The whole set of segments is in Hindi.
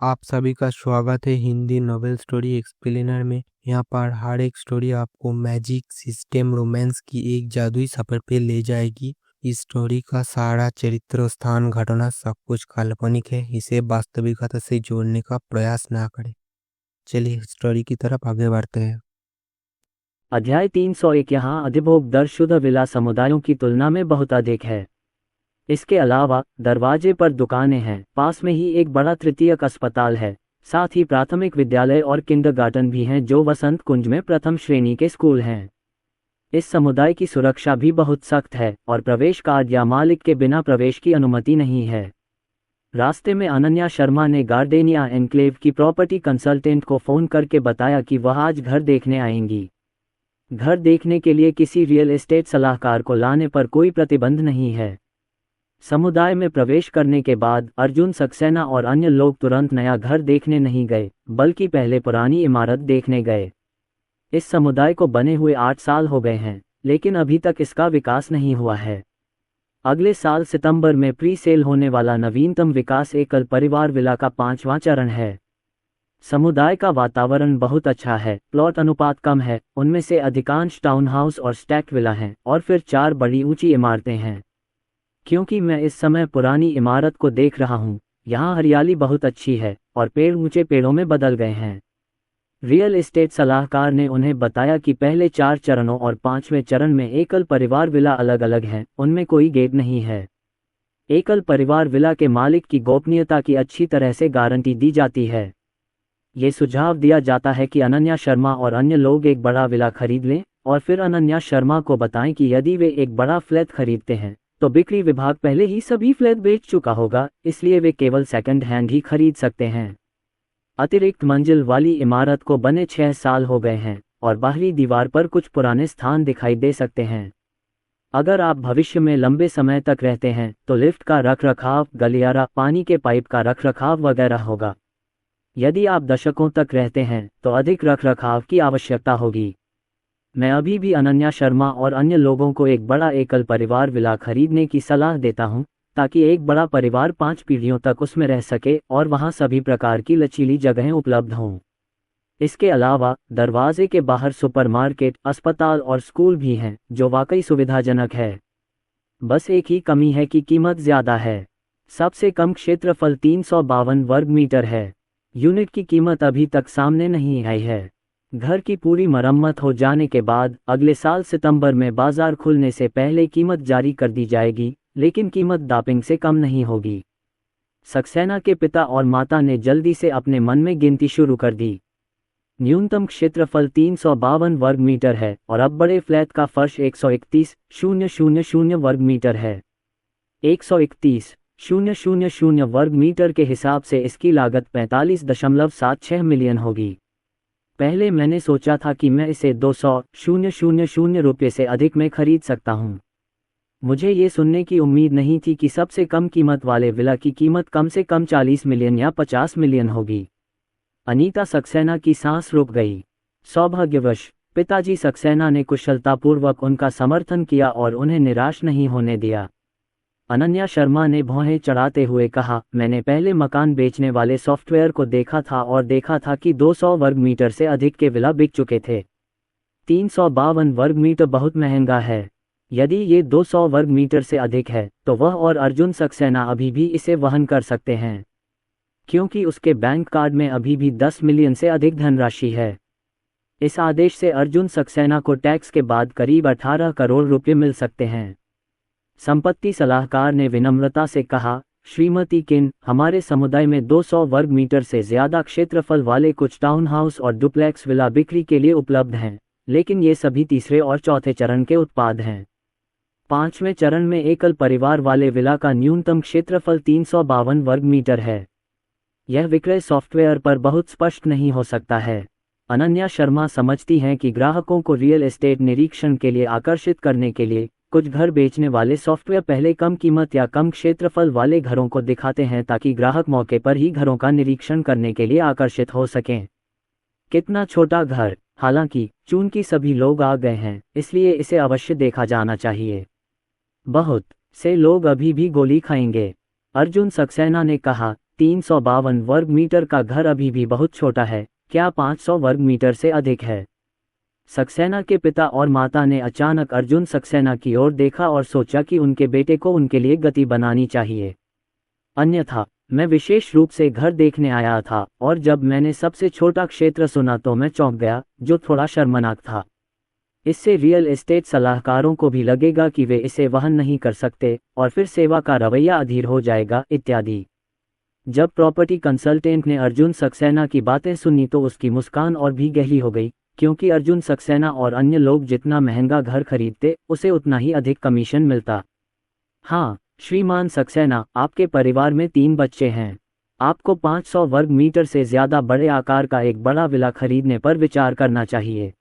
आप सभी का स्वागत है हिंदी नॉवेल स्टोरी एक्सप्लेनर में। यहाँ पर हर एक स्टोरी आपको मैजिक, सिस्टम, रोमांस की एक जादुई सफर पे ले जाएगी। इस स्टोरी का सारा चरित्र, स्थान, घटना सब कुछ काल्पनिक है। इसे वास्तविकता से जोड़ने का प्रयास ना करें। चलिए स्टोरी की तरफ आगे बढ़ते हैं। अध्याय 301। यहाँ अधिभोग दर शुद्ध विला समुदायों की तुलना में बहुत अधिक है। इसके अलावा दरवाजे पर दुकानें हैं, पास में ही एक बड़ा तृतीयक अस्पताल है, साथ ही प्राथमिक विद्यालय और किंडरगार्टन भी हैं जो वसंत कुंज में प्रथम श्रेणी के स्कूल हैं। इस समुदाय की सुरक्षा भी बहुत सख्त है और प्रवेश कार्ड या मालिक के बिना प्रवेश की अनुमति नहीं है। रास्ते में अनन्या शर्मा ने गार्डेनिया एनक्लेव की प्रॉपर्टी कंसल्टेंट को फ़ोन करके बताया कि वह आज घर देखने आएंगी। घर देखने के लिए किसी रियल एस्टेट सलाहकार को लाने पर कोई प्रतिबंध नहीं है। समुदाय में प्रवेश करने के बाद अर्जुन सक्सेना और अन्य लोग तुरंत नया घर देखने नहीं गए, बल्कि पहले पुरानी इमारत देखने गए। इस समुदाय को बने हुए 8 साल हो गए हैं, लेकिन अभी तक इसका विकास नहीं हुआ है। अगले साल सितंबर में प्री सेल होने वाला नवीनतम विकास एकल परिवार विला का 5वां चरण है। समुदाय का वातावरण बहुत अच्छा है, प्लॉट अनुपात कम है, उनमें से अधिकांश टाउन हाउस और स्टैक विला हैं और फिर 4 बड़ी ऊंची इमारतें हैं। क्योंकि मैं इस समय पुरानी इमारत को देख रहा हूँ, यहाँ हरियाली बहुत अच्छी है और पेड़ ऊंचे पेड़ों में बदल गए हैं। रियल एस्टेट सलाहकार ने उन्हें बताया कि पहले 4 चरणों और 5वें चरण में एकल परिवार विला अलग अलग हैं, उनमें कोई गेट नहीं है। एकल परिवार विला के मालिक की गोपनीयता की अच्छी तरह से गारंटी दी जाती है। ये सुझाव दिया जाता है कि अनन्या शर्मा और अन्य लोग एक बड़ा विला खरीद लें और फिर अनन्या शर्मा को बताएं कि यदि वे एक बड़ा फ्लैट खरीदते हैं तो बिक्री विभाग पहले ही सभी फ्लैट बेच चुका होगा, इसलिए वे केवल सेकंड हैंड ही खरीद सकते हैं। अतिरिक्त मंजिल वाली इमारत को बने 6 साल हो गए हैं और बाहरी दीवार पर कुछ पुराने स्थान दिखाई दे सकते हैं। अगर आप भविष्य में लंबे समय तक रहते हैं तो लिफ्ट का रखरखाव, गलियारा, पानी के पाइप का रखरखाव वगैरह होगा। यदि आप दशकों तक रहते हैं तो अधिक रखरखाव की आवश्यकता होगी। मैं अभी भी अनन्या शर्मा और अन्य लोगों को एक बड़ा एकल परिवार विला खरीदने की सलाह देता हूं, ताकि एक बड़ा परिवार 5 पीढ़ियों तक उसमें रह सके और वहां सभी प्रकार की लचीली जगहें उपलब्ध हों। इसके अलावा दरवाजे के बाहर सुपरमार्केट, अस्पताल और स्कूल भी हैं, जो वाकई सुविधाजनक है। बस एक ही कमी है कि कीमत ज़्यादा है। सबसे कम क्षेत्रफल 352 वर्ग मीटर है। यूनिट की कीमत अभी तक सामने नहीं आई है। घर की पूरी मरम्मत हो जाने के बाद अगले साल सितंबर में बाजार खुलने से पहले कीमत जारी कर दी जाएगी, लेकिन कीमत दापिंग से कम नहीं होगी। सक्सेना के पिता और माता ने जल्दी से अपने मन में गिनती शुरू कर दी। न्यूनतम क्षेत्रफल 352 वर्ग मीटर है और अब बड़े फ्लैट का फर्श 131,000 वर्ग मीटर है। 131,000 वर्ग मीटर के हिसाब से इसकी लागत 45.76 मिलियन होगी। पहले मैंने सोचा था कि मैं इसे 200,000 रुपये से अधिक में खरीद सकता हूँ। मुझे ये सुनने की उम्मीद नहीं थी कि सबसे कम कीमत वाले विला की कीमत कम से कम 40 मिलियन या 50 मिलियन होगी। अनीता सक्सेना की सांस रुक गई। सौभाग्यवश पिताजी सक्सेना ने कुशलतापूर्वक उनका समर्थन किया और उन्हें निराश नहीं होने दिया। अनन्या शर्मा ने भौहें चढ़ाते हुए कहा, मैंने पहले मकान बेचने वाले सॉफ्टवेयर को देखा था और देखा था कि 200 वर्ग मीटर से अधिक के विला बिक चुके थे। 352 वर्ग मीटर बहुत महंगा है। यदि ये 200 वर्ग मीटर से अधिक है तो वह और अर्जुन सक्सेना अभी भी इसे वहन कर सकते हैं, क्योंकि उसके बैंक कार्ड में अभी भी 10 मिलियन से अधिक धनराशि है। इस आदेश से अर्जुन सक्सेना को टैक्स के बाद करीब 18 करोड़ रुपये मिल सकते हैं। संपत्ति सलाहकार ने विनम्रता से कहा, श्रीमती किन, हमारे समुदाय में 200 वर्ग मीटर से ज़्यादा क्षेत्रफल वाले कुछ टाउन हाउस और डुप्लेक्स विला बिक्री के लिए उपलब्ध हैं, लेकिन ये सभी तीसरे और चौथे चरण के उत्पाद हैं। 5वें चरण में एकल परिवार वाले विला का न्यूनतम क्षेत्रफल 352 वर्ग मीटर है। यह विक्रय सॉफ्टवेयर पर बहुत स्पष्ट नहीं हो सकता है। अनन्या शर्मा समझती हैं कि ग्राहकों को रियल एस्टेट निरीक्षण के लिए आकर्षित करने के लिए कुछ घर बेचने वाले सॉफ्टवेयर पहले कम कीमत या कम क्षेत्रफल वाले घरों को दिखाते हैं, ताकि ग्राहक मौके पर ही घरों का निरीक्षण करने के लिए आकर्षित हो सकें। कितना छोटा घर! हालांकि चूंकि सभी लोग आ गए हैं, इसलिए इसे अवश्य देखा जाना चाहिए। बहुत से लोग अभी भी गोली खाएंगे। अर्जुन सक्सेना ने कहा, 352 वर्ग मीटर का घर अभी भी बहुत छोटा है, क्या 500 वर्ग मीटर से अधिक है? सक्सेना के पिता और माता ने अचानक अर्जुन सक्सेना की ओर देखा और सोचा कि उनके बेटे को उनके लिए गति बनानी चाहिए। अन्यथा मैं विशेष रूप से घर देखने आया था और जब मैंने सबसे छोटा क्षेत्र सुना तो मैं चौंक गया, जो थोड़ा शर्मनाक था। इससे रियल एस्टेट सलाहकारों को भी लगेगा कि वे इसे वहन नहीं कर सकते और फिर सेवा का रवैया अधीर हो जाएगा इत्यादि। जब प्रॉपर्टी कंसल्टेंट ने अर्जुन सक्सेना की बातें सुनी तो उसकी मुस्कान और भी गहरी हो गई, क्योंकि अर्जुन सक्सेना और अन्य लोग जितना महंगा घर खरीदते उसे उतना ही अधिक कमीशन मिलता। हाँ श्रीमान सक्सेना, आपके परिवार में 3 बच्चे हैं। आपको 500 वर्ग मीटर से ज़्यादा बड़े आकार का एक बड़ा विला खरीदने पर विचार करना चाहिए।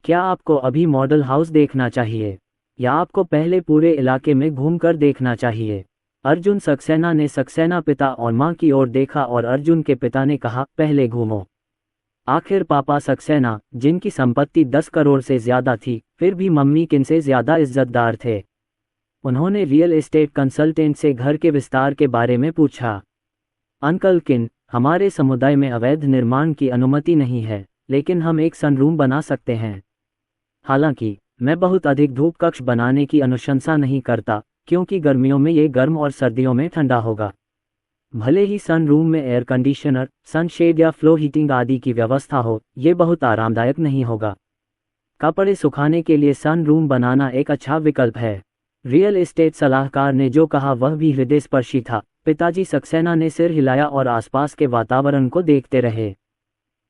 क्या आपको अभी मॉडल हाउस देखना चाहिए या आपको पहले पूरे इलाके में घूमकर देखना चाहिए? अर्जुन सक्सेना ने सक्सेना पिता और मां की ओर देखा और अर्जुन के पिता ने कहा, पहले घूमो। आखिर पापा सक्सेना, जिनकी संपत्ति 10 करोड़ से ज़्यादा थी, फिर भी मम्मी किन से ज़्यादा इज्जतदार थे। उन्होंने रियल एस्टेट कंसल्टेंट से घर के विस्तार के बारे में पूछा। अंकल किन, हमारे समुदाय में अवैध निर्माण की अनुमति नहीं है, लेकिन हम एक सनरूम बना सकते हैं। हालांकि मैं बहुत अधिक धूप कक्ष बनाने की अनुशंसा नहीं करता, क्योंकि गर्मियों में ये गर्म और सर्दियों में ठंडा होगा। भले ही सनरूम में एयर कंडीशनर, सनशेड या फ्लो हीटिंग आदि की व्यवस्था हो, ये बहुत आरामदायक नहीं होगा। कपड़े सुखाने के लिए सनरूम बनाना एक अच्छा विकल्प है। रियल एस्टेट सलाहकार ने जो कहा वह भी हृदयस्पर्शी था। पिताजी सक्सेना ने सिर हिलाया और आसपास के वातावरण को देखते रहे।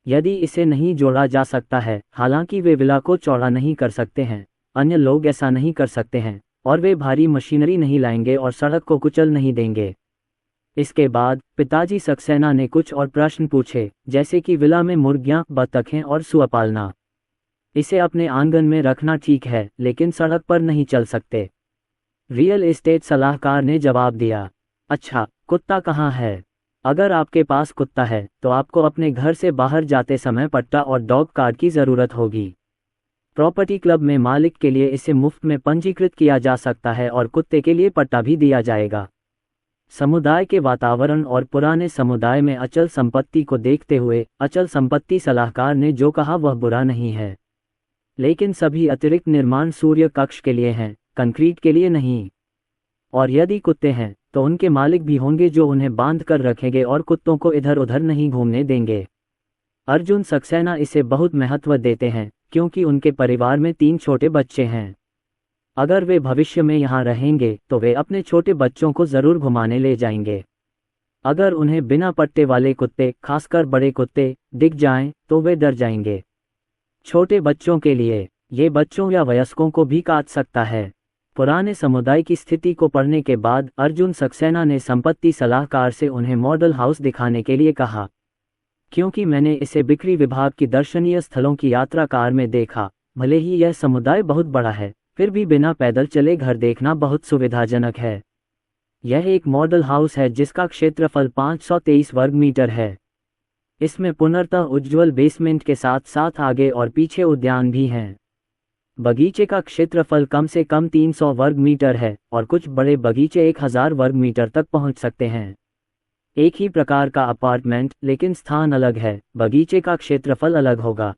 यदि इसे नहीं जोड़ा जा सकता है, हालांकि वे विला को चौड़ा नहीं कर सकते हैं, अन्य लोग ऐसा नहीं कर सकते हैं, और वे भारी मशीनरी नहीं लाएंगे और सड़क को कुचल नहीं देंगे। इसके बाद पिताजी सक्सेना ने कुछ और प्रश्न पूछे, जैसे कि विला में मुर्गियां, बतखें और सुअर पालना। इसे अपने आंगन में रखना ठीक है, लेकिन सड़क पर नहीं चल सकते। रियल एस्टेट सलाहकार ने जवाब दिया, अच्छा, कुत्ता कहाँ है? अगर आपके पास कुत्ता है तो आपको अपने घर से बाहर जाते समय पट्टा और डॉग कार्ड की ज़रूरत होगी। प्रॉपर्टी क्लब में मालिक के लिए इसे मुफ्त में पंजीकृत किया जा सकता है और कुत्ते के लिए पट्टा भी दिया जाएगा। समुदाय के वातावरण और पुराने समुदाय में अचल संपत्ति को देखते हुए अचल संपत्ति सलाहकार ने जो कहा वह बुरा नहीं है, लेकिन सभी अतिरिक्त निर्माण सूर्य कक्ष के लिए हैं, कंक्रीट के लिए नहीं। और यदि कुत्ते हैं तो उनके मालिक भी होंगे जो उन्हें बांध कर रखेंगे और कुत्तों को इधर उधर नहीं घूमने देंगे। अर्जुन सक्सेना इसे बहुत महत्व देते हैं, क्योंकि उनके परिवार में 3 छोटे बच्चे हैं। अगर वे भविष्य में यहाँ रहेंगे तो वे अपने छोटे बच्चों को ज़रूर घुमाने ले जाएंगे। अगर उन्हें बिना पट्टे वाले कुत्ते, खासकर बड़े कुत्ते, दिख जाएं तो वे डर जाएंगे। छोटे बच्चों के लिए ये बच्चों या वयस्कों को भी काट सकता है। पुराने समुदाय की स्थिति को पढ़ने के बाद अर्जुन सक्सेना ने संपत्ति सलाहकार से उन्हें मॉडल हाउस दिखाने के लिए कहा। क्योंकि मैंने इसे बिक्री विभाग की दर्शनीय स्थलों की यात्रा कार में देखा, भले ही यह समुदाय बहुत बड़ा है, फिर भी बिना पैदल चले घर देखना बहुत सुविधाजनक है। यह एक मॉडल हाउस है जिसका क्षेत्रफल 523 वर्ग मीटर है। इसमें पुनर्तः उज्ज्वल बेसमेंट के साथ साथ आगे और पीछे उद्यान भी हैं। बगीचे का क्षेत्रफल कम से कम 300 वर्ग मीटर है और कुछ बड़े बगीचे 1000 वर्ग मीटर तक पहुंच सकते हैं। एक ही प्रकार का अपार्टमेंट, लेकिन स्थान अलग है, बगीचे का क्षेत्रफल अलग होगा।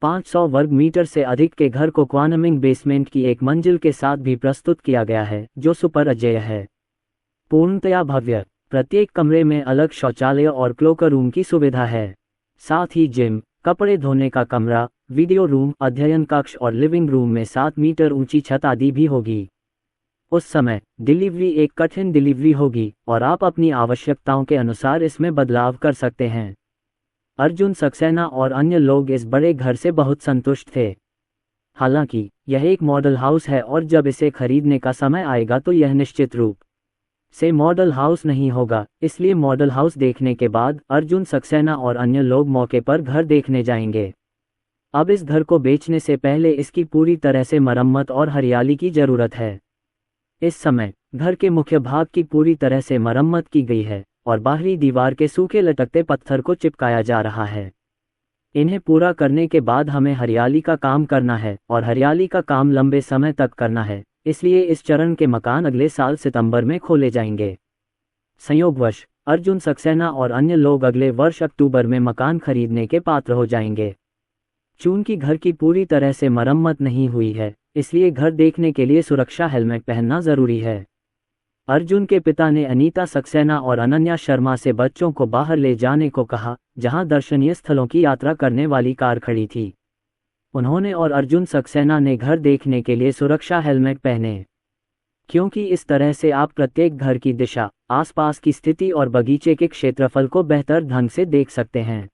500 वर्ग मीटर से अधिक के घर को क्वानमिंग बेसमेंट की एक मंजिल के साथ भी प्रस्तुत किया गया है, जो सुपर अजेय है, पूर्णतया भव्य। प्रत्येक कमरे में अलग शौचालय और क्लोकर रूम की सुविधा है। साथ ही जिम, कपड़े धोने का कमरा, वीडियो रूम, अध्ययन कक्ष और लिविंग रूम में 7 मीटर ऊंची छत आदि भी होगी। उस समय डिलीवरी एक कठिन डिलीवरी होगी और आप अपनी आवश्यकताओं के अनुसार इसमें बदलाव कर सकते हैं। अर्जुन सक्सेना और अन्य लोग इस बड़े घर से बहुत संतुष्ट थे। हालांकि यह एक मॉडल हाउस है और जब इसे खरीदने का समय आएगा तो यह निश्चित रूप से मॉडल हाउस नहीं होगा। इसलिए मॉडल हाउस देखने के बाद अर्जुन सक्सेना और अन्य लोग मौके पर घर देखने जाएंगे। अब इस घर को बेचने से पहले इसकी पूरी तरह से मरम्मत और हरियाली की जरूरत है। इस समय घर के मुख्य भाग की पूरी तरह से मरम्मत की गई है और बाहरी दीवार के सूखे लटकते पत्थर को चिपकाया जा रहा है। इन्हें पूरा करने के बाद हमें हरियाली का काम करना है और हरियाली का काम लंबे समय तक करना है, इसलिए इस चरण के मकान अगले साल सितंबर में खोले जाएंगे। संयोगवश अर्जुन सक्सेना और अन्य लोग अगले वर्ष अक्टूबर में मकान खरीदने के पात्र हो जाएंगे। चूंकि घर की पूरी तरह से मरम्मत नहीं हुई है, इसलिए घर देखने के लिए सुरक्षा हेलमेट पहनना जरूरी है। अर्जुन के पिता ने अनीता सक्सेना और अनन्या शर्मा से बच्चों को बाहर ले जाने को कहा, जहां दर्शनीय स्थलों की यात्रा करने वाली कार खड़ी थी। उन्होंने और अर्जुन सक्सेना ने घर देखने के लिए सुरक्षा हेलमेट पहने, क्योंकि इस तरह से आप प्रत्येक घर की दिशा, आसपास की स्थिति और बगीचे के क्षेत्रफल को बेहतर ढंग से देख सकते हैं।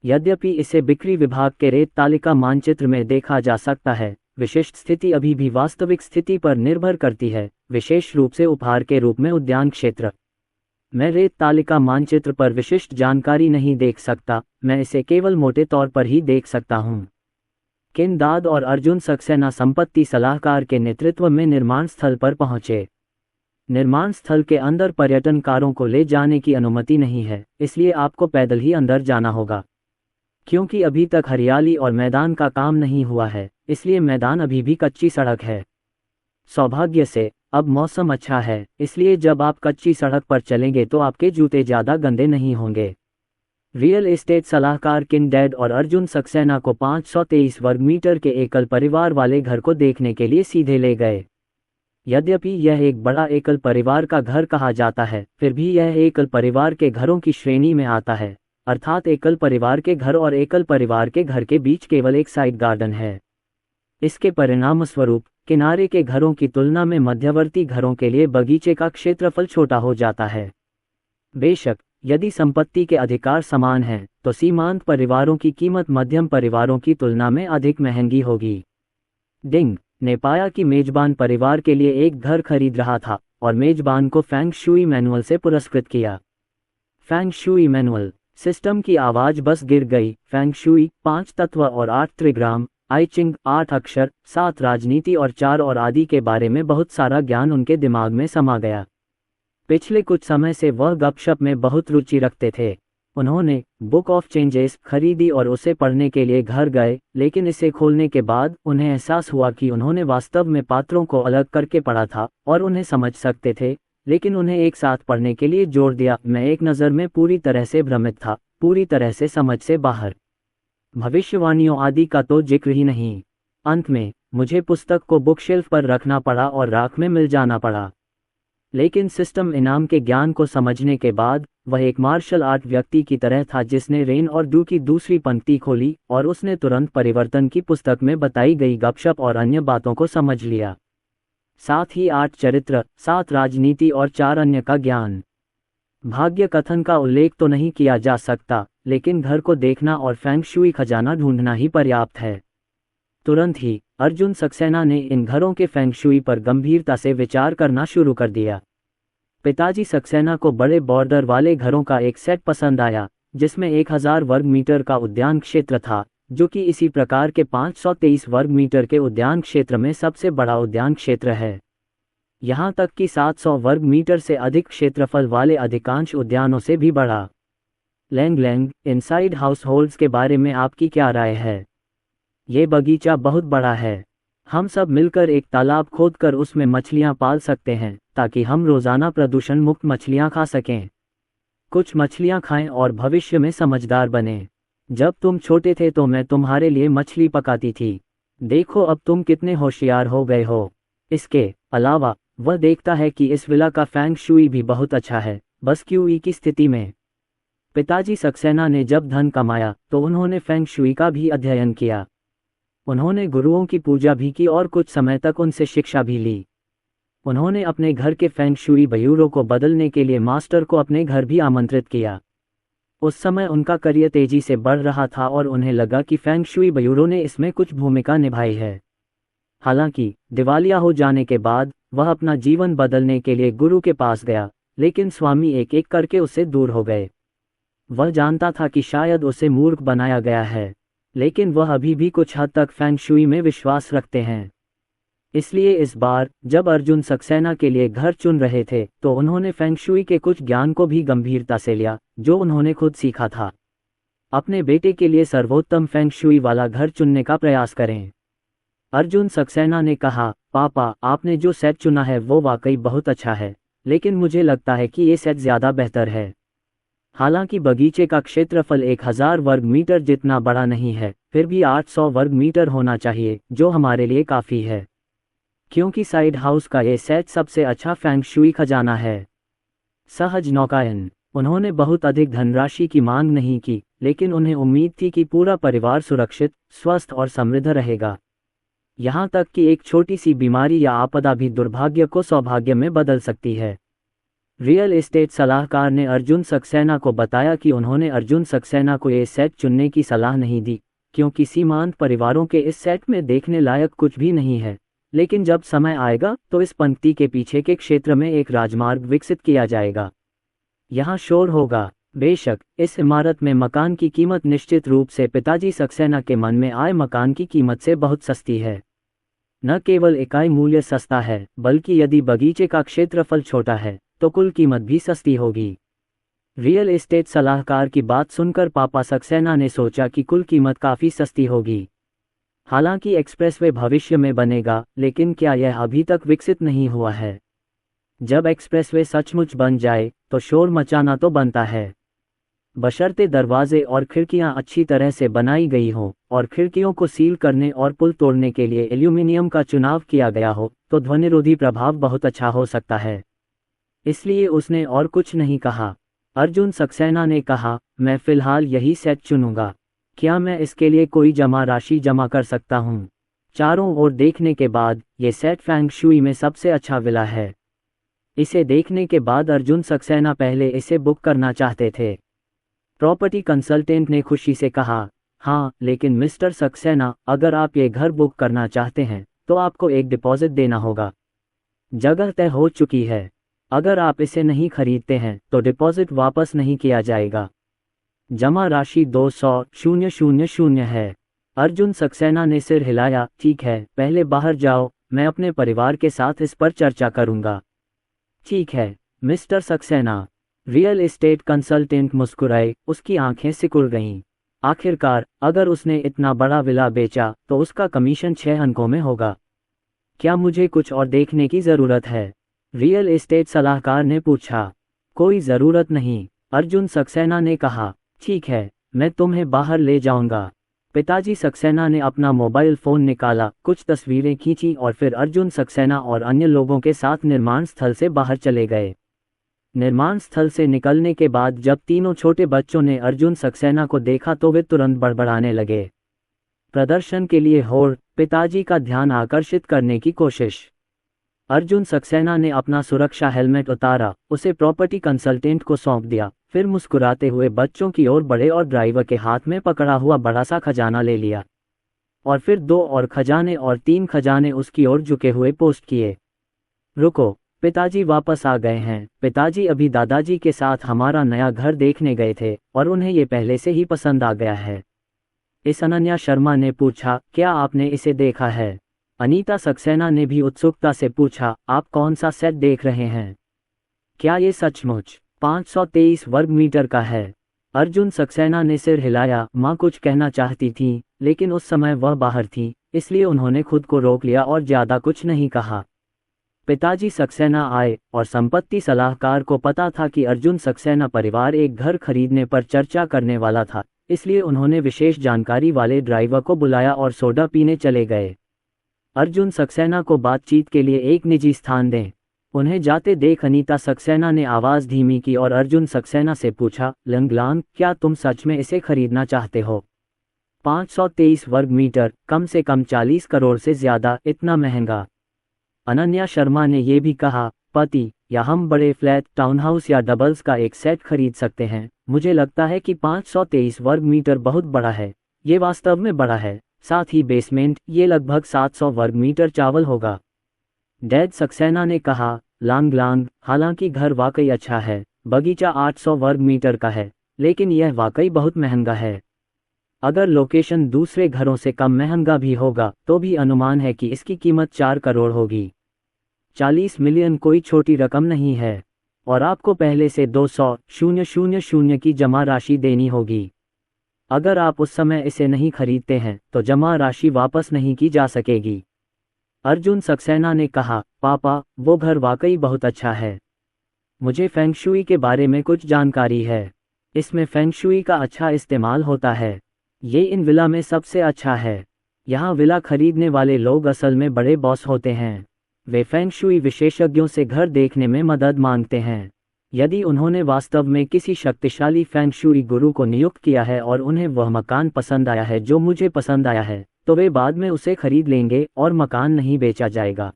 यद्यपि इसे बिक्री विभाग के रेत तालिका मानचित्र में देखा जा सकता है, विशिष्ट स्थिति अभी भी वास्तविक स्थिति पर निर्भर करती है, विशेष रूप से उपहार के रूप में उद्यान क्षेत्र। मैं रेत तालिका मानचित्र पर विशिष्ट जानकारी नहीं देख सकता, मैं इसे केवल मोटे तौर पर ही देख सकता हूँ। किन दाद और अर्जुन सक्सेना संपत्ति सलाहकार के नेतृत्व में निर्माण स्थल पर पहुंचे। निर्माण स्थल के अंदर पर्यटन कारों को ले जाने की अनुमति नहीं है, इसलिए आपको पैदल ही अंदर जाना होगा। क्योंकि अभी तक हरियाली और मैदान का काम नहीं हुआ है, इसलिए मैदान अभी भी कच्ची सड़क है। सौभाग्य से अब मौसम अच्छा है, इसलिए जब आप कच्ची सड़क पर चलेंगे तो आपके जूते ज़्यादा गंदे नहीं होंगे। रियल एस्टेट सलाहकार किन डैड और अर्जुन सक्सेना को 523 वर्ग मीटर के एकल परिवार वाले घर को देखने के लिए सीधे ले गए। यद्यपि यह एक बड़ा एकल परिवार का घर कहा जाता है, फिर भी यह एकल परिवार के घरों की श्रेणी में आता है, अर्थात एकल परिवार के घर और एकल परिवार के घर के बीच केवल एक साइड गार्डन है। इसके परिणामस्वरूप किनारे के घरों की तुलना में मध्यवर्ती घरों के लिए बगीचे का क्षेत्रफल छोटा हो जाता है। बेशक यदि संपत्ति के अधिकार समान हैं, तो सीमांत परिवारों की कीमत मध्यम परिवारों की तुलना में अधिक महंगी होगी। डिंग ने पाया कि मेजबान परिवार के लिए एक घर खरीद रहा था और मेजबान को फेंग शुई मैनुअल से पुरस्कृत किया। फेंग शुई मैनुअल सिस्टम की आवाज बस गिर गई। फेंग शुई 5 तत्व और 8 त्रिग्राम, आई चिंग 8 अक्षर, 7 राजनीति और 4 और आदि के बारे में बहुत सारा ज्ञान उनके दिमाग में समा गया। पिछले कुछ समय से वह गपशप में बहुत रुचि रखते थे। उन्होंने बुक ऑफ चेंजेस खरीदी और उसे पढ़ने के लिए घर गए, लेकिन इसे खोलने के बाद उन्हें एहसास हुआ कि उन्होंने वास्तव में पात्रों को अलग करके पढ़ा था और उन्हें समझ सकते थे, लेकिन उन्हें एक साथ पढ़ने के लिए जोर दिया। मैं एक नज़र में पूरी तरह से भ्रमित था, पूरी तरह से समझ से बाहर। भविष्यवाणियों आदि का तो जिक्र ही नहीं। अंत में मुझे पुस्तक को बुकशेल्फ पर रखना पड़ा और राख में मिल जाना पड़ा। लेकिन सिस्टम इनाम के ज्ञान को समझने के बाद वह एक मार्शल आर्ट व्यक्ति की तरह था जिसने रेन और डू की दूसरी पंक्ति खोली और उसने तुरंत परिवर्तन की पुस्तक में बताई गई गपशप और अन्य बातों को समझ लिया। साथ ही 8 चरित्र, 7 राजनीति और 4 अन्य का ज्ञान। भाग्य कथन का उल्लेख तो नहीं किया जा सकता, लेकिन घर को देखना और फेंग शुई खजाना ढूंढना ही पर्याप्त है। तुरंत ही अर्जुन सक्सेना ने इन घरों के फेंग शुई पर गंभीरता से विचार करना शुरू कर दिया। पिताजी सक्सेना को बड़े बॉर्डर वाले घरों का एक सेट पसंद आया, जिसमें 1000 वर्ग मीटर का उद्यान क्षेत्र था, जो कि इसी प्रकार के 523 वर्ग मीटर के उद्यान क्षेत्र में सबसे बड़ा उद्यान क्षेत्र है। यहाँ तक कि 700 वर्ग मीटर से अधिक क्षेत्रफल वाले अधिकांश उद्यानों से भी बड़ा। लैंग इनसाइड हाउस होल्ड्स के बारे में आपकी क्या राय है? ये बगीचा बहुत बड़ा है। हम सब मिलकर एक तालाब खोदकर उसमें मछलियाँ पाल सकते हैं, ताकि हम रोज़ाना प्रदूषण मुक्त मछलियाँ खा सकें। कुछ मछलियाँ खाएं और भविष्य में समझदार बनें। जब तुम छोटे थे तो मैं तुम्हारे लिए मछली पकाती थी। देखो अब तुम कितने होशियार हो गए हो। इसके अलावा वह देखता है कि इस विला का फेंग शुई भी बहुत अच्छा है, बस क्यूई की स्थिति में। पिताजी सक्सेना ने जब धन कमाया तो उन्होंने फेंग शुई का भी अध्ययन किया। उन्होंने गुरुओं की पूजा भी की और कुछ समय तक उनसे शिक्षा भी ली। उन्होंने अपने घर के फेंग शुई बयूरों को बदलने के लिए मास्टर को अपने घर भी आमंत्रित किया। उस समय उनका करियर तेजी से बढ़ रहा था और उन्हें लगा कि फेंग शुई बयूरों ने इसमें कुछ भूमिका निभाई है। हालांकि दिवालिया हो जाने के बाद वह अपना जीवन बदलने के लिए गुरु के पास गया, लेकिन स्वामी एक एक करके उससे दूर हो गए। वह जानता था कि शायद उसे मूर्ख बनाया गया है, लेकिन वह अभी भी कुछ हद तक फेंग शुई में विश्वास रखते हैं। इसलिए इस बार जब अर्जुन सक्सेना के लिए घर चुन रहे थे तो उन्होंने फेंग शुई के कुछ ज्ञान को भी गंभीरता से लिया, जो उन्होंने खुद सीखा था। अपने बेटे के लिए सर्वोत्तम फेंग शुई वाला घर चुनने का प्रयास करें। अर्जुन सक्सेना ने कहा, पापा, आपने जो सेट चुना है वो वाकई बहुत अच्छा है, लेकिन मुझे लगता है कि ये सेट ज़्यादा बेहतर है। हालांकि बगीचे का क्षेत्रफल 1000 वर्ग मीटर जितना बड़ा नहीं है, फिर भी 800 वर्ग मीटर होना चाहिए, जो हमारे लिए काफ़ी है। क्योंकि साइड हाउस का ये सेट सबसे अच्छा फेंग शुई खजाना है। सहज नौकायन। उन्होंने बहुत अधिक धनराशि की मांग नहीं की, लेकिन उन्हें उम्मीद थी कि पूरा परिवार सुरक्षित, स्वस्थ और समृद्ध रहेगा। यहाँ तक कि एक छोटी सी बीमारी या आपदा भी दुर्भाग्य को सौभाग्य में बदल सकती है। रियल एस्टेट सलाहकार ने अर्जुन सक्सेना को बताया कि उन्होंने अर्जुन सक्सेना को ये सेट चुनने की सलाह नहीं दी, क्योंकि सीमांत परिवारों के इस सेट में देखने लायक कुछ भी नहीं है। लेकिन जब समय आएगा तो इस पंक्ति के पीछे के क्षेत्र में एक राजमार्ग विकसित किया जाएगा। यहाँ शोर होगा। बेशक, इस इमारत में मकान की कीमत निश्चित रूप से पिताजी सक्सेना के मन में आए मकान की कीमत से बहुत सस्ती है। न केवल इकाई मूल्य सस्ता है, बल्कि यदि बगीचे का क्षेत्रफल छोटा है तो कुल कीमत भी सस्ती होगी। रियल एस्टेट सलाहकार की बात सुनकर पापा सक्सेना ने सोचा कि कुल कीमत काफ़ी सस्ती होगी। हालांकि एक्सप्रेसवे भविष्य में बनेगा, लेकिन क्या यह अभी तक विकसित नहीं हुआ है? जब एक्सप्रेसवे सचमुच बन जाए तो शोर मचाना तो बनता है। बशर्ते दरवाजे और खिड़कियां अच्छी तरह से बनाई गई हों और खिड़कियों को सील करने और पुल तोड़ने के लिए एल्यूमिनियम का चुनाव किया गया हो, तो ध्वनिरोधी प्रभाव बहुत अच्छा हो सकता है। इसलिए उसने और कुछ नहीं कहा। अर्जुन सक्सेना ने कहा, मैं फिलहाल यही सेट चुनूंगा। क्या मैं इसके लिए कोई जमा राशि जमा कर सकता हूँ? चारों ओर देखने के बाद ये सेट फेंग शुई में सबसे अच्छा विला है। इसे देखने के बाद अर्जुन सक्सेना पहले इसे बुक करना चाहते थे। प्रॉपर्टी कंसल्टेंट ने खुशी से कहा, हाँ, लेकिन मिस्टर सक्सेना, अगर आप ये घर बुक करना चाहते हैं तो आपको एक डिपॉजिट देना होगा। जगह तय हो चुकी है। अगर आप इसे नहीं खरीदते हैं तो डिपॉजिट वापस नहीं किया जाएगा। जमा राशि 200,000 है। अर्जुन सक्सेना ने सिर हिलाया, ठीक है, पहले बाहर जाओ, मैं अपने परिवार के साथ इस पर चर्चा करूंगा। ठीक है, mister Saxena. Real estate consultant मुस्कुराए, उसकी आंखें सिकुड़ गईं। आखिरकार, अगर उसने इतना बड़ा विला बेचा तो उसका कमीशन 6 अंकों में होगा। क्या मुझे कुछ और देखने की ज़रूरत है? रियल एस्टेट सलाहकार ने पूछा। कोई ज़रूरत नहीं, अर्जुन सक्सेना ने कहा। ठीक है, मैं तुम्हें बाहर ले जाऊंगा। पिताजी सक्सेना ने अपना मोबाइल फ़ोन निकाला, कुछ तस्वीरें खींची और फिर अर्जुन सक्सेना और अन्य लोगों के साथ निर्माण स्थल से बाहर चले गए। निर्माण स्थल से निकलने के बाद जब तीनों छोटे बच्चों ने अर्जुन सक्सेना को देखा तो वे तुरंत बड़बड़ाने लगे। प्रदर्शन के लिए होड़, पिताजी का ध्यान आकर्षित करने की कोशिश। अर्जुन सक्सेना ने अपना सुरक्षा हेलमेट उतारा, उसे प्रॉपर्टी कंसल्टेंट को सौंप दिया, फिर मुस्कुराते हुए बच्चों की ओर बढ़े और ड्राइवर के हाथ में पकड़ा हुआ बड़ा सा खजाना ले लिया। और फिर 2 और खजाने और 3 खजाने उसकी ओर झुके हुए पोस्ट किए। रुको, पिताजी वापस आ गए हैं। पिताजी अभी दादाजी के साथ हमारा नया घर देखने गए थे और उन्हें ये पहले से ही पसंद आ गया है। इस अनन्या शर्मा ने पूछा, क्या आपने इसे देखा है? अनीता सक्सेना ने भी उत्सुकता से पूछा, आप कौन सा सेट देख रहे हैं? क्या ये सचमुच 523 वर्ग मीटर का है? अर्जुन सक्सेना ने सिर हिलाया। माँ कुछ कहना चाहती थी, लेकिन उस समय वह बाहर थी, इसलिए उन्होंने खुद को रोक लिया और ज़्यादा कुछ नहीं कहा। पिताजी सक्सेना आए और संपत्ति सलाहकार को पता था कि अर्जुन सक्सेना परिवार एक घर खरीदने पर चर्चा करने वाला था, इसलिए उन्होंने विशेष जानकारी वाले ड्राइवर को बुलाया और सोडा पीने चले गए। अर्जुन सक्सेना को बातचीत के लिए एक निजी स्थान दें। उन्हें जाते देख अनीता सक्सेना ने आवाज़ धीमी की और अर्जुन सक्सेना से पूछा, लंगलांग, क्या तुम सच में इसे खरीदना चाहते हो? 523 वर्ग मीटर, कम से कम 40 करोड़ से ज़्यादा, इतना महंगा? अनन्या शर्मा ने यह भी कहा, पति, या हम बड़े फ्लैट, टाउनहाउस या डबल्स का एक सेट खरीद सकते हैं। मुझे लगता है कि 523 वर्ग मीटर बहुत बड़ा है। ये वास्तव में बड़ा है। साथ ही बेसमेंट, ये लगभग 700 वर्ग मीटर चावल होगा। डैड सक्सेना ने कहा, लांग, हालांकि घर वाकई अच्छा है। बगीचा 800 वर्ग मीटर का है, लेकिन यह वाकई बहुत महंगा है। अगर लोकेशन दूसरे घरों से कम महंगा भी होगा तो भी अनुमान है कि इसकी कीमत 4 करोड़ होगी। 40 मिलियन कोई छोटी रकम नहीं है, और आपको पहले से 200,000 की जमा राशि देनी होगी। अगर आप उस समय इसे नहीं खरीदते हैं तो जमा राशि वापस नहीं की जा सकेगी। अर्जुन सक्सेना ने कहा, पापा, वो घर वाकई बहुत अच्छा है। मुझे फेंग शुई के बारे में कुछ जानकारी है। इसमें फेंग शुई का अच्छा इस्तेमाल होता है। ये इन विला में सबसे अच्छा है। यहाँ विला खरीदने वाले लोग असल में बड़े बॉस होते हैं। वे फेंग शुई विशेषज्ञों से घर देखने में मदद मांगते हैं। यदि उन्होंने वास्तव में किसी शक्तिशाली फेंग शुई गुरु को नियुक्त किया है और उन्हें वह मकान पसंद आया है जो मुझे पसंद आया है, तो वे बाद में उसे खरीद लेंगे और मकान नहीं बेचा जाएगा।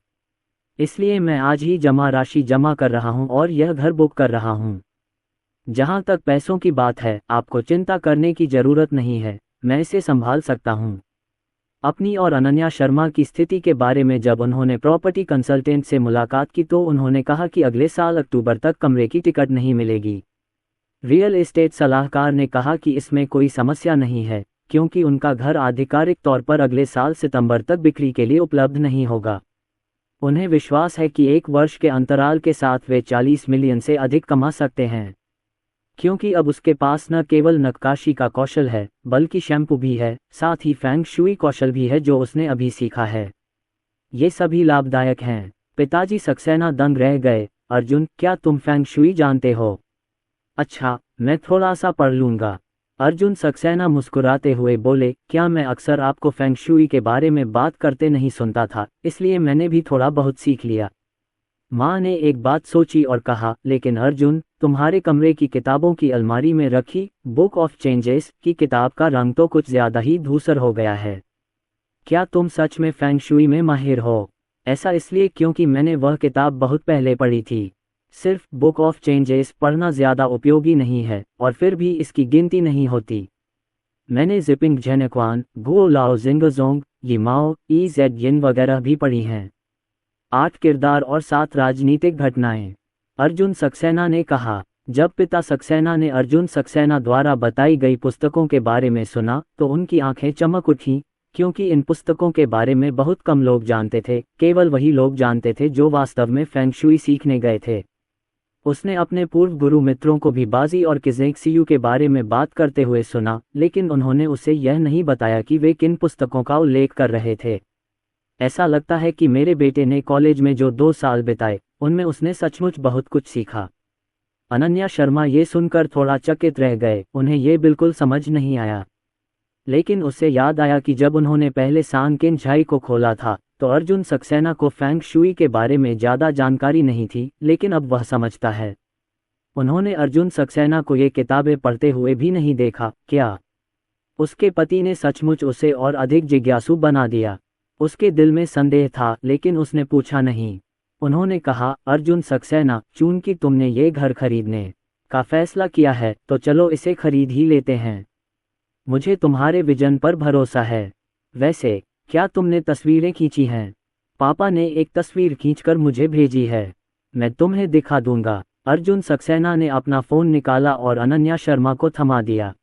इसलिए मैं आज ही जमा राशि जमा कर रहा हूं और यह घर बुक कर रहा हूं। जहां तक पैसों की बात है, आपको चिंता करने की जरूरत नहीं है, मैं इसे संभाल सकता हूं। अपनी और अनन्या शर्मा की स्थिति के बारे में जब उन्होंने प्रॉपर्टी कंसल्टेंट से मुलाकात की तो उन्होंने कहा कि अगले साल अक्टूबर तक कमरे की टिकट नहीं मिलेगी। रियल एस्टेट सलाहकार ने कहा कि इसमें कोई समस्या नहीं है, क्योंकि उनका घर आधिकारिक तौर पर अगले साल सितंबर तक बिक्री के लिए उपलब्ध नहीं होगा। उन्हें विश्वास है कि 1 वर्ष के अंतराल के साथ वे 40 मिलियन से अधिक कमा सकते हैं, क्योंकि अब उसके पास न केवल नक्काशी का कौशल है, बल्कि शैम्पू भी है, साथ ही फेंग शुई कौशल भी है जो उसने अभी सीखा है। ये सभी लाभदायक हैं। पिताजी सक्सेना दंग रह गए। अर्जुन, क्या तुम फेंग शुई जानते हो? अच्छा, मैं थोड़ा सा पढ़ लूंगा। अर्जुन सक्सेना मुस्कुराते हुए बोले, क्या मैं अक्सर आपको फेंग शुई के बारे में बात करते नहीं सुनता था, इसलिए मैंने भी थोड़ा बहुत सीख लिया। माँ ने एक बात सोची और कहा, लेकिन अर्जुन, तुम्हारे कमरे की किताबों की अलमारी में रखी बुक ऑफ चेंजेस की किताब का रंग तो कुछ ज्यादा ही धूसर हो गया है। क्या तुम सच में फेंग शुई में माहिर हो? ऐसा इसलिए क्योंकि मैंने वह किताब बहुत पहले पढ़ी थी। सिर्फ बुक ऑफ चेंजेस पढ़ना ज्यादा उपयोगी नहीं है, और फिर भी इसकी गिनती नहीं होती। मैंने जिपिंग झेनक्वान, गुओ लाओ जिंगजोंग, यिमाओ, ईजेड यिन वगैरह भी पढ़ी हैं। 8 किरदार और 7 राजनीतिक घटनाएं। अर्जुन सक्सेना ने कहा। जब पिता सक्सेना ने अर्जुन सक्सेना द्वारा बताई गई पुस्तकों के बारे में सुना तो उनकी आंखें चमक उठीं, क्योंकि इन पुस्तकों के बारे में बहुत कम लोग जानते थे, केवल वही लोग जानते थे जो वास्तव में फेंग शुई सीखने गए थे। उसने अपने पूर्व गुरु मित्रों को भी बाजी और किज़ेक्सियू के बारे में बात करते हुए सुना, लेकिन उन्होंने उसे यह नहीं बताया कि वे किन पुस्तकों का उल्लेख कर रहे थे। ऐसा लगता है कि मेरे बेटे ने कॉलेज में जो 2 साल बिताए, उनमें उसने सचमुच बहुत कुछ सीखा। अनन्या शर्मा ये सुनकर थोड़ा चकित रह गए, उन्हें ये बिल्कुल समझ नहीं आया। लेकिन उसे याद आया कि जब उन्होंने पहले सांकेन झाई को खोला था, तो अर्जुन सक्सेना को फेंग शुई के बारे में ज़्यादा जानकारी नहीं थी, लेकिन अब वह समझता है। उन्होंने अर्जुन सक्सेना को ये किताबें पढ़ते हुए भी नहीं देखा। क्या उसके पति ने सचमुच उसे और अधिक जिज्ञासु बना दिया? उसके दिल में संदेह था, लेकिन उसने पूछा नहीं। उन्होंने कहा, अर्जुन सक्सेना, चूंकि तुमने ये घर खरीदने का फैसला किया है, तो चलो इसे खरीद ही लेते हैं। मुझे तुम्हारे विजन पर भरोसा है। वैसे, क्या तुमने तस्वीरें खींची हैं? पापा ने एक तस्वीर खींचकर मुझे भेजी है, मैं तुम्हें दिखा दूंगा। अर्जुन सक्सेना ने अपना फ़ोन निकाला और अनन्या शर्मा को थमा दिया।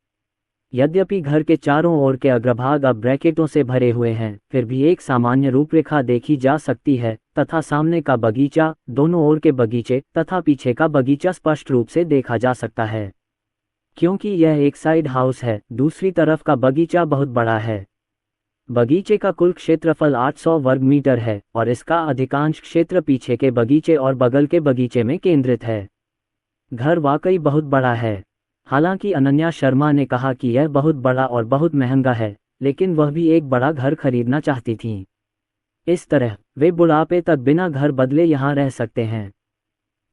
यद्यपि घर के चारों ओर के अग्रभाग अब ब्रैकेटों से भरे हुए हैं, फिर भी एक सामान्य रूपरेखा देखी जा सकती है, तथा सामने का बगीचा, दोनों ओर के बगीचे तथा पीछे का बगीचा स्पष्ट रूप से देखा जा सकता है। क्योंकि यह एक साइड हाउस है, दूसरी तरफ का बगीचा बहुत बड़ा है। बगीचे का कुल क्षेत्रफल 800 वर्ग मीटर है, और इसका अधिकांश क्षेत्र पीछे के बगीचे और बगल के बगीचे में केंद्रित है। घर वाकई बहुत बड़ा है। हालांकि अनन्या शर्मा ने कहा कि यह बहुत बड़ा और बहुत महंगा है, लेकिन वह भी एक बड़ा घर खरीदना चाहती थीं। इस तरह वे बुढ़ापे तक बिना घर बदले यहाँ रह सकते हैं।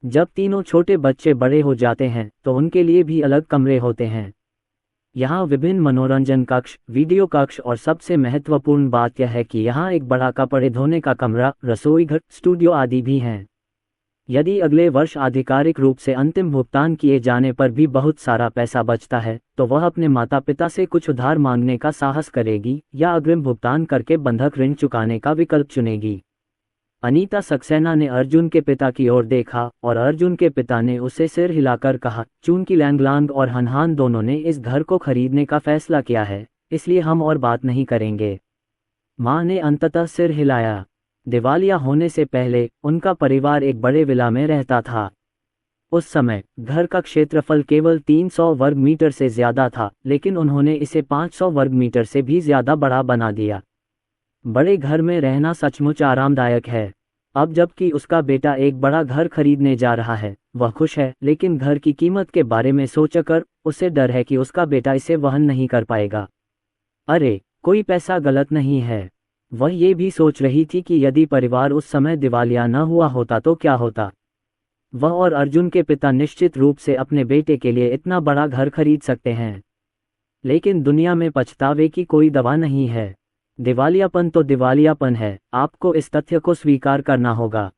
जब तीनों छोटे बच्चे बड़े हो जाते हैं तो उनके लिए भी अलग कमरे होते हैं। यहाँ विभिन्न मनोरंजन कक्ष, वीडियो कक्ष और सबसे महत्वपूर्ण बात यह है कि यहाँ एक बड़ा कपड़े धोने का कमरा, रसोई घर, स्टूडियो आदि भी हैं। यदि अगले वर्ष आधिकारिक रूप से अंतिम भुगतान किए जाने पर भी बहुत सारा पैसा बचता है, तो वह अपने माता पिता से कुछ उधार मांगने का साहस करेगी या अग्रिम भुगतान करके बंधक ऋण चुकाने का विकल्प चुनेगी। अनीता सक्सेना ने अर्जुन के पिता की ओर देखा और अर्जुन के पिता ने उसे सिर हिलाकर कहा, चूंकि लैंगलांग और हनहान दोनों ने इस घर को खरीदने का फैसला किया है, इसलिए हम और बात नहीं करेंगे। माँ ने अंततः सिर हिलाया। दिवालिया होने से पहले उनका परिवार एक बड़े विला में रहता था। उस समय घर का क्षेत्रफल केवल 300 वर्ग मीटर से ज्यादा था, लेकिन उन्होंने इसे 500 वर्ग मीटर से भी ज्यादा बड़ा बना दिया। बड़े घर में रहना सचमुच आरामदायक है। अब जबकि उसका बेटा एक बड़ा घर खरीदने जा रहा है, वह खुश है, लेकिन घर की कीमत के बारे में सोचकर उसे डर है कि उसका बेटा इसे वहन नहीं कर पाएगा। अरे, कोई पैसा गलत नहीं है। वह ये भी सोच रही थी कि यदि परिवार उस समय दिवालिया न हुआ होता तो क्या होता। वह और अर्जुन के पिता निश्चित रूप से अपने बेटे के लिए इतना बड़ा घर खरीद सकते हैं। लेकिन दुनिया में पछतावे की कोई दवा नहीं है। दिवालियापन तो दिवालियापन है, आपको इस तथ्य को स्वीकार करना होगा।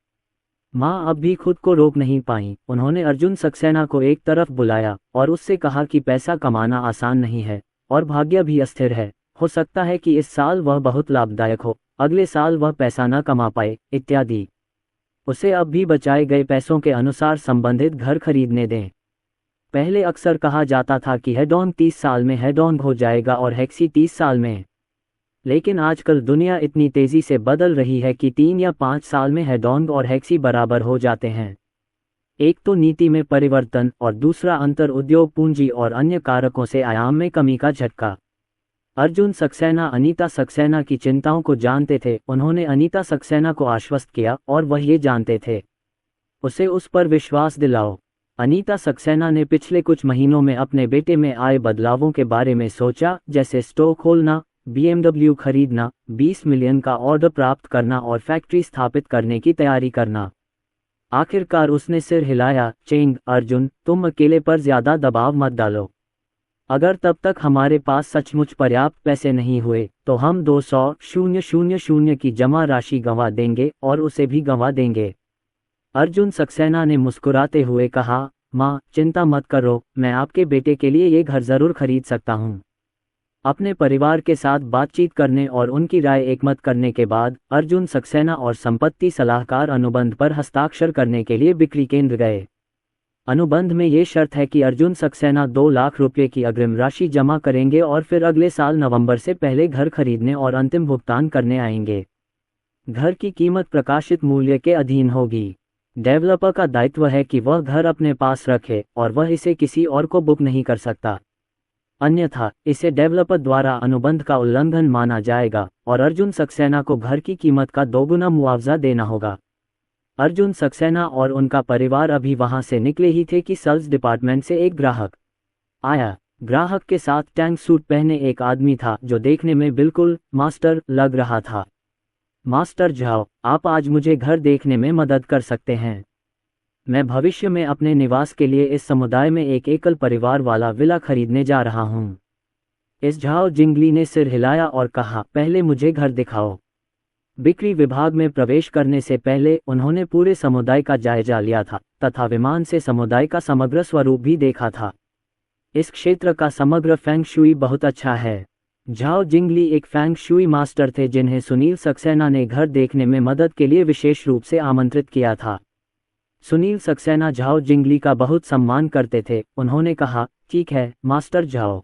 माँ अब भी खुद को रोक नहीं पाईं। उन्होंने अर्जुन सक्सेना को एक तरफ बुलाया और उससे कहा कि पैसा कमाना आसान नहीं है और भाग्य भी अस्थिर है। हो सकता है कि इस साल वह बहुत लाभदायक हो, अगले साल वह पैसा न कमा पाए, इत्यादि। उसे अब भी बचाए गए पैसों के अनुसार संबंधित घर खरीदने दें। पहले अक्सर कहा जाता था कि हेडोंग 30 साल में हेडोंग हो जाएगा और हेक्सी 30 साल में। लेकिन आजकल दुनिया इतनी तेजी से बदल रही है कि 3 या 5 साल में हेडोंग और हेक्सी बराबर हो जाते हैं। एक तो नीति में परिवर्तन और दूसरा अंतर उद्योग पूंजी और अन्य कारकों से आयाम में कमी का झटका। अर्जुन सक्सेना अनीता सक्सेना की चिंताओं को जानते थे। उन्होंने अनीता सक्सेना को आश्वस्त किया और वह ये जानते थे। उसे उस पर विश्वास दिलाओ। अनीता सक्सेना ने पिछले कुछ महीनों में अपने बेटे में आए बदलावों के बारे में सोचा, जैसे स्टोर खोलना, BMW खरीदना, 20 मिलियन का ऑर्डर प्राप्त करना और फैक्ट्री स्थापित करने की तैयारी करना। आखिरकार उसने सिर हिलाया। चेंग, अर्जुन, तुम अकेले पर ज्यादा दबाव मत डालो। अगर तब तक हमारे पास सचमुच पर्याप्त पैसे नहीं हुए तो हम 200,000 की जमा राशि गंवा देंगे और उसे भी गंवा देंगे। अर्जुन सक्सेना ने मुस्कुराते हुए कहा, माँ, चिंता मत करो, मैं आपके बेटे के लिए ये घर जरूर खरीद सकता हूँ। अपने परिवार के साथ बातचीत करने और उनकी राय एकमत करने के बाद अर्जुन सक्सेना और संपत्ति सलाहकार अनुबंध पर हस्ताक्षर करने के लिए बिक्री केंद्र गए। अनुबंध में ये शर्त है कि अर्जुन सक्सेना 2 लाख रुपये की अग्रिम राशि जमा करेंगे और फिर अगले साल नवंबर से पहले घर खरीदने और अंतिम भुगतान करने आएंगे। घर की कीमत प्रकाशित मूल्य के अधीन होगी। डेवलपर का दायित्व है कि वह घर अपने पास रखे और वह इसे किसी और को बुक नहीं कर सकता, अन्यथा इसे डेवलपर द्वारा अनुबंध का उल्लंघन माना जाएगा और अर्जुन सक्सेना को घर की कीमत का 2 गुना मुआवजा देना होगा। अर्जुन सक्सेना और उनका परिवार अभी वहां से निकले ही थे कि सेल्स डिपार्टमेंट से एक ग्राहक आया। ग्राहक के साथ टैंक सूट पहने एक आदमी था जो देखने में बिल्कुल मास्टर लग रहा था। मास्टर झाओ, आप आज मुझे घर देखने में मदद कर सकते हैं। मैं भविष्य में अपने निवास के लिए इस समुदाय में एक एकल परिवार वाला विला खरीदने जा रहा हूँ। इस झाओ जिंगली ने सिर हिलाया और कहा, पहले मुझे घर दिखाओ। बिक्री विभाग में प्रवेश करने से पहले उन्होंने पूरे समुदाय का जायजा लिया था तथा विमान से समुदाय का समग्र स्वरूप भी देखा था। इस क्षेत्र का समग्र फेंग शुई बहुत अच्छा है। झाओ जिंगली एक फेंग शुई मास्टर थे जिन्हें सुनील सक्सेना ने घर देखने में मदद के लिए विशेष रूप से आमंत्रित किया था। सुनील सक्सेना झाओ जिंगली का बहुत सम्मान करते थे। उन्होंने कहा, ठीक है मास्टर झाओ।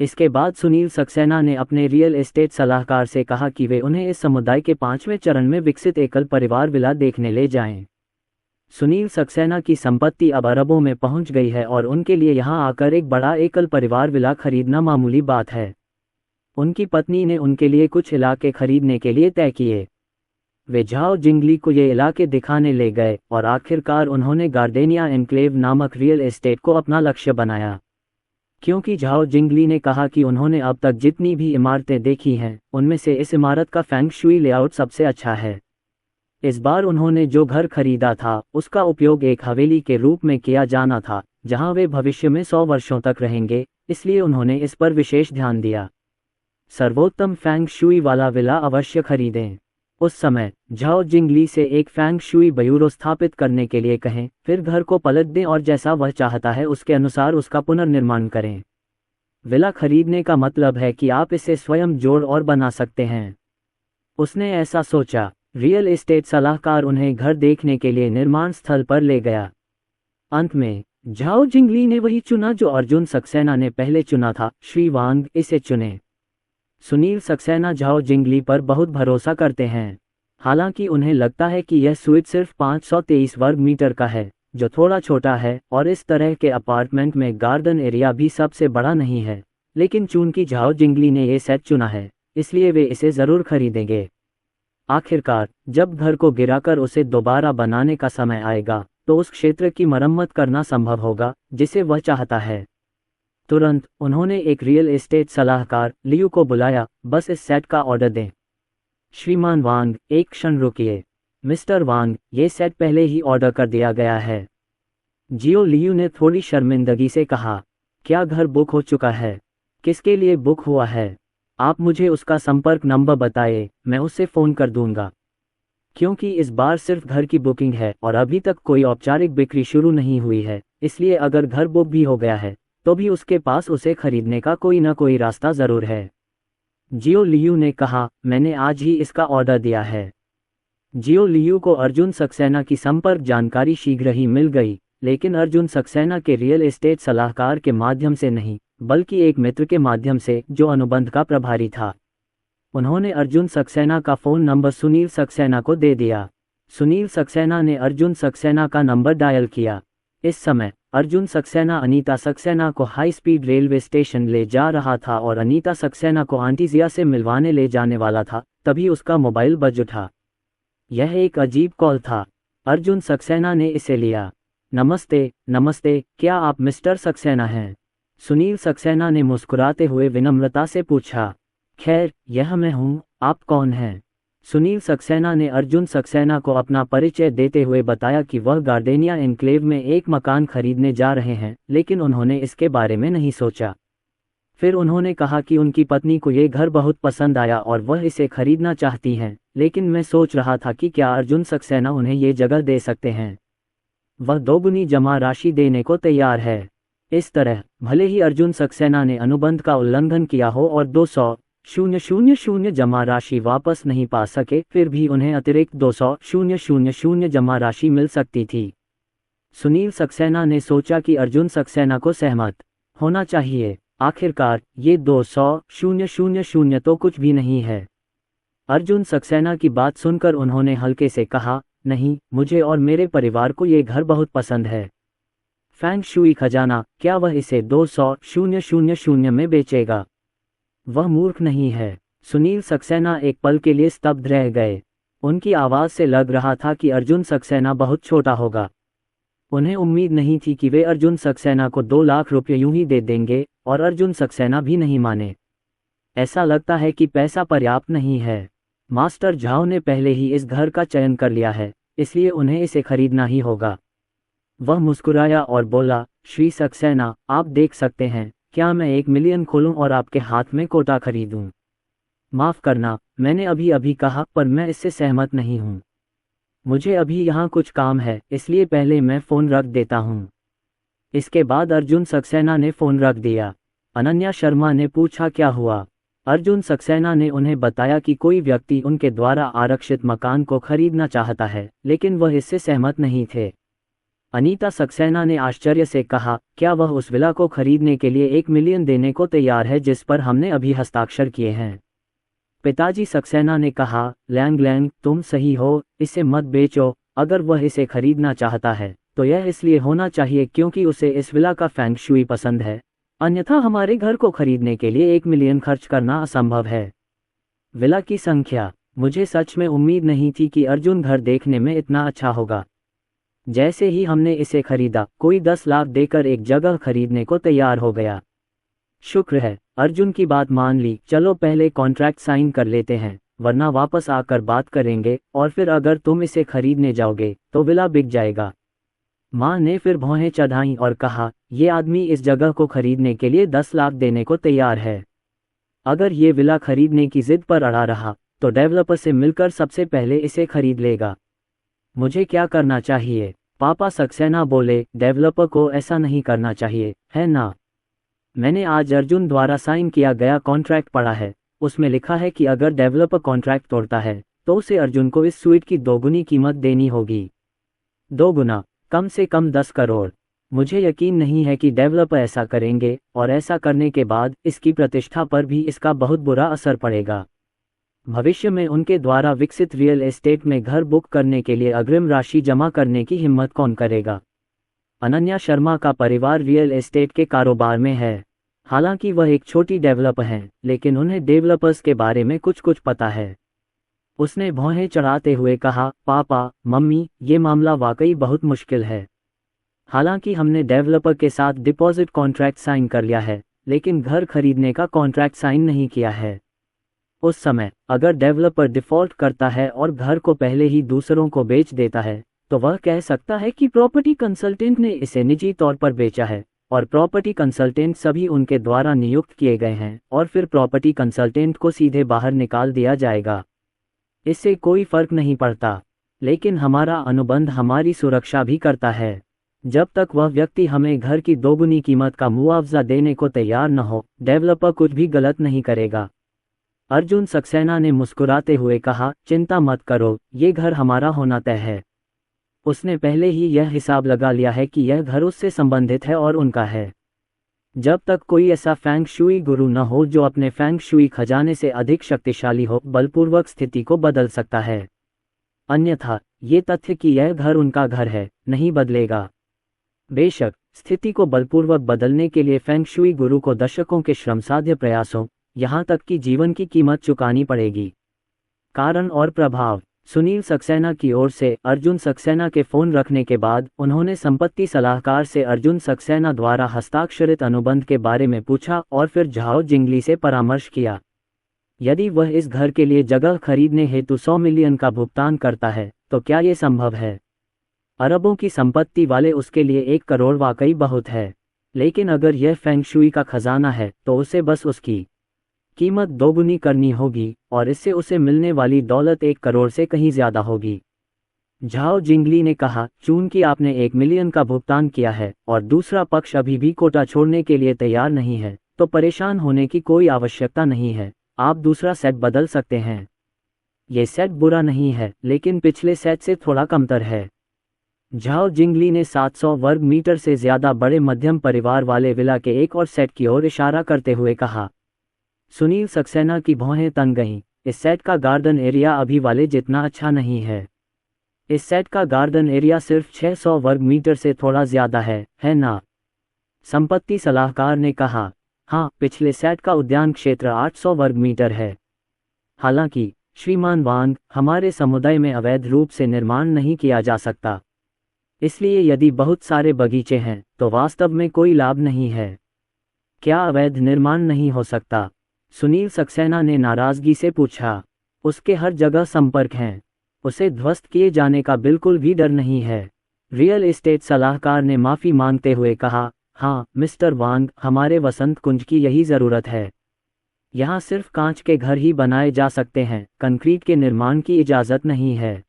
इसके बाद सुनील सक्सेना ने अपने रियल एस्टेट सलाहकार से कहा कि वे उन्हें इस समुदाय के 5वें चरण में विकसित एकल परिवार विला देखने ले जाएं। सुनील सक्सेना की संपत्ति अब अरबों में पहुंच गई है और उनके लिए यहां आकर एक बड़ा एकल परिवार विला खरीदना मामूली बात है। उनकी पत्नी ने उनके लिए कुछ इलाके खरीदने के लिए तय किए। वे झाओ जिंगली को ये इलाके दिखाने ले गए और आखिरकार उन्होंने गार्डेनिया एनक्लेव नामक रियल एस्टेट को अपना लक्ष्य बनाया। क्योंकि झाओ जिंगली ने कहा कि उन्होंने अब तक जितनी भी इमारतें देखी हैं उनमें से इस इमारत का फेंग शुई लेआउट सबसे अच्छा है। इस बार उन्होंने जो घर खरीदा था उसका उपयोग एक हवेली के रूप में किया जाना था जहां वे भविष्य में 100 वर्षों तक रहेंगे, इसलिए उन्होंने इस पर विशेष ध्यान दिया। सर्वोत्तम फेंग शुई वाला विला अवश्य खरीदें। उस समय झाओ जिंगली से एक फेंग शुई ब्यूरो स्थापित करने के लिए कहें, फिर घर को पलट दें और जैसा वह चाहता है उसके अनुसार उसका पुनर्निर्माण करें। विला खरीदने का मतलब है कि आप इसे स्वयं जोड़ और बना सकते हैं। उसने ऐसा सोचा। रियल एस्टेट सलाहकार उन्हें घर देखने के लिए निर्माण स्थल पर ले गया। अंत में झाओ जिंगली ने वही चुना जो अर्जुन सक्सेना ने पहले चुना था। श्री वांग, इसे चुने। सुनील सक्सेना झाओ जिंगली पर बहुत भरोसा करते हैं। हालांकि उन्हें लगता है कि यह स्वीट सिर्फ 523 वर्ग मीटर का है, जो थोड़ा छोटा है और इस तरह के अपार्टमेंट में गार्डन एरिया भी सबसे बड़ा नहीं है। लेकिन चूंकि झाओ जिंगली ने यह सेट चुना है, इसलिए वे इसे जरूर खरीदेंगे। आखिरकार जब घर को गिराकर उसे दोबारा बनाने का समय आएगा तो उस क्षेत्र की मरम्मत करना संभव होगा जिसे वह चाहता है। तुरंत उन्होंने एक रियल एस्टेट सलाहकार लियू को बुलाया। बस इस सेट का ऑर्डर दें। श्रीमान वांग, एक क्षण रुकिए। मिस्टर वांग, ये सेट पहले ही ऑर्डर कर दिया गया है। जियो लियू ने थोड़ी शर्मिंदगी से कहा। क्या घर बुक हो चुका है? किसके लिए बुक हुआ है? आप मुझे उसका संपर्क नंबर बताइए, मैं उससे फ़ोन कर दूंगा। क्योंकि इस बार सिर्फ घर की बुकिंग है और अभी तक कोई औपचारिक बिक्री शुरू नहीं हुई है, इसलिए अगर घर बुक भी हो गया है तो भी उसके पास उसे खरीदने का कोई न कोई रास्ता ज़रूर है। जियो लियू ने कहा, मैंने आज ही इसका ऑर्डर दिया है। जियो लियू को अर्जुन सक्सेना की संपर्क जानकारी शीघ्र ही मिल गई, लेकिन अर्जुन सक्सेना के रियल एस्टेट सलाहकार के माध्यम से नहीं, बल्कि एक मित्र के माध्यम से जो अनुबंध का प्रभारी था। उन्होंने अर्जुन सक्सेना का फ़ोन नंबर सुनील सक्सेना को दे दिया। सुनील सक्सेना ने अर्जुन सक्सेना का नंबर डायल किया। इस समय अर्जुन सक्सेना अनीता सक्सेना को हाई स्पीड रेलवे स्टेशन ले जा रहा था और अनीता सक्सेना को आंटी जिया से मिलवाने ले जाने वाला था। तभी उसका मोबाइल बज उठा। यह एक अजीब कॉल था। अर्जुन सक्सेना ने इसे लिया। नमस्ते, नमस्ते, क्या आप मिस्टर सक्सेना हैं? सुनील सक्सेना ने मुस्कुराते हुए विनम्रता से पूछा। खैर, यह मैं हूँ, आप कौन हैं? सुनील सक्सेना ने अर्जुन सक्सेना को अपना परिचय देते हुए बताया कि वह गार्डेनिया एन्क्लेव में एक मकान खरीदने जा रहे हैं, लेकिन उन्होंने इसके बारे में नहीं सोचा। फिर उन्होंने कहा कि उनकी पत्नी को ये घर बहुत पसंद आया और वह इसे खरीदना चाहती हैं, लेकिन मैं सोच रहा था कि क्या अर्जुन सक्सेना उन्हें ये जगह दे सकते हैं। वह दोगुनी जमा राशि देने को तैयार है। इस तरह भले ही अर्जुन सक्सेना ने अनुबंध का उल्लंघन किया हो और 200,000 जमा राशि वापस नहीं पा सके, फिर भी उन्हें अतिरिक्त 200,000 जमा राशि मिल सकती थी। सुनील सक्सेना ने सोचा कि अर्जुन सक्सेना को सहमत होना चाहिए। आखिरकार ये 200,000 तो कुछ भी नहीं है। अर्जुन सक्सेना की बात सुनकर उन्होंने हल्के से कहा, नहीं, मुझे और मेरे परिवार को ये घर बहुत पसंद है। फैंग शुई खजाना, क्या वह इसे 200,000 में बेचेगा? वह मूर्ख नहीं है। सुनील सक्सेना एक पल के लिए स्तब्ध रह गए। उनकी आवाज़ से लग रहा था कि अर्जुन सक्सेना बहुत छोटा होगा। उन्हें उम्मीद नहीं थी कि वे अर्जुन सक्सेना को 2 लाख रुपये यूं ही दे देंगे, और अर्जुन सक्सेना भी नहीं माने। ऐसा लगता है कि पैसा पर्याप्त नहीं है। मास्टर झाओ ने पहले ही इस घर का चयन कर लिया है, इसलिए उन्हें इसे खरीदना ही होगा। वह मुस्कुराया और बोला, श्री सक्सेना, आप देख सकते हैं, क्या मैं 1 मिलियन खोलूं और आपके हाथ में कोटा खरीदूं? माफ़ करना, मैंने अभी अभी कहा, पर मैं इससे सहमत नहीं हूं। मुझे अभी यहाँ कुछ काम है, इसलिए पहले मैं फ़ोन रख देता हूँ। इसके बाद अर्जुन सक्सेना ने फ़ोन रख दिया। अनन्या शर्मा ने पूछा, क्या हुआ? अर्जुन सक्सेना ने उन्हें बताया कि कोई व्यक्ति उनके द्वारा आरक्षित मकान को खरीदना चाहता है, लेकिन वह इससे सहमत नहीं थे। अनीता सक्सेना ने आश्चर्य से कहा, क्या वह उस विला को खरीदने के लिए 1 मिलियन देने को तैयार है जिस पर हमने अभी हस्ताक्षर किए हैं? पिताजी सक्सेना ने कहा, लैंग लैंग, तुम सही हो, इसे मत बेचो। अगर वह इसे खरीदना चाहता है तो यह इसलिए होना चाहिए क्योंकि उसे इस विला का फैंग शुई पसंद है, अन्यथा हमारे घर को खरीदने के लिए 1 मिलियन खर्च करना असंभव है। विला की संख्या, मुझे सच में उम्मीद नहीं थी कि अर्जुन घर देखने में इतना अच्छा होगा। जैसे ही हमने इसे खरीदा, कोई 10 लाख देकर एक जगह खरीदने को तैयार हो गया। शुक्र है, अर्जुन की बात मान ली। चलो पहले कॉन्ट्रैक्ट साइन कर लेते हैं, वरना वापस आकर बात करेंगे, और फिर अगर तुम इसे खरीदने जाओगे तो विला बिक जाएगा। माँ ने फिर भौहें चढ़ाईं और कहा, ये आदमी इस जगह को खरीदने के लिए 10 लाख देने को तैयार है। अगर ये विला खरीदने की जिद पर अड़ा रहा तो डेवलपर से मिलकर सबसे पहले इसे खरीद लेगा। मुझे क्या करना चाहिए? पापा सक्सेना बोले, डेवलपर को ऐसा नहीं करना चाहिए, है ना? मैंने आज अर्जुन द्वारा साइन किया गया कॉन्ट्रैक्ट पढ़ा है। उसमें लिखा है कि अगर डेवलपर कॉन्ट्रैक्ट तोड़ता है तो उसे अर्जुन को इस स्वीट की 2 गुनी कीमत देनी होगी। 2 गुना, कम से कम 10 करोड़। मुझे यकीन नहीं है कि डेवलपर ऐसा करेंगे, और ऐसा करने के बाद इसकी प्रतिष्ठा पर भी इसका बहुत बुरा असर पड़ेगा। भविष्य में उनके द्वारा विकसित रियल एस्टेट में घर बुक करने के लिए अग्रिम राशि जमा करने की हिम्मत कौन करेगा? अनन्या शर्मा का परिवार रियल एस्टेट के कारोबार में है। हालांकि वह एक छोटी डेवलपर हैं, लेकिन उन्हें डेवलपर्स के बारे में कुछ कुछ पता है। उसने भौहें चढ़ाते हुए कहा, पापा, मम्मी, ये मामला वाकई बहुत मुश्किल है। हालांकि हमने डेवलपर के साथ डिपॉजिट कॉन्ट्रैक्ट साइन कर लिया है, लेकिन घर खरीदने का कॉन्ट्रैक्ट साइन नहीं किया है। उस समय अगर डेवलपर डिफ़ॉल्ट करता है और घर को पहले ही दूसरों को बेच देता है, तो वह कह सकता है कि प्रॉपर्टी कंसल्टेंट ने इसे निजी तौर पर बेचा है और प्रॉपर्टी कंसल्टेंट सभी उनके द्वारा नियुक्त किए गए हैं, और फिर प्रॉपर्टी कंसल्टेंट को सीधे बाहर निकाल दिया जाएगा। इससे कोई फर्क नहीं पड़ता, लेकिन हमारा अनुबंध हमारी सुरक्षा भी करता है। जब तक वह व्यक्ति हमें घर की दोगुनी कीमत का मुआवजा देने को तैयार न हो, डेवलपर कुछ भी गलत नहीं करेगा। अर्जुन सक्सेना ने मुस्कुराते हुए कहा, चिंता मत करो, ये घर हमारा होना तय है। उसने पहले ही यह हिसाब लगा लिया है कि यह घर उससे संबंधित है और उनका है। जब तक कोई ऐसा फेंग शुई गुरु न हो जो अपने फेंग शुई खजाने से अधिक शक्तिशाली हो, बलपूर्वक स्थिति को बदल सकता है। अन्यथा ये तथ्य कि यह घर उनका घर है नहीं बदलेगा। बेशक स्थिति को बलपूर्वक बदलने के लिए फेंग शुई गुरु को दशकों के श्रमसाध्य प्रयासों, यहाँ तक कि जीवन की कीमत चुकानी पड़ेगी। कारण और प्रभाव। सुनील सक्सेना की ओर से अर्जुन सक्सेना के फोन रखने के बाद उन्होंने संपत्ति सलाहकार से अर्जुन सक्सेना द्वारा हस्ताक्षरित अनुबंध के बारे में पूछा और फिर झाओ जिंगली से परामर्श किया। यदि वह इस घर के लिए जगह खरीदने हेतु 100 मिलियन का भुगतान करता है, तो क्या ये संभव है? अरबों की संपत्ति वाले उसके लिए 1 करोड़ वाकई बहुत है, लेकिन अगर यह फेंग शुई का खजाना है तो उसे बस उसकी कीमत दोगुनी करनी होगी और इससे उसे मिलने वाली दौलत 1 करोड़ से कहीं ज्यादा होगी। झाओ जिंगली ने कहा, चूंकि आपने 1 मिलियन का भुगतान किया है और दूसरा पक्ष अभी भी कोटा छोड़ने के लिए तैयार नहीं है, तो परेशान होने की कोई आवश्यकता नहीं है। आप दूसरा सेट बदल सकते हैं। ये सेट बुरा नहीं है, लेकिन पिछले सेट से थोड़ा कमतर है। झाओ जिंगली ने 700 वर्ग मीटर से ज्यादा बड़े मध्यम परिवार वाले विला के एक और सेट की ओर इशारा करते हुए कहा। सुनील सक्सेना की भौहें तन गईं। इस सेट का गार्डन एरिया अभी वाले जितना अच्छा नहीं है। इस सेट का गार्डन एरिया सिर्फ 600 वर्ग मीटर से थोड़ा ज्यादा है ना? संपत्ति सलाहकार ने कहा। हाँ, पिछले सेट का उद्यान क्षेत्र 800 वर्ग मीटर है। हालांकि श्रीमान वांग, हमारे समुदाय में अवैध रूप से निर्माण नहीं किया जा सकता, इसलिए यदि बहुत सारे बगीचे हैं तो वास्तव में कोई लाभ नहीं है। क्या अवैध निर्माण नहीं हो सकता? सुनील सक्सेना ने नाराजगी से पूछा। उसके हर जगह संपर्क हैं, उसे ध्वस्त किए जाने का बिल्कुल भी डर नहीं है। रियल एस्टेट सलाहकार ने माफी मांगते हुए कहा, हाँ मिस्टर वांग, हमारे वसंत कुंज की यही जरूरत है। यहाँ सिर्फ कांच के घर ही बनाए जा सकते हैं, कंक्रीट के निर्माण की इजाजत नहीं है।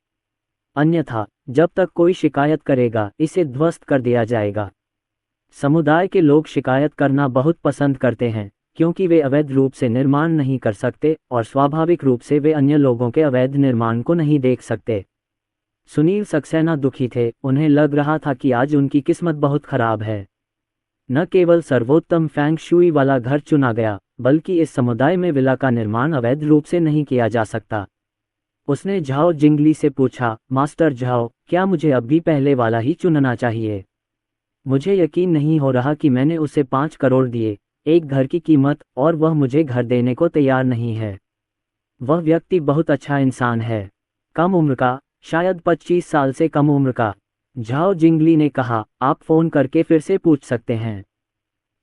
अन्यथा जब तक कोई शिकायत करेगा, इसे ध्वस्त कर दिया जाएगा। समुदाय के लोग शिकायत करना बहुत पसंद करते हैं, क्योंकि वे अवैध रूप से निर्माण नहीं कर सकते और स्वाभाविक रूप से वे अन्य लोगों के अवैध निर्माण को नहीं देख सकते। सुनील सक्सेना दुखी थे। उन्हें लग रहा था कि आज उनकी किस्मत बहुत खराब है। न केवल सर्वोत्तम फेंग शुई वाला घर चुना गया, बल्कि इस समुदाय में विला का निर्माण अवैध रूप से नहीं किया जा सकता। उसने झाओ जिंगली से पूछा, मास्टर झाओ, क्या मुझे अब भी पहले वाला ही चुनना चाहिए? मुझे यकीन नहीं हो रहा कि मैंने उसे 5 करोड़ दिए, एक घर की कीमत, और वह मुझे घर देने को तैयार नहीं है। वह व्यक्ति बहुत अच्छा इंसान है। कम उम्र का, शायद 25 साल से कम उम्र का। झाओ जिंगली ने कहा, आप फोन करके फिर से पूछ सकते हैं।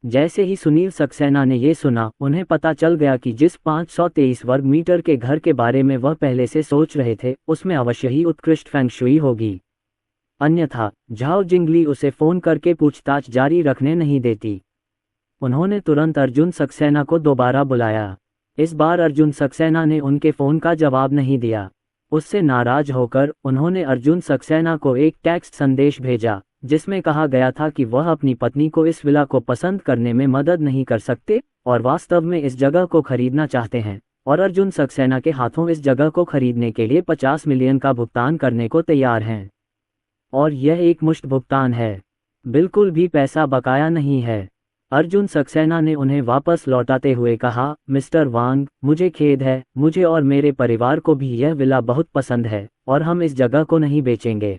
जैसे ही सुनील सक्सेना ने ये सुना, उन्हें पता चल गया कि जिस 523 वर्ग मीटर के घर के बारे में वह पहले से सोच रहे थे, उसमें अवश्य ही उत्कृष्ट फेंग शुई होगी। अन्यथा झाओ जिंगली उसे फोन करके पूछताछ जारी रखने नहीं देती। उन्होंने तुरंत अर्जुन सक्सेना को दोबारा बुलाया। इस बार अर्जुन सक्सेना ने उनके फोन का जवाब नहीं दिया। उससे नाराज होकर उन्होंने अर्जुन सक्सेना को एक टेक्स्ट संदेश भेजा, जिसमें कहा गया था कि वह अपनी पत्नी को इस विला को पसंद करने में मदद नहीं कर सकते और वास्तव में इस जगह को खरीदना चाहते हैं, और अर्जुन सक्सेना के हाथों इस जगह को खरीदने के लिए 50 मिलियन का भुगतान करने को तैयार हैं। और यह एक मुश्त भुगतान है, बिल्कुल भी पैसा बकाया नहीं है। अर्जुन सक्सेना ने उन्हें वापस लौटाते हुए कहा, मिस्टर वांग, मुझे खेद है, मुझे और मेरे परिवार को भी यह विला बहुत पसंद है और हम इस जगह को नहीं बेचेंगे।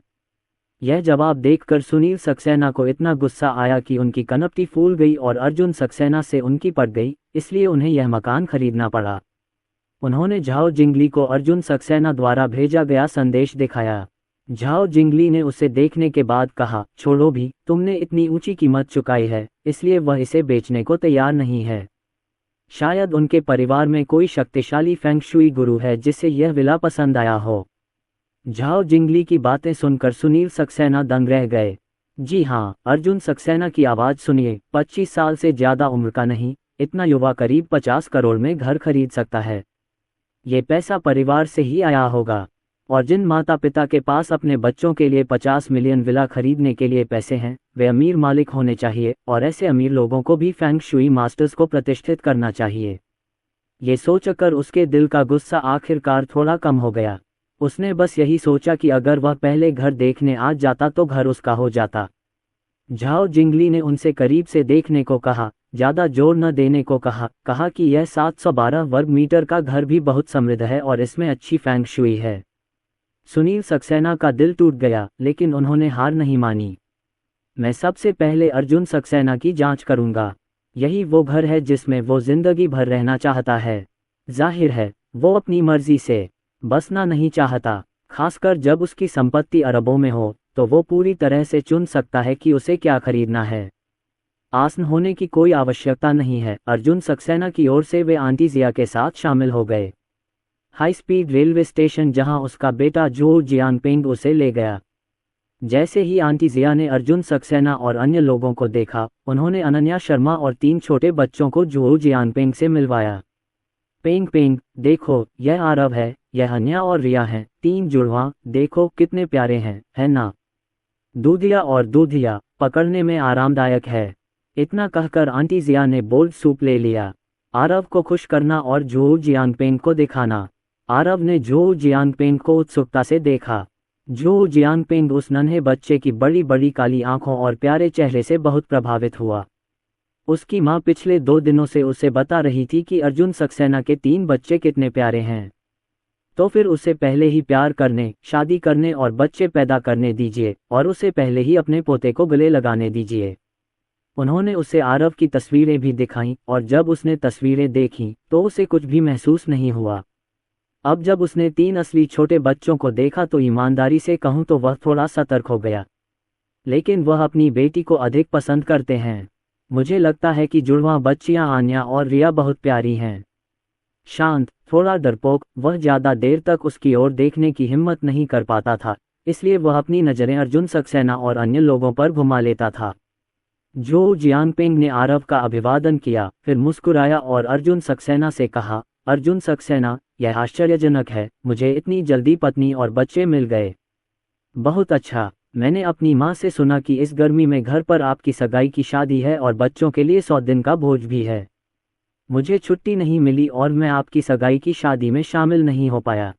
यह जवाब देखकर सुनील सक्सेना को इतना गुस्सा आया कि उनकी कनपटी फूल गई और अर्जुन सक्सेना से उनकी पट गई, इसलिए उन्हें यह मकान खरीदना पड़ा। उन्होंने झाओ जिंगली को अर्जुन सक्सेना द्वारा भेजा गया संदेश दिखाया। झाओ जिंगली ने उसे देखने के बाद कहा, छोड़ो भी, तुमने इतनी ऊंची कीमत चुकाई है, इसलिए वह इसे बेचने को तैयार नहीं है। शायद उनके परिवार में कोई शक्तिशाली फेंग शुई गुरु है जिसे यह विला पसंद आया हो। झाओ जिंगली की बातें सुनकर सुनील सक्सेना दंग रह गए। जी हाँ, अर्जुन सक्सेना की आवाज़ सुनिए, 25 साल से ज़्यादा उम्र का नहीं, इतना युवा करीब 50 करोड़ में घर खरीद सकता है। ये पैसा परिवार से ही आया होगा। और जिन माता पिता के पास अपने बच्चों के लिए 50 मिलियन विला खरीदने के लिए पैसे हैं, वे अमीर मालिक होने चाहिए और ऐसे अमीर लोगों को भी फेंग शुई मास्टर्स को प्रतिष्ठित करना चाहिए। ये सोचकर उसके दिल का गुस्सा आखिरकार थोड़ा कम हो गया। उसने बस यही सोचा कि अगर वह पहले घर देखने आ जाता तो घर उसका हो जाता। झाओ जिंगली ने उनसे करीब से देखने को कहा, ज़्यादा जोर न देने को कहा कि यह 712 वर्ग मीटर का घर भी बहुत समृद्ध है और इसमें अच्छी फेंग शुई है। सुनील सक्सेना का दिल टूट गया, लेकिन उन्होंने हार नहीं मानी। मैं सबसे पहले अर्जुन सक्सेना की जांच करूंगा। यही वो घर है जिसमें वो जिंदगी भर रहना चाहता है। जाहिर है वो अपनी मर्जी से बसना नहीं चाहता, खासकर जब उसकी संपत्ति अरबों में हो, तो वो पूरी तरह से चुन सकता है कि उसे क्या खरीदना है। आसन होने की कोई आवश्यकता नहीं है। अर्जुन सक्सेना की ओर से वे आंटी जिया के साथ शामिल हो गए। हाई स्पीड रेलवे स्टेशन जहां उसका बेटा जो जियांगपेंग उसे ले गया। जैसे ही आंटी जिया ने अर्जुन सक्सेना और अन्य लोगों को देखा, उन्होंने अनन्या शर्मा और 3 छोटे बच्चों को जो जियांगपेंग से मिलवाया। पेंग पेंग, देखो यह आरव है, यह अन्या और रिया हैं, 3 जुड़वा, देखो कितने प्यारे हैं, है ना? दूधिया और दूधिया, पकड़ने में आरामदायक है। इतना कहकर आंटी जिया ने बोल्ड सूप ले लिया। आरव को खुश करना और जो जियांगपेंग को दिखाना। आरव ने जो जियांगपेंग को उत्सुकता से देखा। जो जियांगपेंग उस नन्हे बच्चे की बड़ी बड़ी काली आंखों और प्यारे चेहरे से बहुत प्रभावित हुआ। उसकी माँ पिछले 2 दिनों से उसे बता रही थी कि अर्जुन सक्सेना के 3 बच्चे कितने प्यारे हैं। तो फिर उसे पहले ही प्यार करने, शादी करने और बच्चे पैदा करने दीजिए और उसे पहले ही अपने पोते को गले लगाने दीजिए। उन्होंने उसे आरव की तस्वीरें भी दिखाईं और जब उसने तस्वीरें देखीं तो उसे कुछ भी महसूस नहीं हुआ। अब जब उसने 3 असली छोटे बच्चों को देखा तो ईमानदारी से कहूं तो वह थोड़ा सतर्क हो गया। लेकिन वह अपनी बेटी को अधिक पसंद करते हैं। मुझे लगता है कि जुड़वा बच्चियां आन्या और रिया बहुत प्यारी हैं। शांत, थोड़ा डरपोक, वह ज़्यादा देर तक उसकी ओर देखने की हिम्मत नहीं कर पाता था, इसलिए वह अपनी नज़रें अर्जुन सक्सेना और अन्य लोगों पर घुमा लेता था। जो जियांगपेंग ने आरव का अभिवादन किया, फिर मुस्कुराया और अर्जुन सक्सेना से कहा, अर्जुन सक्सेना, यह आश्चर्यजनक है, मुझे इतनी जल्दी पत्नी और बच्चे मिल गए। बहुत अच्छा। मैंने अपनी माँ से सुना कि इस गर्मी में घर पर आपकी सगाई की शादी है और बच्चों के लिए 100 दिन का भोज भी है। मुझे छुट्टी नहीं मिली और मैं आपकी सगाई की शादी में शामिल नहीं हो पाया।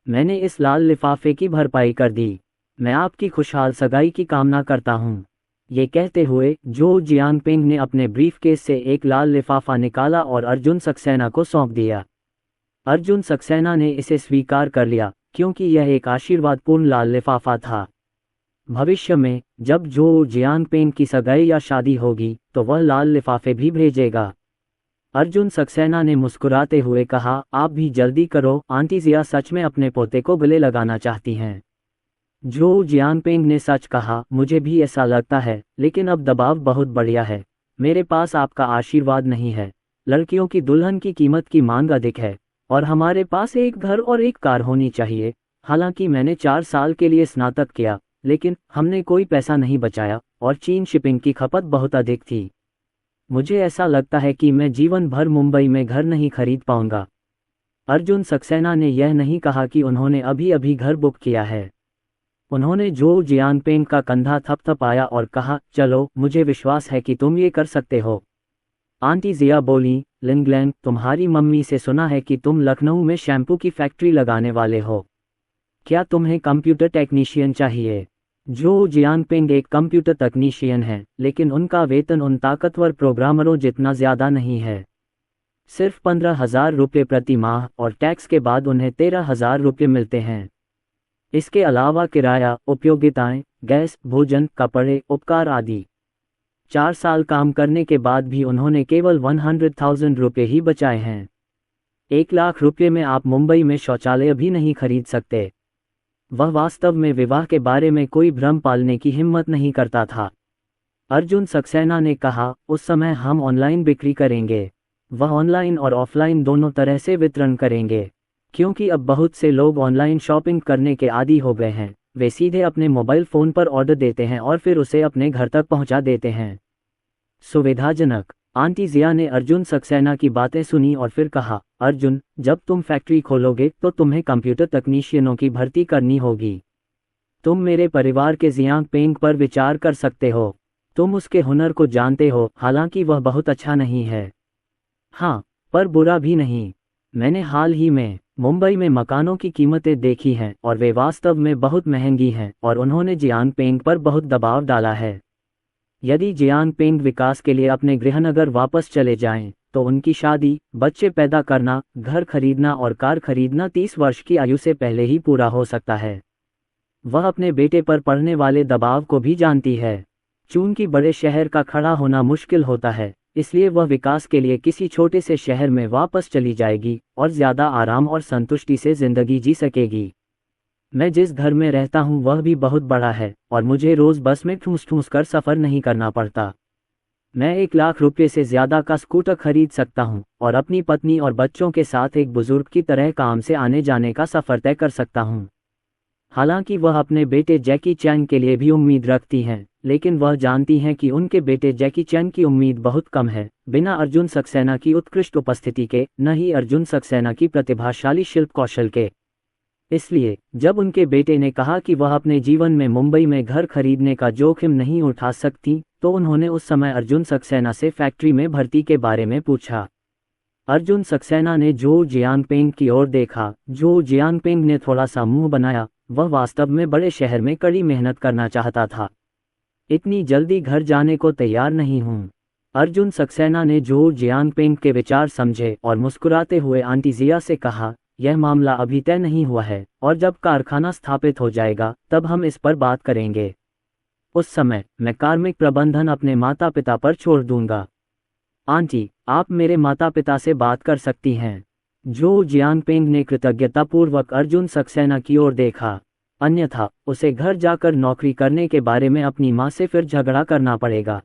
मैंने इस लाल लिफाफे की भरपाई कर दी। मैं आपकी खुशहाल सगाई की कामना करता हूँ। ये कहते हुए जो जियांगपेंग ने अपने ब्रीफकेस से एक लाल लिफाफा निकाला और अर्जुन सक्सेना को सौंप दिया। अर्जुन सक्सेना ने इसे स्वीकार कर लिया, क्योंकि यह एक आशीर्वादपूर्ण लाल लिफाफा था। भविष्य में जब जो जियांगपेंग की सगाई या शादी होगी तो वह लाल लिफाफे भी भेजेगा। अर्जुन सक्सेना ने मुस्कुराते हुए कहा, आप भी जल्दी करो, आंटी जिया सच में अपने पोते को गले लगाना चाहती हैं। जो जियांगपेंग ने सच कहा, मुझे भी ऐसा लगता है, लेकिन अब दबाव बहुत बढ़िया है। मेरे पास आपका आशीर्वाद नहीं है। लड़कियों की दुल्हन की कीमत की मांग अधिक है और हमारे पास एक घर और एक कार होनी चाहिए। हालांकि मैंने 4 साल के लिए स्नातक किया, लेकिन हमने कोई पैसा नहीं बचाया और चीन शिपिंग की खपत बहुत अधिक थी। मुझे ऐसा लगता है कि मैं जीवन भर मुंबई में घर नहीं खरीद पाऊंगा। अर्जुन सक्सेना ने यह नहीं कहा कि उन्होंने अभी अभी घर बुक किया है। उन्होंने जो जियांगपेंग का कंधा थपथपाया और कहा, चलो, मुझे विश्वास है कि तुम ये कर सकते हो। आंटी जिया बोली, लिंगलैंग, तुम्हारी मम्मी से सुना है कि तुम लखनऊ में शैम्पू की फैक्ट्री लगाने वाले हो। क्या तुम्हें कंप्यूटर टेक्नीशियन चाहिए? जो जियांगपेंग एक कंप्यूटर तकनीशियन है, लेकिन उनका वेतन उन ताकतवर प्रोग्रामरों जितना ज़्यादा नहीं है। सिर्फ 15,000 रुपये प्रति माह और टैक्स के बाद उन्हें 13,000 रुपये मिलते हैं। इसके अलावा किराया, उपयोगिताएं, गैस, भोजन, कपड़े, उपकार आदि। 4 साल काम करने के बाद भी उन्होंने केवल 100,000 रुपये ही बचाए हैं। 1 लाख रुपये में आप मुंबई में शौचालय भी नहीं खरीद सकते। वह वास्तव में विवाह के बारे में कोई भ्रम पालने की हिम्मत नहीं करता था। अर्जुन सक्सेना ने कहा, उस समय हम ऑनलाइन बिक्री करेंगे। वह ऑनलाइन और ऑफलाइन दोनों तरह से वितरण करेंगे, क्योंकि अब बहुत से लोग ऑनलाइन शॉपिंग करने के आदी हो गए हैं। वे सीधे अपने मोबाइल फ़ोन पर ऑर्डर देते हैं और फिर उसे अपने घर तक पहुंचा देते हैं। सुविधाजनक। आंटी जिया ने अर्जुन सक्सेना की बातें सुनी और फिर कहा, अर्जुन, जब तुम फैक्ट्री खोलोगे तो तुम्हें कंप्यूटर तकनीशियनों की भर्ती करनी होगी। तुम मेरे परिवार के जियांग पेंग पर विचार कर सकते हो। तुम उसके हुनर को जानते हो, हालांकि वह बहुत अच्छा नहीं है। हाँ, पर बुरा भी नहीं। मैंने हाल ही में मुंबई में मकानों की कीमतें देखी हैं और वे वास्तव में बहुत महंगी हैं और उन्होंने जियांग पेंग पर बहुत दबाव डाला है। यदि जियांग पेंग विकास के लिए अपने गृहनगर वापस चले जाएं, तो उनकी शादी, बच्चे पैदा करना, घर खरीदना और कार खरीदना 30 वर्ष की आयु से पहले ही पूरा हो सकता है। वह अपने बेटे पर पड़ने वाले दबाव को भी जानती है। चूंकि बड़े शहर का खड़ा होना मुश्किल होता है, इसलिए वह विकास के लिए किसी छोटे से शहर में वापस चली जाएगी और ज़्यादा आराम और संतुष्टि से ज़िंदगी जी सकेगी। मैं जिस घर में रहता हूँ वह भी बहुत बड़ा है और मुझे रोज़ बस में ठूस ठूस कर सफ़र नहीं करना पड़ता। मैं 1 लाख रुपये से ज़्यादा का स्कूटर खरीद सकता हूँ और अपनी पत्नी और बच्चों के साथ एक बुजुर्ग की तरह काम से आने जाने का सफ़र तय कर सकता हूँ। हालांकि वह अपने बेटे जैकी चैन के लिए भी उम्मीद रखती हैं, लेकिन वह जानती हैं कि उनके बेटे जैकी चैन की उम्मीद बहुत कम है, बिना अर्जुन सक्सेना की उत्कृष्ट उपस्थिति के, न ही अर्जुन सक्सेना की प्रतिभाशाली शिल्प कौशल के। इसलिए जब उनके बेटे ने कहा कि वह अपने जीवन में मुंबई में घर खरीदने का जोखिम नहीं उठा सकती, तो उन्होंने उस समय अर्जुन सक्सेना से फैक्ट्री में भर्ती के बारे में पूछा। अर्जुन सक्सेना ने जो जियांगपेंग की ओर देखा। जो जियांगपेंग ने थोड़ा सा मुंह बनाया। वह वास्तव में बड़े शहर में कड़ी मेहनत करना चाहता था। इतनी जल्दी घर जाने को तैयार नहीं हूँ। अर्जुन सक्सेना ने जो जियांगपेंग के विचार समझे और मुस्कुराते हुए आंटी जिया से कहा, यह मामला अभी तय नहीं हुआ है और जब कारखाना स्थापित हो जाएगा तब हम इस पर बात करेंगे। उस समय मैं कार्मिक प्रबंधन अपने माता पिता पर छोड़ दूंगा। आंटी, आप मेरे माता पिता से बात कर सकती हैं। जो जियांगपेंग ने कृतज्ञतापूर्वक अर्जुन सक्सेना की ओर देखा, अन्यथा उसे घर जाकर नौकरी करने के बारे में अपनी माँ से फिर झगड़ा करना पड़ेगा।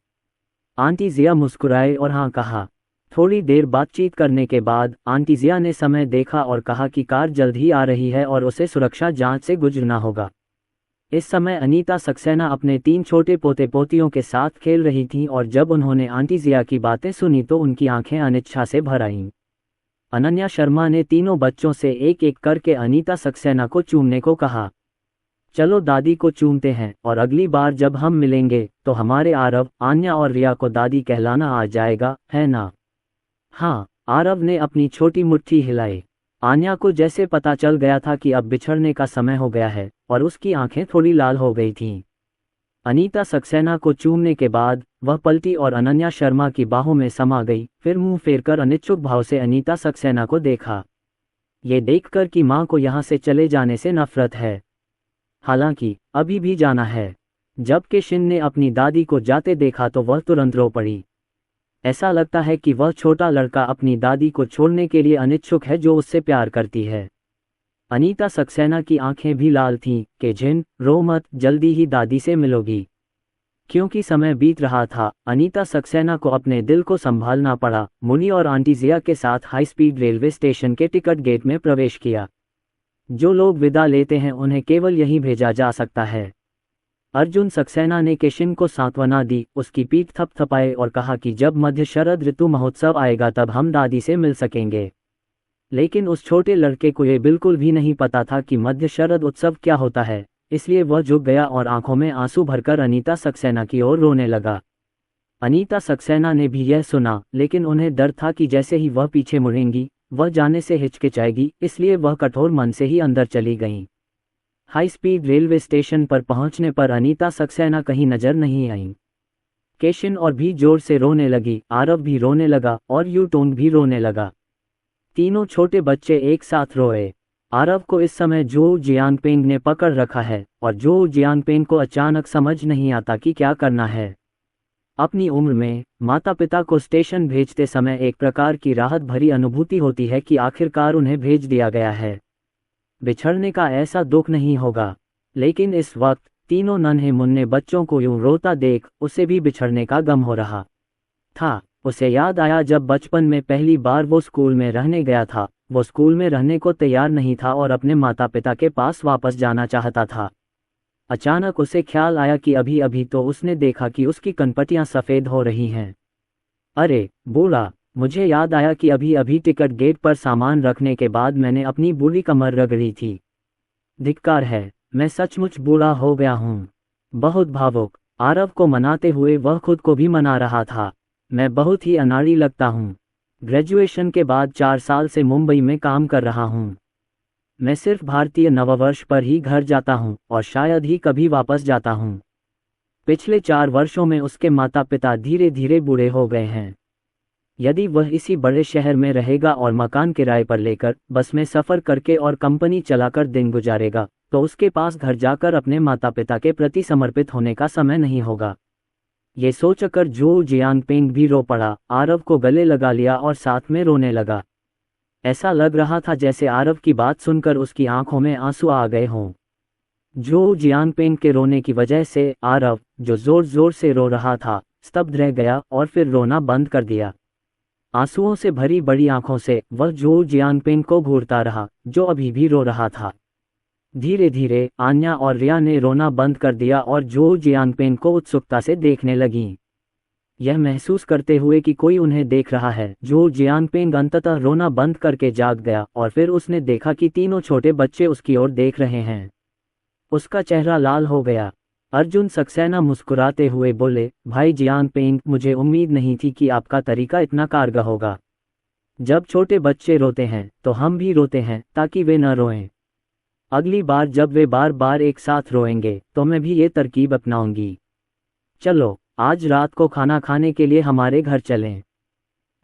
आंटी जिया मुस्कुराए और हाँ कहा। थोड़ी देर बातचीत करने के बाद आंटी जिया ने समय देखा और कहा कि कार जल्द ही आ रही है और उसे सुरक्षा जांच से गुजरना होगा। इस समय अनीता सक्सेना अपने 3 छोटे पोते पोतियों के साथ खेल रही थीं और जब उन्होंने आंटी जिया की बातें सुनी तो उनकी आंखें अनिच्छा से भर आईं। अनन्या शर्मा ने तीनों बच्चों से एक एक करके अनीता सक्सेना को चूमने को कहा। चलो दादी को चूमते हैं और अगली बार जब हम मिलेंगे तो हमारे आरव, आन्या और रिया को दादी कहलाना आ जाएगा, है ना? हाँ, आरव ने अपनी छोटी मुट्ठी हिलाई। आन्या को जैसे पता चल गया था कि अब बिछड़ने का समय हो गया है और उसकी आंखें थोड़ी लाल हो गई थीं। अनीता सक्सेना को चूमने के बाद वह पलटी और अनन्या शर्मा की बाहों में समा गई, फिर मुंह फेरकर अनिच्छुक भाव से अनीता सक्सेना को देखा। ये देखकर कि मां को यहां से चले जाने से नफरत है। हालांकि अभी भी जाना है। जब केशिन ने अपनी दादी को जाते देखा तो वह तुरंत रो पड़ी। ऐसा लगता है कि वह छोटा लड़का अपनी दादी को छोड़ने के लिए अनिच्छुक है जो उससे प्यार करती है। अनीता सक्सेना की आंखें भी लाल थीं। केजिन, रो मत, जल्दी ही दादी से मिलोगी। क्योंकि समय बीत रहा था, अनीता सक्सेना को अपने दिल को संभालना पड़ा। मुनी और आंटी जिया के साथ हाई स्पीड रेलवे स्टेशन के टिकट गेट में प्रवेश किया। जो लोग विदा लेते हैं उन्हें केवल यहीं भेजा जा सकता है। अर्जुन सक्सेना ने केशिन को सांत्वना दी, उसकी पीठ थपथपाए और कहा कि जब मध्य शरद ऋतु महोत्सव आएगा तब हम दादी से मिल सकेंगे। लेकिन उस छोटे लड़के को ये बिल्कुल भी नहीं पता था कि मध्य शरद उत्सव क्या होता है, इसलिए वह झुक गया और आंखों में आंसू भरकर अनीता सक्सेना की ओर रोने लगा। अनीता सक्सेना ने भी यह सुना, लेकिन उन्हें डर था कि जैसे ही वह पीछे मुड़ेंगी वह जाने से हिचकिचाएगी, इसलिए वह कठोर मन से ही अंदर चली गईं। हाई स्पीड रेलवे स्टेशन पर पहुंचने पर अनीता सक्सेना कहीं नजर नहीं आईं। केशिन और भी जोर से रोने लगी, आरव भी रोने लगा और यूटोन भी रोने लगा। तीनों छोटे बच्चे एक साथ रोए। आरव को इस समय जो जियांगपेंग ने पकड़ रखा है और जो जियांगपेंग को अचानक समझ नहीं आता कि क्या करना है। अपनी उम्र में माता पिता को स्टेशन भेजते समय एक प्रकार की राहत भरी अनुभूति होती है कि आखिरकार उन्हें भेज दिया गया है। बिछड़ने का ऐसा दुख नहीं होगा, लेकिन इस वक्त तीनों नन्हे मुन्ने बच्चों को यूं रोता देख उसे भी बिछड़ने का गम हो रहा था। उसे याद आया जब बचपन में पहली बार वो स्कूल में रहने गया था। वो स्कूल में रहने को तैयार नहीं था और अपने माता पिता के पास वापस जाना चाहता था। अचानक उसे ख्याल आया कि अभी अभी तो उसने देखा कि उसकी कनपटियां सफ़ेद हो रही हैं। अरे बूढ़ा, मुझे याद आया कि अभी अभी टिकट गेट पर सामान रखने के बाद मैंने अपनी बूढ़ी कमर रगड़ी थी। धिक्कार है, मैं सचमुच बूढ़ा हो गया हूँ। बहुत भावुक आरव को मनाते हुए वह खुद को भी मना रहा था। मैं बहुत ही अनाड़ी लगता हूँ। ग्रेजुएशन के बाद 4 साल से मुंबई में काम कर रहा हूँ। मैं सिर्फ भारतीय नववर्ष पर ही घर जाता हूँ और शायद ही कभी वापस जाता हूँ। पिछले 4 वर्षों में उसके माता पिता धीरे धीरे बूढ़े हो गए हैं। यदि वह इसी बड़े शहर में रहेगा और मकान किराए पर लेकर बस में सफ़र करके और कंपनी चलाकर दिन गुजारेगा, तो उसके पास घर जाकर अपने माता पिता के प्रति समर्पित होने का समय नहीं होगा। ये सोचकर जो जियांगपेंग भी रो पड़ा, आरव को गले लगा लिया और साथ में रोने लगा। ऐसा लग रहा था जैसे आरव की बात सुनकर उसकी आंखों में आंसू आ गए हों। जो जियांगपेंग के रोने की वजह से आरव, जो जोर जोर से रो रहा था, स्तब्ध रह गया और फिर रोना बंद कर दिया। आंसुओं से भरी बड़ी आंखों से वह जो जियांगपेंग को घूरता रहा, जो अभी भी रो रहा था। धीरे धीरे आन्या और रिया ने रोना बंद कर दिया और जो जियांगपेंग को उत्सुकता से देखने लगीं। यह महसूस करते हुए कि कोई उन्हें देख रहा है, जो जियांगपेंग अंततः रोना बंद करके जाग गया और फिर उसने देखा कि तीनों छोटे बच्चे उसकी ओर देख रहे हैं। उसका चेहरा लाल हो गया। अर्जुन सक्सेना मुस्कुराते हुए बोले, भाई जियांगपेंग, मुझे उम्मीद नहीं थी कि आपका तरीका इतना कारगर होगा। जब छोटे बच्चे रोते हैं तो हम भी रोते हैं ताकि वे न रोएं। अगली बार जब वे बार बार एक साथ रोएंगे तो मैं भी ये तरकीब अपनाऊंगी। चलो आज रात को खाना खाने के लिए हमारे घर चलें।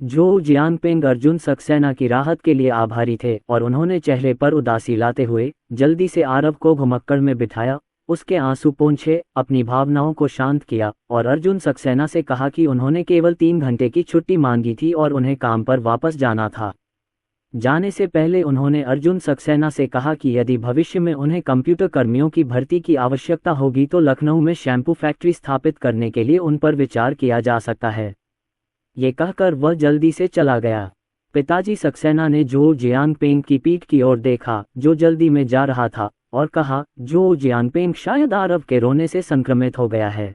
जो जियांगपेंग अर्जुन सक्सेना की राहत के लिए आभारी थे और उन्होंने चेहरे पर उदासी लाते हुए जल्दी से आरव को घुमक्कड़ में बिठाया, उसके आंसू पोंछे, अपनी भावनाओं को शांत किया और अर्जुन सक्सेना से कहा कि उन्होंने केवल 3 घंटे की छुट्टी मांगी थी और उन्हें काम पर वापस जाना था। जाने से पहले उन्होंने अर्जुन सक्सेना से कहा कि यदि भविष्य में उन्हें कंप्यूटर कर्मियों की भर्ती की आवश्यकता होगी तो लखनऊ में शैम्पू फैक्ट्री स्थापित करने के लिए उन पर विचार किया जा सकता है। ये कहकर वह जल्दी से चला गया। पिताजी सक्सेना ने जो जियांगपेंग की पीठ की ओर देखा, जो जल्दी में जा रहा था, और कहा, जो जियांगपेंग शायद आरव के रोने से संक्रमित हो गया है।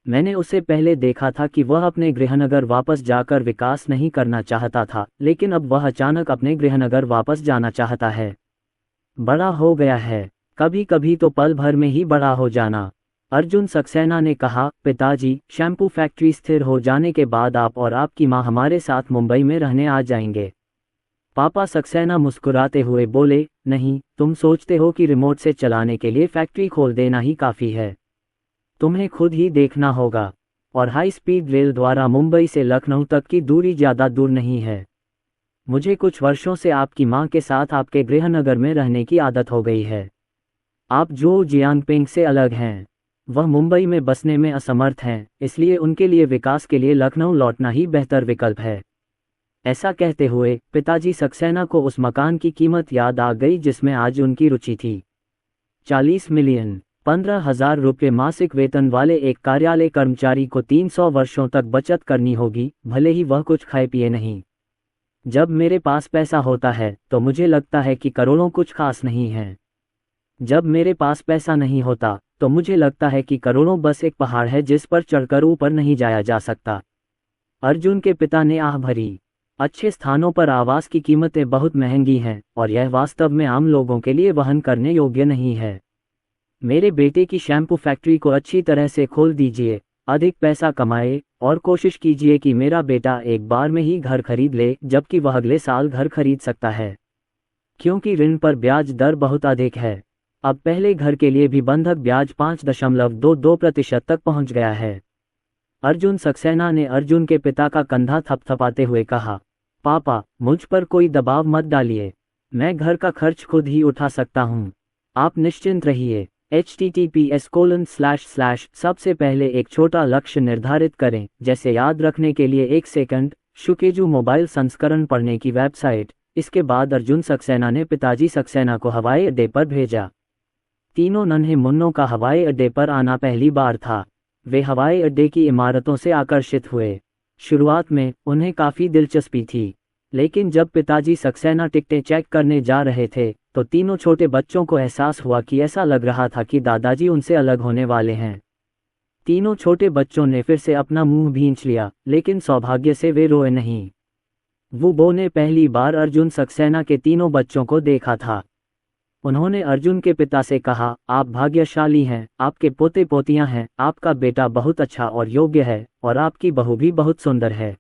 मैंने उसे पहले देखा था कि वह अपने गृहनगर वापस जाकर विकास नहीं करना चाहता था, लेकिन अब वह अचानक अपने गृहनगर वापस जाना चाहता है। बड़ा हो गया है, कभी कभी तो पल भर में ही बड़ा हो जाना। अर्जुन सक्सेना ने कहा, पिताजी, शैम्पू फैक्ट्री स्थिर हो जाने के बाद आप और आपकी माँ हमारे साथ मुंबई में रहने आ जाएंगे। पापा सक्सेना मुस्कुराते हुए बोले, नहीं, तुम सोचते हो कि रिमोट से चलाने के लिए फैक्ट्री खोल देना ही काफ़ी है। तुम्हें खुद ही देखना होगा। और हाई स्पीड रेल द्वारा मुंबई से लखनऊ तक की दूरी ज़्यादा दूर नहीं है। मुझे कुछ वर्षों से आपकी माँ के साथ आपके गृहनगर में रहने की आदत हो गई है। आप जो जियांगपेंग से अलग हैं। वह मुंबई में बसने में असमर्थ हैं, इसलिए उनके लिए विकास के लिए लखनऊ लौटना ही बेहतर विकल्प है। ऐसा कहते हुए पिताजी सक्सेना को उस मकान की कीमत याद आ गई जिसमें आज उनकी रुचि थी। 40 मिलियन 15,000 रुपये मासिक वेतन वाले एक कार्यालय कर्मचारी को 300 वर्षों तक बचत करनी होगी, भले ही वह कुछ खाए पिए नहीं। जब मेरे पास पैसा होता है तो मुझे लगता है कि करोड़ों कुछ खास नहीं है। जब मेरे पास पैसा नहीं होता तो मुझे लगता है कि करोड़ों बस एक पहाड़ है जिस पर चढ़कर ऊपर नहीं जाया जा सकता। अर्जुन के पिता ने आह भरी। अच्छे स्थानों पर आवास की कीमतें बहुत महंगी हैं और यह वास्तव में आम लोगों के लिए वहन करने योग्य नहीं है। मेरे बेटे की शैम्पू फैक्ट्री को अच्छी तरह से खोल दीजिए, अधिक पैसा कमाए और कोशिश कीजिए कि मेरा बेटा एक बार में ही घर खरीद ले, जबकि वह अगले साल घर खरीद सकता है, क्योंकि ऋण पर ब्याज दर बहुत अधिक है। अब पहले घर के लिए भी बंधक ब्याज 5.22% तक पहुंच गया है। अर्जुन सक्सेना ने अर्जुन के पिता का कंधा थपथपाते हुए कहा, पापा, मुझ पर कोई दबाव मत डालिए, मैं घर का खर्च खुद ही उठा सकता हूँ। आप निश्चिंत रहिए। https:// सबसे पहले एक छोटा लक्ष्य निर्धारित करें, जैसे याद रखने के लिए 1 सेकंड, शुकेजू मोबाइल संस्करण पढ़ने की वेबसाइट। इसके बाद अर्जुन सक्सेना ने पिताजी सक्सेना को हवाई अड्डे पर भेजा। तीनों नन्हे मुन्नों का हवाई अड्डे पर आना पहली बार था। वे हवाई अड्डे की इमारतों से आकर्षित हुए। शुरुआत में उन्हें काफ़ी दिलचस्पी थी, लेकिन जब पिताजी सक्सेना टिकटें चेक करने जा रहे थे तो तीनों छोटे बच्चों को एहसास हुआ कि ऐसा लग रहा था कि दादाजी उनसे अलग होने वाले हैं। तीनों छोटे बच्चों ने फिर से अपना मुंह भींच लिया, लेकिन सौभाग्य से वे रोए नहीं। वूबो ने पहली बार अर्जुन सक्सेना के तीनों बच्चों को देखा था। उन्होंने अर्जुन के पिता से कहा, आप भाग्यशाली हैं, आपके पोते पोतियां हैं, आपका बेटा बहुत अच्छा और योग्य है, और आपकी बहू भी बहुत सुंदर है।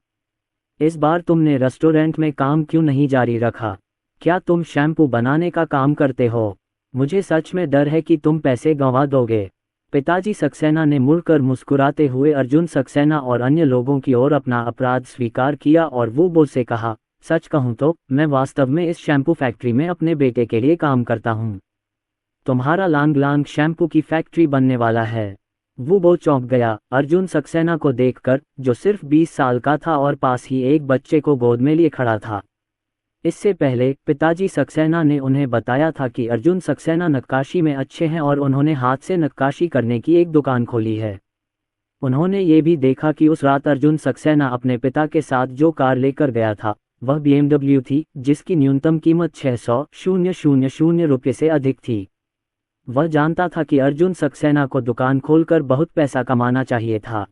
इस बार तुमने रेस्टोरेंट में काम क्यों नहीं जारी रखा? क्या तुम शैम्पू बनाने का काम करते हो? मुझे सच में डर है कि तुम पैसे गंवा दोगे। पिताजी सक्सेना ने मुड़कर मुस्कुराते हुए अर्जुन सक्सेना और अन्य लोगों की ओर अपना अपराध स्वीकार किया और वूबो से कहा, सच कहूं तो मैं वास्तव में इस शैम्पू फैक्ट्री में अपने बेटे के लिए काम करता हूं। तुम्हारा लांग लांग शैम्पू की फैक्ट्री बनने वाला है। वूबो चौंक गया अर्जुन सक्सेना को देखकर, जो सिर्फ 20 साल का था और पास ही एक बच्चे को गोद में लिए खड़ा था। इससे पहले पिताजी सक्सेना ने उन्हें बताया था कि अर्जुन सक्सेना नक्काशी में अच्छे हैं और उन्होंने हाथ से नक्काशी करने की एक दुकान खोली है। उन्होंने ये भी देखा कि उस रात अर्जुन सक्सेना अपने पिता के साथ जो कार लेकर गया था वह BMW थी, जिसकी न्यूनतम कीमत 600,000 रुपये से अधिक थी। वह जानता था कि अर्जुन सक्सेना को दुकान खोलकर बहुत पैसा कमाना चाहिए था।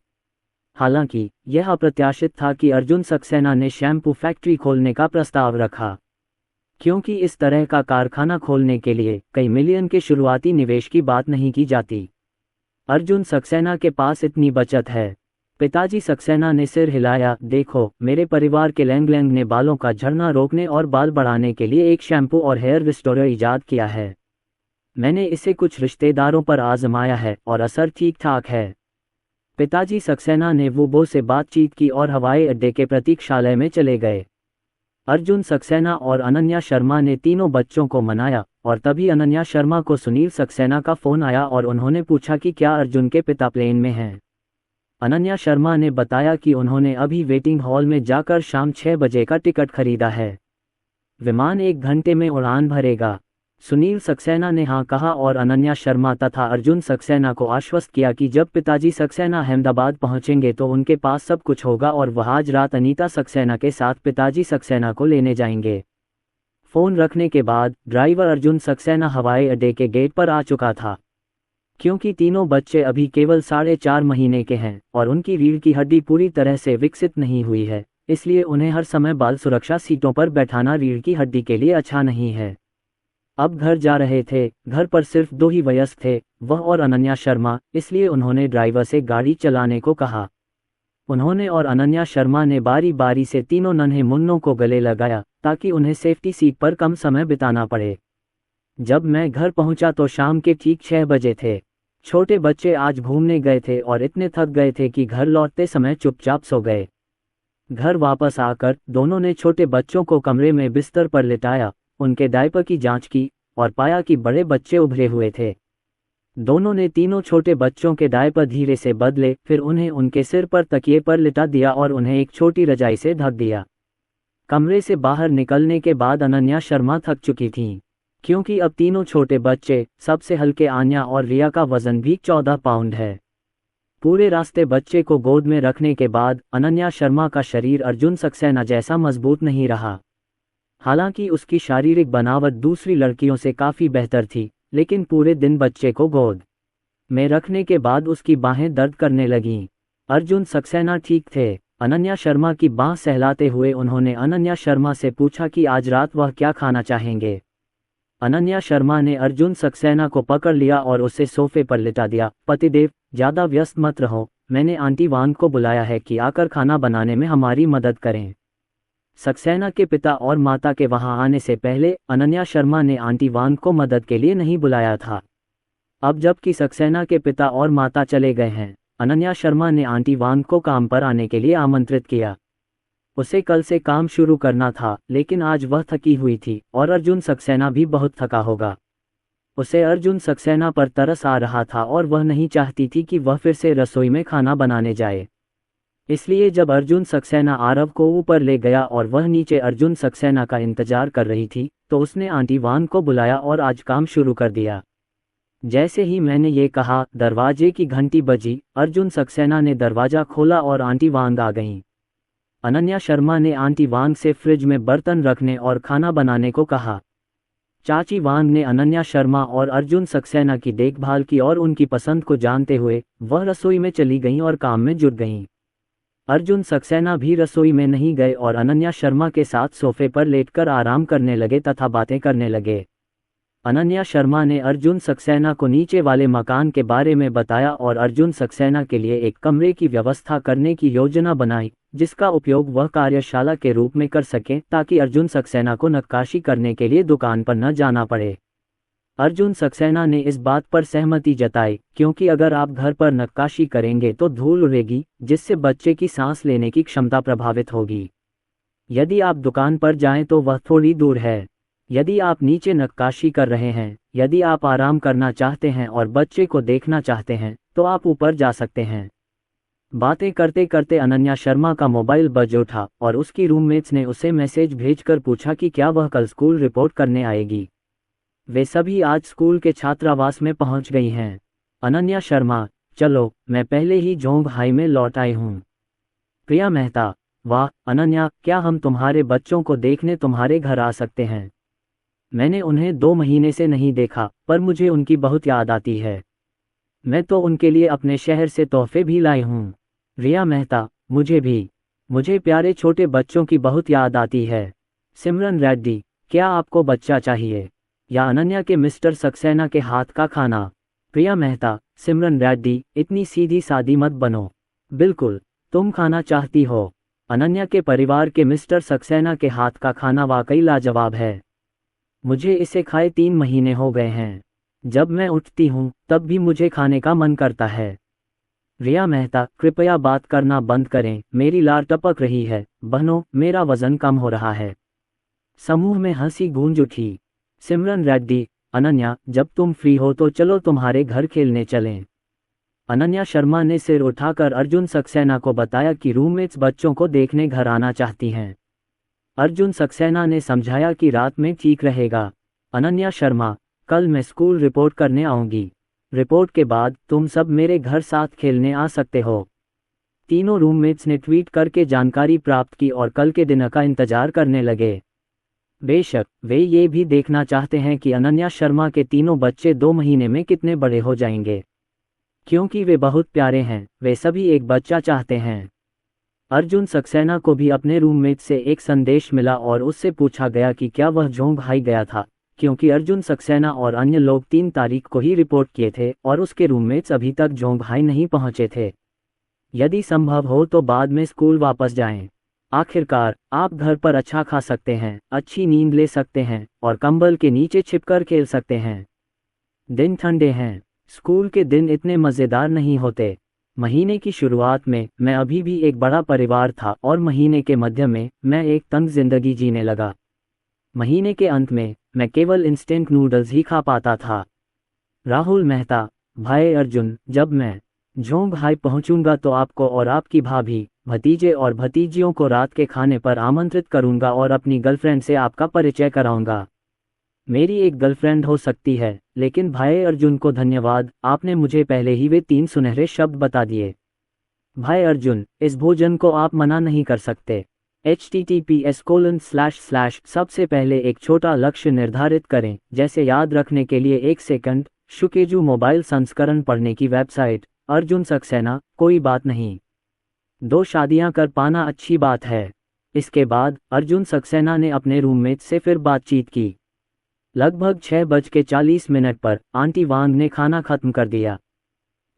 हालांकि यह अप्रत्याशित था कि अर्जुन सक्सेना ने शैम्पू फैक्ट्री खोलने का प्रस्ताव रखा, क्योंकि इस तरह का कारखाना खोलने के लिए कई मिलियन के शुरुआती निवेश की बात नहीं की जाती। अर्जुन सक्सेना के पास इतनी बचत है। पिताजी सक्सेना ने सिर हिलाया, देखो, मेरे परिवार के लैंग लैंग ने बालों का झड़ना रोकने और बाल बढ़ाने के लिए एक शैम्पू और हेयर रिस्टोरर इजाद किया है। मैंने इसे कुछ रिश्तेदारों पर आजमाया है और असर ठीक ठाक है। पिताजी सक्सेना ने वूबो से बातचीत की और हवाई अड्डे के प्रतीक्षालय में चले गए। अर्जुन सक्सेना और अनन्या शर्मा ने तीनों बच्चों को मनाया और तभी अनन्या शर्मा को सुनील सक्सेना का फ़ोन आया और उन्होंने पूछा कि क्या अर्जुन के पिता प्लेन में हैं। अनन्या शर्मा ने बताया कि उन्होंने अभी वेटिंग हॉल में जाकर शाम 6 बजे का टिकट खरीदा है। विमान 1 घंटे में उड़ान भरेगा। सुनील सक्सेना ने हाँ कहा और अनन्या शर्मा तथा अर्जुन सक्सेना को आश्वस्त किया कि जब पिताजी सक्सेना अहमदाबाद पहुंचेंगे तो उनके पास सब कुछ होगा और वह आज रात अनीता सक्सेना के साथ पिताजी सक्सेना को लेने जाएंगे। फ़ोन रखने के बाद ड्राइवर अर्जुन सक्सेना हवाई अड्डे के गेट पर आ चुका था। क्योंकि तीनों बच्चे अभी केवल 4.5 महीने के हैं और उनकी रीढ़ की हड्डी पूरी तरह से विकसित नहीं हुई है, इसलिए उन्हें हर समय बाल सुरक्षा सीटों पर बैठाना रीढ़ की हड्डी के लिए अच्छा नहीं है। अब घर जा रहे थे। घर पर सिर्फ 2 ही वयस्क थे, वह और अनन्या शर्मा, इसलिए उन्होंने ड्राइवर से गाड़ी चलाने को कहा। उन्होंने और अनन्या शर्मा ने बारी बारी से तीनों नन्हे मुन्नों को गले लगाया ताकि उन्हें सेफ्टी सीट पर कम समय बिताना पड़े। जब मैं घर पहुंचा तो शाम के ठीक 6 बजे थे। छोटे बच्चे आज घूमने गए थे और इतने थक गए थे कि घर लौटते समय चुपचाप सो गए। घर वापस आकर दोनों ने छोटे बच्चों को कमरे में बिस्तर पर लिटाया, उनके डायपर की जांच की और पाया कि बड़े बच्चे उभरे हुए थे। दोनों ने तीनों छोटे बच्चों के डायपर धीरे से बदले, फिर उन्हें उनके सिर पर तकिए पर लिटा दिया और उन्हें एक छोटी रजाई से ढक दिया। कमरे से बाहर निकलने के बाद अनन्या शर्मा थक चुकी थीं, क्योंकि अब तीनों छोटे बच्चे, सबसे हल्के आन्या और रिया का वजन भी 14 पाउंड है। पूरे रास्ते बच्चे को गोद में रखने के बाद अनन्या शर्मा का शरीर अर्जुन सक्सेना जैसा मजबूत नहीं रहा। हालांकि उसकी शारीरिक बनावट दूसरी लड़कियों से काफ़ी बेहतर थी, लेकिन पूरे दिन बच्चे को गोद में रखने के बाद उसकी बाहें दर्द करने लगीं। अर्जुन सक्सेना ठीक थे। अनन्या शर्मा की बाह सहलाते हुए उन्होंने अनन्या शर्मा से पूछा कि आज रात वह क्या खाना चाहेंगे। अनन्या शर्मा ने अर्जुन सक्सेना को पकड़ लिया और उसे सोफे पर लिटा दिया। पतिदेव, ज़्यादा व्यस्त मत रहो, मैंने आंटी वांग को बुलाया है कि आकर खाना बनाने में हमारी मदद करें। सक्सेना के पिता और माता के वहां आने से पहले अनन्या शर्मा ने आंटी वांग को मदद के लिए नहीं बुलाया था। अब जबकि सक्सेना के पिता और माता चले गए हैं, अनन्या शर्मा ने आंटी वांग को काम पर आने के लिए आमंत्रित किया। उसे कल से काम शुरू करना था, लेकिन आज वह थकी हुई थी और अर्जुन सक्सेना भी बहुत थका होगा। उसे अर्जुन सक्सेना पर तरस आ रहा था और वह नहीं चाहती थी कि वह फिर से रसोई में खाना बनाने जाए। इसलिए जब अर्जुन सक्सेना आरव को ऊपर ले गया और वह नीचे अर्जुन सक्सेना का इंतजार कर रही थी, तो उसने आंटी वांग को बुलाया और आज काम शुरू कर दिया। जैसे ही मैंने ये कहा, दरवाजे की घंटी बजी, अर्जुन सक्सेना ने दरवाजा खोला और आंटी वांग आ गईं। अनन्या शर्मा ने आंटी वांग से फ्रिज में बर्तन रखने और खाना बनाने को कहा। चाची वांग ने अनन्या शर्मा और अर्जुन सक्सेना की देखभाल की और उनकी पसंद को जानते हुए वह रसोई में चली गईं और काम में जुट गईं। अर्जुन सक्सेना भी रसोई में नहीं गए और अनन्या शर्मा के साथ सोफे पर लेटकर आराम करने लगे तथा बातें करने लगे। अनन्या शर्मा ने अर्जुन सक्सेना को नीचे वाले मकान के बारे में बताया और अर्जुन सक्सेना के लिए एक कमरे की व्यवस्था करने की योजना बनाई, जिसका उपयोग वह कार्यशाला के रूप में कर सकें ताकि अर्जुन सक्सेना को नक्काशी करने के लिए दुकान पर न जाना पड़े। अर्जुन सक्सेना ने इस बात पर सहमति जताई, क्योंकि अगर आप घर पर नक्काशी करेंगे तो धूल उड़ेगी, जिससे बच्चे की सांस लेने की क्षमता प्रभावित होगी। यदि आप दुकान पर जाएं तो वह थोड़ी दूर है। यदि आप नीचे नक्काशी कर रहे हैं, यदि आप आराम करना चाहते हैं और बच्चे को देखना चाहते हैं, तो आप ऊपर जा सकते हैं। बातें करते करते अनन्या शर्मा का मोबाइल बज उठा और उसकी रूममेट्स ने उसे मैसेज भेजकर पूछा कि क्या वह कल स्कूल रिपोर्ट करने आएगी। वे सभी आज स्कूल के छात्रावास में पहुंच गई हैं। अनन्या शर्मा, चलो, मैं पहले ही जोंगहाई में लौट आई हूँ। प्रिया मेहता, वाह अनन्या, क्या हम तुम्हारे बच्चों को देखने तुम्हारे घर आ सकते हैं? मैंने उन्हें 2 महीने से नहीं देखा, पर मुझे उनकी बहुत याद आती है। मैं तो उनके लिए अपने शहर से तोहफे भी लाई हूँ। रिया मेहता, मुझे भी। मुझे प्यारे छोटे बच्चों की बहुत याद आती है। सिमरन रेड्डी, क्या आपको बच्चा चाहिए या अनन्या के मिस्टर सक्सेना के हाथ का खाना? प्रिया मेहता, सिमरन रेड्डी, इतनी सीधी सादी मत बनो। बिल्कुल, तुम खाना चाहती हो। अनन्या के परिवार के मिस्टर सक्सेना के हाथ का खाना वाकई लाजवाब है। मुझे इसे खाए 3 महीने हो गए हैं। जब मैं उठती हूँ तब भी मुझे खाने का मन करता है। रिया मेहता, कृपया बात करना बंद करें, मेरी लार टपक रही है। बहनों, मेरा वजन कम हो रहा है। समूह में हंसी गूंज उठी। सिमरन रेड्डी, अनन्या, जब तुम फ्री हो तो चलो तुम्हारे घर खेलने चलें। अनन्या शर्मा ने सिर उठाकर अर्जुन सक्सेना को बताया कि रूममेट्स बच्चों को देखने घर आना चाहती हैं। अर्जुन सक्सेना ने समझाया कि रात में ठीक रहेगा। अनन्या शर्मा, कल मैं स्कूल रिपोर्ट करने आऊंगी। रिपोर्ट के बाद तुम सब मेरे घर साथ खेलने आ सकते हो। तीनों रूममेट्स ने ट्वीट करके जानकारी प्राप्त की और कल के दिन का इंतजार करने लगे। बेशक वे ये भी देखना चाहते हैं कि अनन्या शर्मा के तीनों बच्चे 2 महीने में कितने बड़े हो जाएंगे। क्योंकि वे बहुत प्यारे हैं, वे सभी एक बच्चा चाहते हैं। अर्जुन सक्सेना को भी अपने रूममेट से एक संदेश मिला और उससे पूछा गया कि क्या वह जोंगहाई गया था, क्योंकि अर्जुन सक्सेना और अन्य लोग 3 तारीख को ही रिपोर्ट किए थे और उसके रूममेट्स अभी तक जोंगहाई नहीं पहुंचे थे। यदि संभव हो तो बाद में स्कूल वापस जाएं। आखिरकार आप घर पर अच्छा खा सकते हैं, अच्छी नींद ले सकते हैं और कंबल के नीचे छिपकर खेल सकते हैं। दिन ठंडे हैं, स्कूल के दिन इतने मज़ेदार नहीं होते। महीने की शुरुआत में मैं अभी भी एक बड़ा परिवार था और महीने के मध्य में मैं एक तंग जिंदगी जीने लगा। महीने के अंत में मैं केवल इंस्टेंट नूडल्स ही खा पाता था। राहुल मेहता, भाई अर्जुन, जब मैं जोंगहाई पहुंचूंगा तो आपको और आपकी भाभी, भतीजे और भतीजियों को रात के खाने पर आमंत्रित करूंगा और अपनी गर्लफ्रेंड से आपका परिचय कराऊंगा। मेरी एक गर्लफ्रेंड हो सकती है, लेकिन भाई अर्जुन को धन्यवाद, आपने मुझे पहले ही वे 3 सुनहरे शब्द बता दिए। भाई अर्जुन, इस भोजन को आप मना नहीं कर सकते। https:// सबसे पहले एक छोटा लक्ष्य निर्धारित करें, जैसे याद रखने के लिए 1 सेकंड। शुकेजू मोबाइल संस्करण पढ़ने की वेबसाइट। अर्जुन सक्सेना, कोई बात नहीं। 2 शादियां कर पाना अच्छी बात है। इसके बाद अर्जुन सक्सेना ने अपने रूममेट से फिर बातचीत की। लगभग 6:40 पर आंटी वांग ने खाना खत्म कर दिया।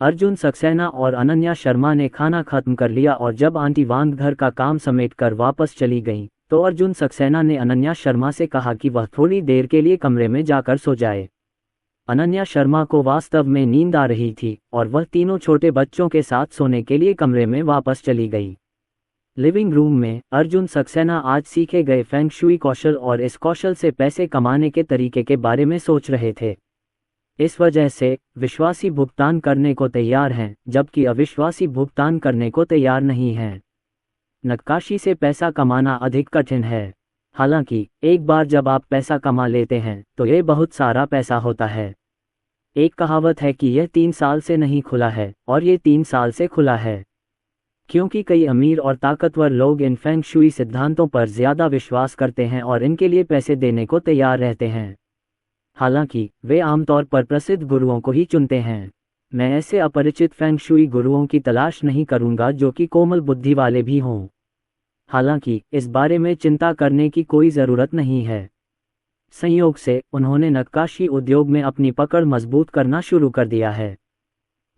अर्जुन सक्सेना और अनन्या शर्मा ने खाना खत्म कर लिया और जब आंटी वांग घर का काम समेटकर वापस चली गईं, तो अर्जुन सक्सेना ने अनन्या शर्मा से कहा कि वह थोड़ी देर के लिए कमरे में जाकर सो जाए। अनन्या शर्मा को वास्तव में नींद आ रही थी और वह तीनों छोटे बच्चों के साथ सोने के लिए कमरे में वापस चली गई। लिविंग रूम में अर्जुन सक्सेना आज सीखे गए फेंग शुई कौशल और इस कौशल से पैसे कमाने के तरीके के बारे में सोच रहे थे। इस वजह से विश्वासी भुगतान करने को तैयार हैं, जबकि अविश्वासी भुगतान करने को तैयार नहीं हैं। नक्काशी से पैसा कमाना अधिक कठिन है। हालांकि एक बार जब आप पैसा कमा लेते हैं तो ये बहुत सारा पैसा होता है। एक कहावत है कि यह 3 साल से नहीं खुला है, और ये 3 साल से खुला है। क्योंकि कई अमीर और ताकतवर लोग इन फेंग शुई सिद्धांतों पर ज़्यादा विश्वास करते हैं और इनके लिए पैसे देने को तैयार रहते हैं। हालांकि वे आमतौर पर प्रसिद्ध गुरुओं को ही चुनते हैं। मैं ऐसे अपरिचित फेंग शुई गुरुओं की तलाश नहीं करूंगा जो कि कोमल बुद्धि वाले भी हों। हालांकि इस बारे में चिंता करने की कोई ज़रूरत नहीं है। संयोग से उन्होंने नक्काशी उद्योग में अपनी पकड़ मजबूत करना शुरू कर दिया है।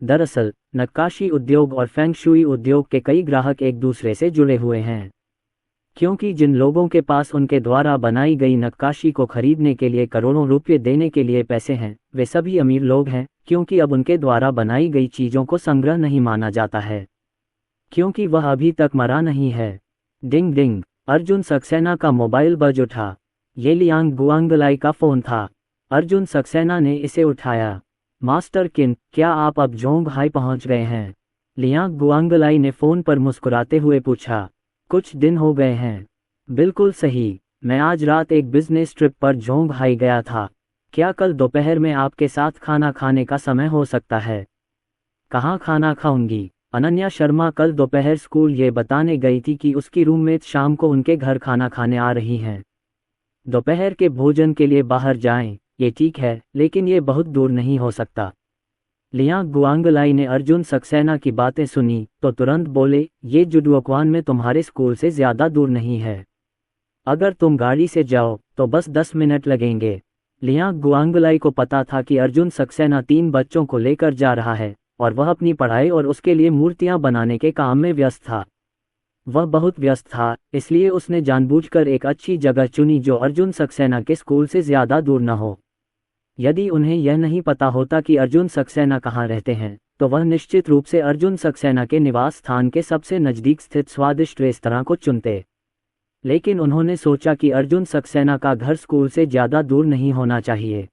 दरअसल नक्काशी उद्योग और फेंग शुई उद्योग के कई ग्राहक एक दूसरे से जुड़े हुए हैं, क्योंकि जिन लोगों के पास उनके द्वारा बनाई गई नक्काशी को खरीदने के लिए करोड़ों रुपये देने के लिए पैसे हैं, वे सभी अमीर लोग हैं, क्योंकि अब उनके द्वारा बनाई गई चीज़ों को संग्रह नहीं माना जाता है, क्योंकि वह अभी तक मरा नहीं है। डिंग डिंग, अर्जुन सक्सेना का मोबाइल बज उठा। ये लियांग गुआंगलाई का फ़ोन था। अर्जुन सक्सेना ने इसे उठाया। मास्टर किन, क्या आप अब जोंगहाई पहुंच गए हैं? लियांग गुआंगलाई ने फ़ोन पर मुस्कुराते हुए पूछा। कुछ दिन हो गए हैं। बिल्कुल सही, मैं आज रात एक बिजनेस ट्रिप पर जोंगहाई गया था। क्या कल दोपहर में आपके साथ खाना खाने का समय हो सकता है? कहाँ खाना खाऊंगी? अनन्या शर्मा कल दोपहर स्कूल ये बताने गई थी कि उसकी रूममेट शाम को उनके घर खाना खाने आ रही हैं। दोपहर के भोजन के लिए बाहर जाएं, ये ठीक है, लेकिन ये बहुत दूर नहीं हो सकता। लियांग गुआंगलाई ने अर्जुन सक्सेना की बातें सुनी तो तुरंत बोले, ये जुडुओक्वान में तुम्हारे स्कूल से ज़्यादा दूर नहीं है। अगर तुम गाड़ी से जाओ तो बस 10 मिनट लगेंगे। लियांग गुआंगलाई को पता था कि अर्जुन सक्सेना 3 बच्चों को लेकर जा रहा है और वह अपनी पढ़ाई और उसके लिए मूर्तियां बनाने के काम में व्यस्त था। वह बहुत व्यस्त था, इसलिए उसने जानबूझकर एक अच्छी जगह चुनी जो अर्जुन सक्सेना के स्कूल से ज़्यादा दूर न हो। यदि उन्हें यह नहीं पता होता कि अर्जुन सक्सेना कहाँ रहते हैं, तो वह निश्चित रूप से अर्जुन सक्सेना के निवास स्थान के सबसे नज़दीक स्थित स्वादिष्ट रेस्तरां को चुनते। लेकिन उन्होंने सोचा कि अर्जुन सक्सेना का घर स्कूल से ज़्यादा दूर नहीं होना चाहिए,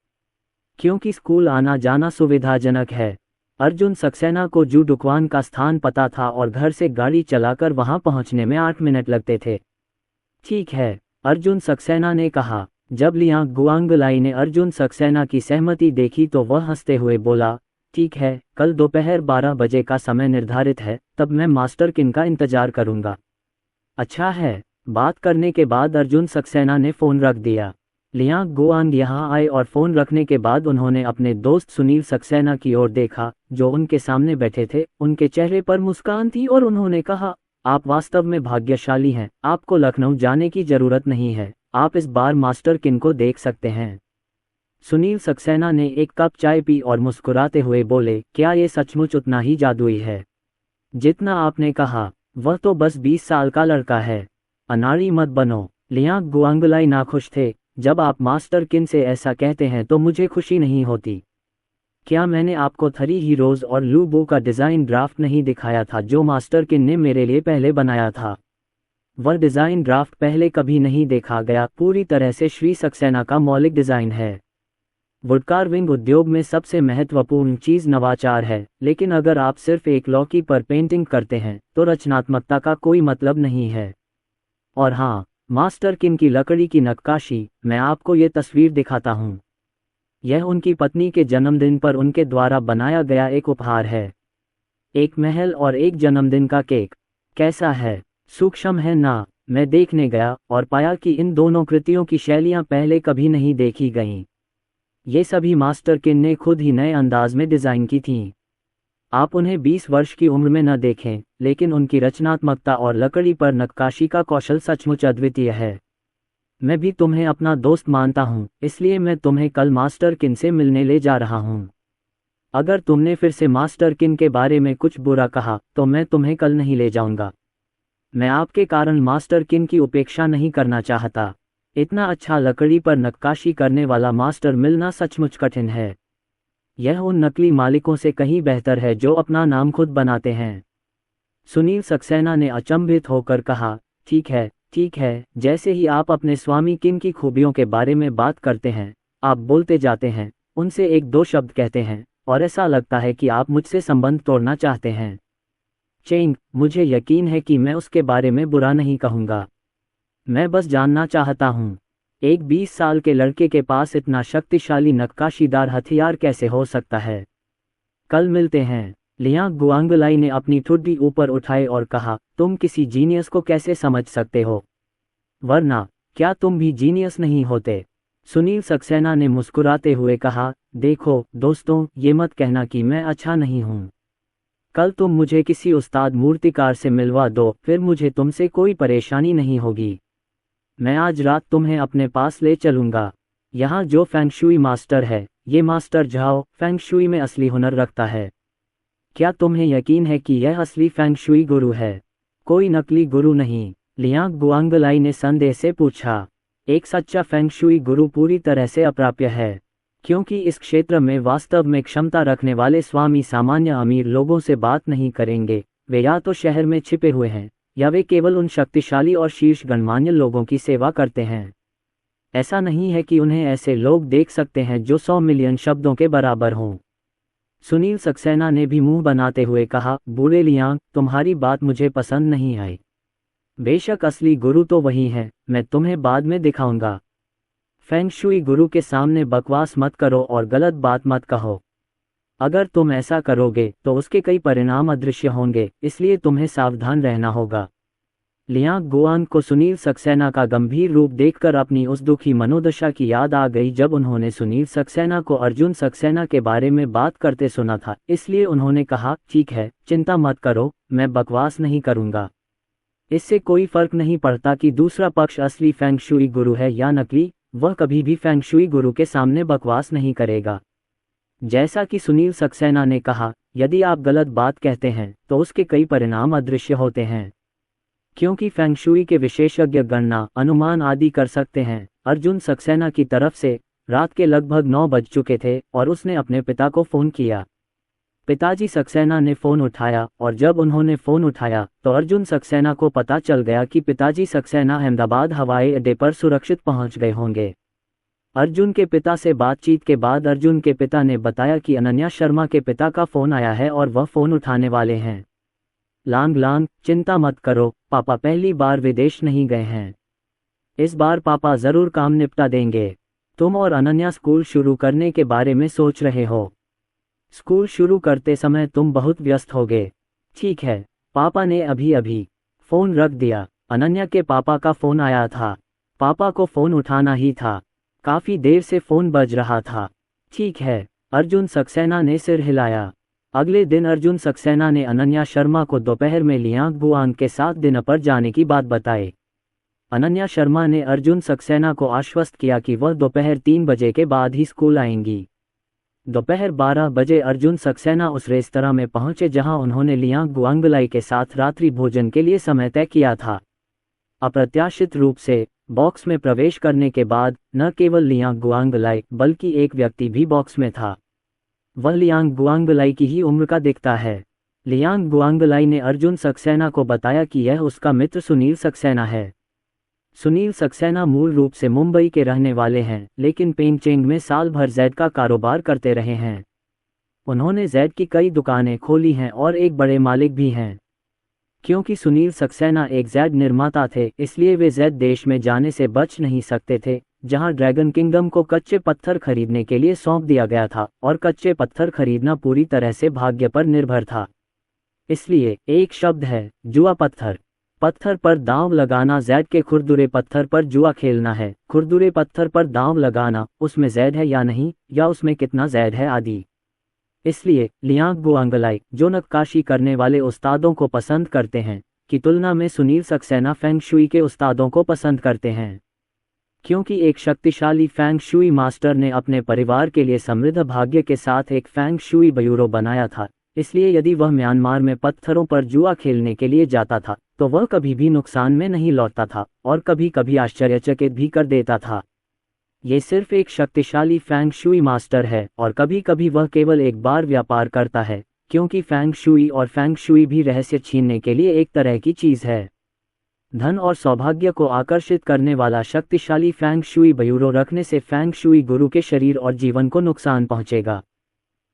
क्योंकि स्कूल आना जाना सुविधाजनक है। अर्जुन सक्सेना को जुडुक्वान का स्थान पता था और घर से गाड़ी चलाकर वहां पहुंचने में 8 मिनट लगते थे। ठीक है, अर्जुन सक्सेना ने कहा। जब लियांग गुआंगलाई ने अर्जुन सक्सेना की सहमति देखी तो वह हंसते हुए बोला, ठीक है, कल दोपहर 12 बजे का समय निर्धारित है, तब मैं मास्टर किन का इंतजार करूंगा। अच्छा है। बात करने के बाद अर्जुन सक्सेना ने फ़ोन रख दिया। लियांग गुआंग यहाँ आए और फ़ोन रखने के बाद उन्होंने अपने दोस्त सुनील सक्सेना की ओर देखा, जो उनके सामने बैठे थे। उनके चेहरे पर मुस्कान थी और उन्होंने कहा, आप वास्तव में भाग्यशाली हैं, आपको लखनऊ जाने की ज़रूरत नहीं है, आप इस बार मास्टर किन को देख सकते हैं। सुनील सक्सेना ने एक कप चाय पी और मुस्कुराते हुए बोले, क्या ये सचमुच उतना ही जादुई है जितना आपने कहा? वह तो बस 20 साल का लड़का है। अनाड़ी मत बनो। लियांग गुआंगलाई नाखुश थे। जब आप मास्टर किन से ऐसा कहते हैं तो मुझे खुशी नहीं होती। क्या मैंने आपको 3 हीरोज़ और लू बू का डिज़ाइन ड्राफ्ट नहीं दिखाया था जो मास्टर किन ने मेरे लिए पहले बनाया था? वह डिज़ाइन ड्राफ्ट पहले कभी नहीं देखा गया, पूरी तरह से श्री सक्सेना का मौलिक डिज़ाइन है। वुडकार्विंग उद्योग में सबसे महत्वपूर्ण चीज़ नवाचार है, लेकिन अगर आप सिर्फ एक लौकी पर पेंटिंग करते हैं तो रचनात्मकता का कोई मतलब नहीं है। और हाँ, मास्टर किन की लकड़ी की नक्काशी, मैं आपको ये तस्वीर दिखाता हूँ। यह उनकी पत्नी के जन्मदिन पर उनके द्वारा बनाया गया एक उपहार है। एक महल और एक जन्मदिन का केक। कैसा है? सूक्ष्म है ना? मैं देखने गया और पाया कि इन दोनों कृतियों की शैलियाँ पहले कभी नहीं देखी गईं। ये सभी मास्टर किन ने खुद ही नए अंदाज में डिज़ाइन की थीं। आप उन्हें 20 वर्ष की उम्र में न देखें, लेकिन उनकी रचनात्मकता और लकड़ी पर नक्काशी का कौशल सचमुच अद्वितीय है। मैं भी तुम्हें अपना दोस्त मानता हूँ, इसलिए मैं तुम्हें कल मास्टर किन से मिलने ले जा रहा हूँ। अगर तुमने फिर से मास्टर किन के बारे में कुछ बुरा कहा तो मैं तुम्हें कल नहीं ले जाऊँगा। मैं आपके कारण मास्टर किन की उपेक्षा नहीं करना चाहता। इतना अच्छा लकड़ी पर नक्काशी करने वाला मास्टर मिलना सचमुच कठिन है। यह उन नकली मालिकों से कहीं बेहतर है जो अपना नाम खुद बनाते हैं। सुनील सक्सेना ने अचंभित होकर कहा, ठीक है, ठीक है, जैसे ही आप अपने स्वामी किन की खूबियों के बारे में बात करते हैं, आप बोलते जाते हैं, उनसे एक दो शब्द कहते हैं और ऐसा लगता है कि आप मुझसे संबंध तोड़ना चाहते हैं। चेंग, मुझे यकीन है कि मैं उसके बारे में बुरा नहीं कहूँगा। मैं बस जानना चाहता हूँ, एक 20 साल के लड़के के पास इतना शक्तिशाली नक्काशीदार हथियार कैसे हो सकता है? कल मिलते हैं। लियांग गुआंगलाई ने अपनी ठुड्डी ऊपर उठाई और कहा, तुम किसी जीनियस को कैसे समझ सकते हो? वरना क्या तुम भी जीनियस नहीं होते? सुनील सक्सेना ने मुस्कुराते हुए कहा, देखो दोस्तों, ये मत कहना कि मैं अच्छा नहीं हूँ। कल तुम मुझे किसी उस्ताद मूर्तिकार से मिलवा दो, फिर मुझे तुमसे कोई परेशानी नहीं होगी। मैं आज रात तुम्हें अपने पास ले चलूँगा। यहाँ जो फेंगशुई मास्टर है, ये मास्टर झाओ फेंगशुई में असली हुनर रखता है। क्या तुम्हें यकीन है कि यह असली फेंगशुई गुरु है, कोई नकली गुरु नहीं? लियांग गुआंगलाई ने संदेह से पूछा। एक सच्चा फेंगशुई गुरु पूरी तरह से अप्राप्य है, क्योंकि इस क्षेत्र में वास्तव में क्षमता रखने वाले स्वामी सामान्य अमीर लोगों से बात नहीं करेंगे। वे या तो शहर में छिपे हुए हैं या वे केवल उन शक्तिशाली और शीर्ष गणमान्य लोगों की सेवा करते हैं। ऐसा नहीं है कि उन्हें ऐसे लोग देख सकते हैं जो 100 मिलियन शब्दों के बराबर हों। सुनील सक्सेना ने भी मुंह बनाते हुए कहा, बूढ़े लियांग, तुम्हारी बात मुझे पसंद नहीं आई। बेशक असली गुरु तो वही है, मैं तुम्हें बाद में दिखाऊंगा। फेंगशुई गुरु के सामने बकवास मत करो और गलत बात मत कहो। अगर तुम ऐसा करोगे तो उसके कई परिणाम अदृश्य होंगे, इसलिए तुम्हें सावधान रहना होगा। लियांग गुआंग को सुनील सक्सेना का गंभीर रूप देखकर अपनी उस दुखी मनोदशा की याद आ गई जब उन्होंने सुनील सक्सेना को अर्जुन सक्सेना के बारे में बात करते सुना था। इसलिए उन्होंने कहा, ठीक है, चिंता मत करो, मैं बकवास नहीं करूंगा। इससे कोई फर्क नहीं पड़ता कि दूसरा पक्ष असली फेंगशुई गुरु है या नकली, वह कभी भी फेंगशुई गुरु के सामने बकवास नहीं करेगा। जैसा कि सुनील सक्सेना ने कहा, यदि आप गलत बात कहते हैं तो उसके कई परिणाम अदृश्य होते हैं। क्योंकि फेंगशुई के विशेषज्ञ गणना, अनुमान आदि कर सकते हैं। अर्जुन सक्सेना की तरफ से रात के लगभग 9 बज चुके थे और उसने अपने पिता को फ़ोन किया। पिताजी सक्सेना ने फ़ोन उठाया और जब उन्होंने फ़ोन उठाया तो अर्जुन सक्सेना को पता चल गया कि पिताजी सक्सेना अहमदाबाद हवाई अड्डे पर सुरक्षित पहुंच गए होंगे। अर्जुन के पिता से बातचीत के बाद अर्जुन के पिता ने बताया कि अनन्या शर्मा के पिता का फ़ोन आया है और वह फ़ोन उठाने वाले हैं। लांग लांग, चिंता मत करो, पापा पहली बार विदेश नहीं गए हैं। इस बार पापा ज़रूर काम निपटा देंगे। तुम और अनन्या स्कूल शुरू करने के बारे में सोच रहे हो। स्कूल शुरू करते समय तुम बहुत व्यस्त होगे। ठीक है। पापा ने अभी अभी फ़ोन रख दिया। अनन्या के पापा का फ़ोन आया था। पापा को फ़ोन उठाना ही था। काफ़ी देर से फ़ोन बज रहा था। ठीक है, अर्जुन सक्सेना ने सिर हिलाया। अगले दिन अर्जुन सक्सेना ने अनन्या शर्मा को दोपहर में लियांग गुआंग के साथ डिनर पर जाने की बात बताई। अनन्या शर्मा ने अर्जुन सक्सेना को आश्वस्त किया कि वह दोपहर 3 बजे के बाद ही स्कूल आएंगी। दोपहर 12 बजे अर्जुन सक्सेना उस रेस्तरां में पहुंचे जहां उन्होंने लियांग गुआंगलाई के साथ रात्रि भोजन के लिए समय तय किया था। अप्रत्याशित रूप से बॉक्स में प्रवेश करने के बाद न केवल लियांग गुआंगलाई बल्कि एक व्यक्ति भी बॉक्स में था। वह लियांग गुआंगलाई की ही उम्र का दिखता है। लियांग गुआंगलाई ने अर्जुन सक्सेना को बताया कि यह उसका मित्र सुनील सक्सेना है। सुनील सक्सेना मूल रूप से मुंबई के रहने वाले हैं, लेकिन पेंगचेंग में साल भर जैड का कारोबार करते रहे हैं। उन्होंने जैड की कई दुकानें खोली हैं और एक बड़े मालिक भी हैं। क्योंकि सुनील सक्सेना एक जैड निर्माता थे, इसलिए वे जैड देश में जाने से बच नहीं सकते थे, जहां ड्रैगन किंगडम को कच्चे पत्थर खरीदने के लिए सौंप दिया गया था और कच्चे पत्थर खरीदना पूरी तरह से भाग्य पर निर्भर था। इसलिए एक शब्द है, जुआ पत्थर। पत्थर पर दांव लगाना जैड के खुरदुरे पत्थर पर जुआ खेलना है। खुरदुरे पत्थर पर दांव लगाना, उसमें जैड है या नहीं, या उसमें कितना जैड है आदि। इसलिए लियांग गुआंगलाई, जो नक्काशी करने वाले उस्तादों को पसंद करते हैं, की तुलना में सुनील सक्सेना फेंग शुई के उस्तादों को पसंद करते हैं। क्योंकि एक शक्तिशाली फेंग शुई मास्टर ने अपने परिवार के लिए समृद्ध भाग्य के साथ एक फेंग शुई ब्यूरो बनाया था, इसलिए यदि वह म्यांमार में पत्थरों पर जुआ खेलने के लिए जाता था तो वह कभी भी नुकसान में नहीं लौटता था और कभी कभी आश्चर्यचकित भी कर देता था। ये सिर्फ एक शक्तिशाली फेंग शुई मास्टर है और कभी कभी वह केवल एक बार व्यापार करता है, क्योंकि फेंग शुई और फेंग शुई भी रहस्य छीनने के लिए एक तरह की चीज़ है। धन और सौभाग्य को आकर्षित करने वाला शक्तिशाली फेंग शुई ब्यूरो रखने से फेंग शुई गुरु के शरीर और जीवन को नुकसान पहुंचेगा।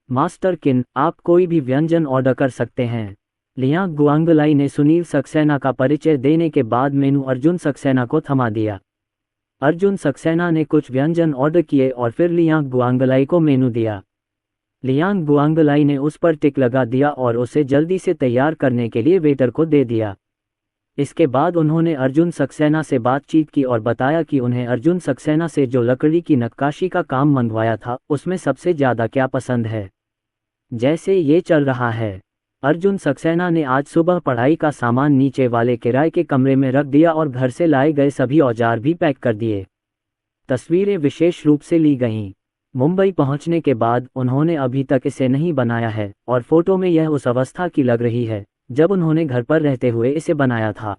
मास्टर किन, आप कोई भी व्यंजन ऑर्डर कर सकते हैं। लियांग गुआंगलाई ने सुनील सक्सेना का परिचय देने के बाद मेनू अर्जुन सक्सेना को थमा दिया। अर्जुन सक्सेना ने कुछ व्यंजन ऑर्डर किए और फिर लियांग गुआंगलाई को मेनू दिया। लियांग गुआंगलाई ने उस पर टिक लगा दिया और उसे जल्दी से तैयार करने के लिए वेटर को दे दिया। इसके बाद उन्होंने अर्जुन सक्सेना से बातचीत की और बताया कि उन्हें अर्जुन सक्सेना से जो लकड़ी की नक्काशी का काम मंगवाया था उसमें सबसे ज़्यादा क्या पसंद है। जैसे ये चल रहा है। अर्जुन सक्सेना ने आज सुबह पढ़ाई का सामान नीचे वाले किराए के कमरे में रख दिया और घर से लाए गए सभी औजार भी पैक कर दिए। तस्वीरें विशेष रूप से ली गईं। मुंबई पहुंचने के बाद उन्होंने अभी तक इसे नहीं बनाया है और फोटो में यह उस अवस्था की लग रही है जब उन्होंने घर पर रहते हुए इसे बनाया था।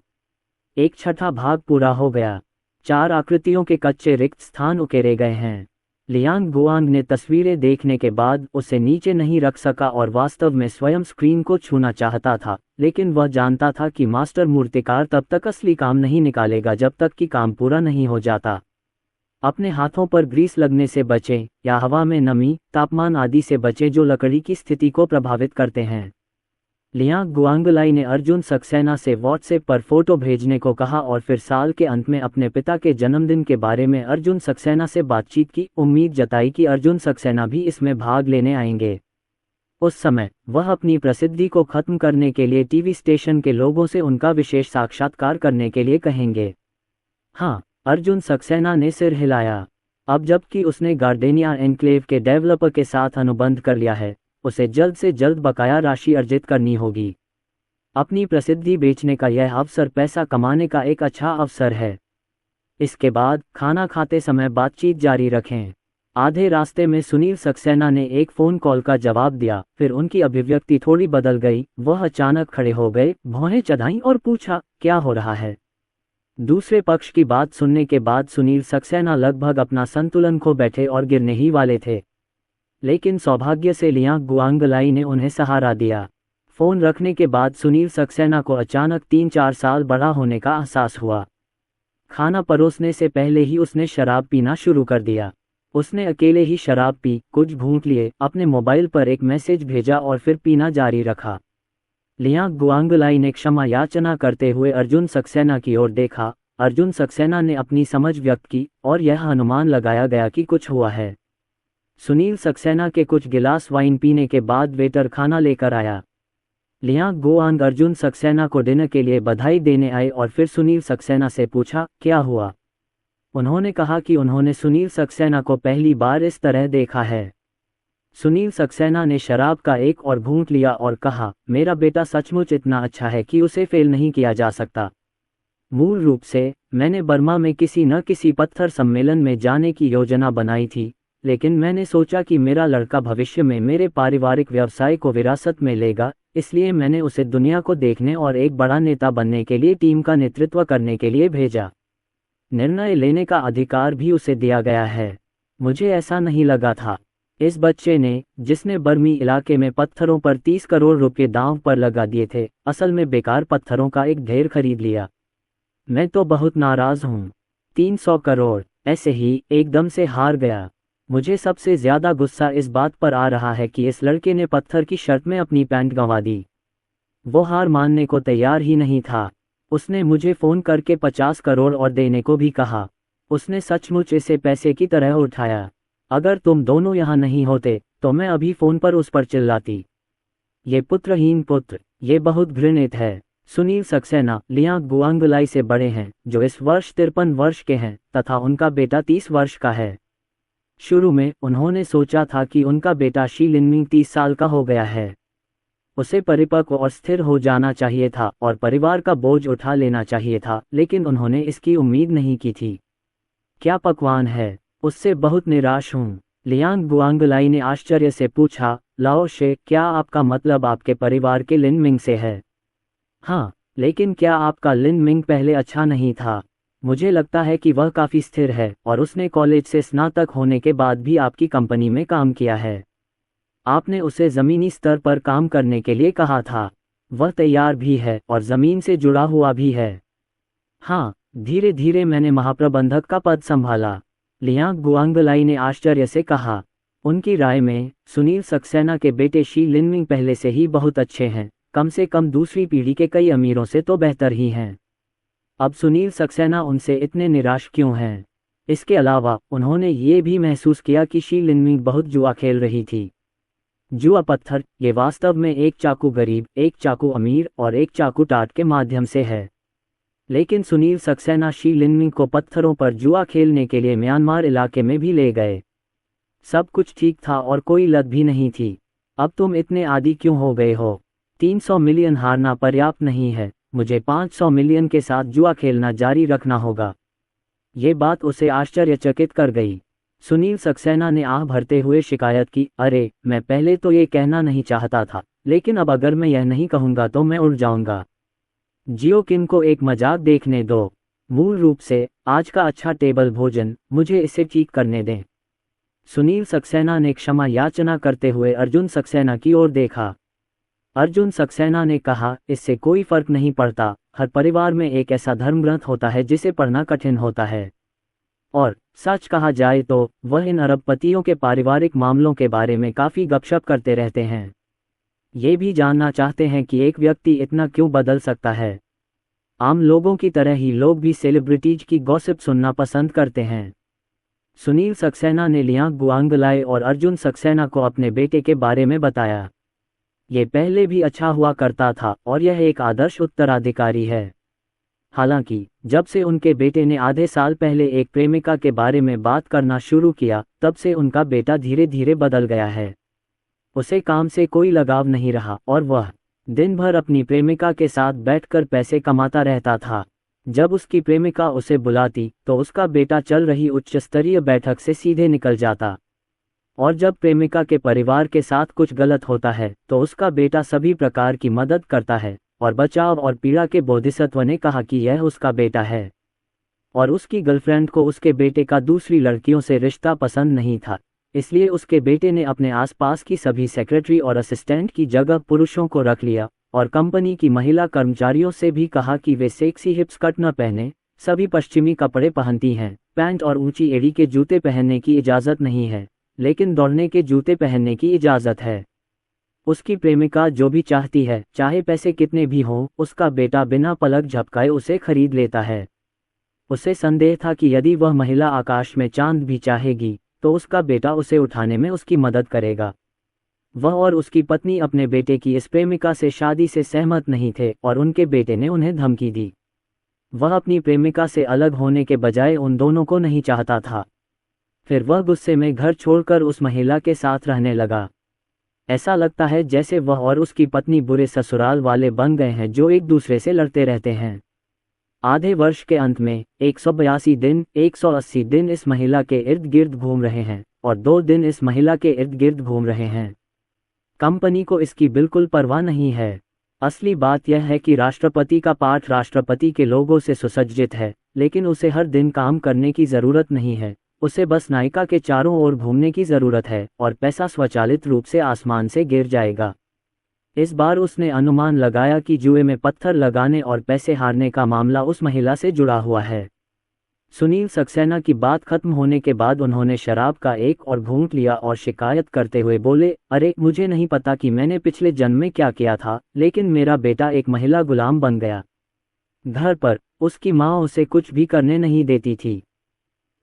1/6 भाग पूरा हो गया। 4 आकृतियों के कच्चे रिक्त स्थान उकेरे गए हैं। लियांग गुआंग ने तस्वीरें देखने के बाद उसे नीचे नहीं रख सका और वास्तव में स्वयं स्क्रीन को छूना चाहता था, लेकिन वह जानता था कि मास्टर मूर्तिकार तब तक असली काम नहीं निकालेगा जब तक कि काम पूरा नहीं हो जाता। अपने हाथों पर ग्रीस लगने से बचें या हवा में नमी, तापमान आदि से बचें जो लकड़ी की स्थिति को प्रभावित करते हैं। लियांग गुआंगलाई ने अर्जुन सक्सेना से व्हाट्सएप पर फोटो भेजने को कहा और फिर साल के अंत में अपने पिता के जन्मदिन के बारे में अर्जुन सक्सेना से बातचीत की, उम्मीद जताई कि अर्जुन सक्सेना भी इसमें भाग लेने आएंगे। उस समय वह अपनी प्रसिद्धि को खत्म करने के लिए टीवी स्टेशन के लोगों से उनका विशेष साक्षात्कार करने के लिए कहेंगे। हाँ, अर्जुन सक्सेना ने सिर हिलाया। अब जबकि उसने गार्डेनिया एन्क्लेव के डेवलपर के साथ अनुबंध कर लिया है, उसे जल्द से जल्द बकाया राशि अर्जित करनी होगी। अपनी प्रसिद्धि बेचने का यह अवसर पैसा कमाने का एक अच्छा अवसर है। इसके बाद खाना खाते समय बातचीत जारी रखें। आधे रास्ते में सुनील सक्सेना ने एक फ़ोन कॉल का जवाब दिया, फिर उनकी अभिव्यक्ति थोड़ी बदल गई। वह अचानक खड़े हो गए, भौहें चढ़ाईं और पूछा, क्या हो रहा है। दूसरे पक्ष की बात सुनने के बाद सुनील सक्सेना लगभग अपना संतुलन खो बैठे और गिरने ही वाले थे, लेकिन सौभाग्य से लियांग गुआंगलाई ने उन्हें सहारा दिया। फ़ोन रखने के बाद सुनील सक्सेना को अचानक 3-4 साल बड़ा होने का एहसास हुआ। खाना परोसने से पहले ही उसने शराब पीना शुरू कर दिया। उसने अकेले ही शराब पी, कुछ घूंट लिए, अपने मोबाइल पर एक मैसेज भेजा और फिर पीना जारी रखा। लियांग गुआंगलाई ने क्षमा याचना करते हुए अर्जुन सक्सेना की ओर देखा। अर्जुन सक्सेना ने अपनी समझ व्यक्त की और यह अनुमान लगाया गया कि कुछ हुआ है। सुनील सक्सेना के कुछ गिलास वाइन पीने के बाद वेटर खाना लेकर आया। लियांग गुआंग अर्जुन सक्सेना को डिनर के लिए बधाई देने आए और फिर सुनील सक्सेना से पूछा, क्या हुआ। उन्होंने कहा कि उन्होंने सुनील सक्सेना को पहली बार इस तरह देखा है। सुनील सक्सेना ने शराब का एक और घूंट लिया और कहा, मेरा बेटा सचमुच इतना अच्छा है कि उसे फेल नहीं किया जा सकता। मूल रूप से मैंने बर्मा में किसी न किसी पत्थर सम्मेलन में जाने की योजना बनाई थी, लेकिन मैंने सोचा कि मेरा लड़का भविष्य में मेरे पारिवारिक व्यवसाय को विरासत में लेगा, इसलिए मैंने उसे दुनिया को देखने और एक बड़ा नेता बनने के लिए टीम का नेतृत्व करने के लिए भेजा। निर्णय लेने का अधिकार भी उसे दिया गया है। मुझे ऐसा नहीं लगा था। इस बच्चे ने, जिसने बर्मी इलाके में पत्थरों पर 30 करोड़ रुपए दांव पर लगा दिए थे, असल में बेकार पत्थरों का एक ढेर खरीद लिया। मैं तो बहुत नाराज हूँ। 300 करोड़ ऐसे ही एकदम से हार गया। मुझे सबसे ज्यादा गुस्सा इस बात पर आ रहा है कि इस लड़के ने पत्थर की शर्त में अपनी पैंट गंवा दी। वो हार मानने को तैयार ही नहीं था। उसने मुझे फ़ोन करके 50 करोड़ और देने को भी कहा। उसने सचमुच इसे पैसे की तरह उठाया। अगर तुम दोनों यहाँ नहीं होते तो मैं अभी फ़ोन पर उस पर चिल्लाती। ये पुत्रहीन पुत्र, ये बहुत घृणित है। सुनील सक्सेना लियांग गुआंगलाई से बड़े हैं, जो इस वर्ष 53 वर्ष के हैं, तथा उनका बेटा 30 वर्ष का है। शुरू में उन्होंने सोचा था कि उनका बेटा शी लिनमिंग 30 साल का हो गया है। उसे परिपक्व और स्थिर हो जाना चाहिए था और परिवार का बोझ उठा लेना चाहिए था, लेकिन उन्होंने इसकी उम्मीद नहीं की थी। क्या पकवान है, उससे बहुत निराश हूँ। लियांग गुआंगलाई ने आश्चर्य से पूछा, लाओ शे, क्या आपका मतलब आपके परिवार के लिन मिंग से है। हाँ, लेकिन क्या आपका लिन मिंग पहले अच्छा नहीं था। मुझे लगता है कि वह काफ़ी स्थिर है और उसने कॉलेज से स्नातक होने के बाद भी आपकी कंपनी में काम किया है। आपने उसे ज़मीनी स्तर पर काम करने के लिए कहा था। वह तैयार भी है और ज़मीन से जुड़ा हुआ भी है। हाँ, धीरे धीरे मैंने महाप्रबंधक का पद संभाला, लियांग गुआंगलाई ने आश्चर्य से कहा। उनकी राय में सुनील सक्सेना के बेटे शी लिनमिंग पहले से ही बहुत अच्छे हैं, कम से कम दूसरी पीढ़ी के कई अमीरों से तो बेहतर ही हैं। अब सुनील सक्सेना उनसे इतने निराश क्यों हैं? इसके अलावा उन्होंने ये भी महसूस किया कि शी लिनमिंग बहुत जुआ खेल रही थी। जुआ पत्थर, ये वास्तव में एक चाकू गरीब, एक चाकू अमीर और एक चाकू टाट के माध्यम से है। लेकिन सुनील सक्सेना शी लिनमिंग को पत्थरों पर जुआ खेलने के लिए म्यांमार इलाके में भी ले गए। सब कुछ ठीक था और कोई लत भी नहीं थी। अब तुम इतने आदी क्यों हो गए हो? 300 मिलियन हारना पर्याप्त नहीं है, मुझे 500 मिलियन के साथ जुआ खेलना जारी रखना होगा। ये बात उसे आश्चर्यचकित कर गई। सुनील सक्सेना ने आह भरते हुए शिकायत की, अरे, मैं पहले तो ये कहना नहीं चाहता था, लेकिन अब अगर मैं यह नहीं कहूँगा तो मैं उड़ जाऊँगा। जियोकिन को एक मजाक देखने दो। मूल रूप से आज का अच्छा टेबल भोजन, मुझे इसे ठीक करने दें। सुनील सक्सेना ने क्षमा याचना करते हुए अर्जुन सक्सेना की ओर देखा। अर्जुन सक्सेना ने कहा, इससे कोई फर्क नहीं पड़ता, हर परिवार में एक ऐसा धर्मग्रंथ होता है जिसे पढ़ना कठिन होता है। और सच कहा जाए तो वह इन अरबपतियों के पारिवारिक मामलों के बारे में काफ़ी गपशप करते रहते हैं। ये भी जानना चाहते हैं कि एक व्यक्ति इतना क्यों बदल सकता है। आम लोगों की तरह ही लोग भी सेलिब्रिटीज की गॉसिप सुनना पसंद करते हैं। सुनील सक्सेना ने लियांग गुआंगलाई और अर्जुन सक्सेना को अपने बेटे के बारे में बताया। ये पहले भी अच्छा हुआ करता था और यह एक आदर्श उत्तराधिकारी है। हालांकि जब से उनके बेटे ने आधे साल पहले एक प्रेमिका के बारे में बात करना शुरू किया, तब से उनका बेटा धीरे धीरे बदल गया है। उसे काम से कोई लगाव नहीं रहा और वह दिन भर अपनी प्रेमिका के साथ बैठकर पैसे कमाता रहता था। जब उसकी प्रेमिका उसे बुलाती तो उसका बेटा चल रही उच्च स्तरीय बैठक से सीधे निकल जाता, और जब प्रेमिका के परिवार के साथ कुछ गलत होता है तो उसका बेटा सभी प्रकार की मदद करता है। और बचाव और पीड़ा के बोधिसत्व ने कहा कि यह उसका बेटा है, और उसकी गर्लफ्रेंड को उसके बेटे का दूसरी लड़कियों से रिश्ता पसंद नहीं था, इसलिए उसके बेटे ने अपने आसपास की सभी सेक्रेटरी और असिस्टेंट की जगह पुरुषों को रख लिया, और कंपनी की महिला कर्मचारियों से भी कहा कि वे सेक्सी हिप स्कर्ट न पहने, सभी पश्चिमी कपड़े पहनती हैं, पैंट और ऊंची एड़ी के जूते पहनने की इजाज़त नहीं है, लेकिन दौड़ने के जूते पहनने की इजाज़त है। उसकी प्रेमिका जो भी चाहती है, चाहे पैसे कितने भी हों, उसका बेटा बिना पलक झपकाए उसे खरीद लेता है। उसे संदेह था कि यदि वह महिला आकाश में चांद भी चाहेगी तो उसका बेटा उसे उठाने में उसकी मदद करेगा। वह और उसकी पत्नी अपने बेटे की इस प्रेमिका से शादी से सहमत नहीं थे और उनके बेटे ने उन्हें धमकी दी। वह अपनी प्रेमिका से अलग होने के बजाय उन दोनों को नहीं चाहता था। फिर वह गुस्से में घर छोड़कर उस महिला के साथ रहने लगा। ऐसा लगता है जैसे वह और उसकी पत्नी बुरे ससुराल वाले बन गए हैं जो एक दूसरे से लड़ते रहते हैं। आधे वर्ष के अंत में 182 दिन, 180 दिन इस महिला के इर्द गिर्द घूम रहे हैं और 2 दिन इस महिला के इर्द गिर्द घूम रहे हैं। कंपनी को इसकी बिल्कुल परवाह नहीं है। असली बात यह है कि राष्ट्रपति का पाठ राष्ट्रपति के लोगों से सुसज्जित है, लेकिन उसे हर दिन काम करने की ज़रूरत नहीं है। उसे बस नायिका के चारों ओर घूमने की ज़रूरत है और पैसा स्वचालित रूप से आसमान से गिर जाएगा। इस बार उसने अनुमान लगाया कि जुए में पत्थर लगाने और पैसे हारने का मामला उस महिला से जुड़ा हुआ है। सुनील सक्सेना की बात खत्म होने के बाद उन्होंने शराब का एक और घूंट लिया और शिकायत करते हुए बोले, अरे, मुझे नहीं पता कि मैंने पिछले जन्म में क्या किया था, लेकिन मेरा बेटा एक महिला गुलाम बन गया। घर पर उसकी माँ उसे कुछ भी करने नहीं देती थी।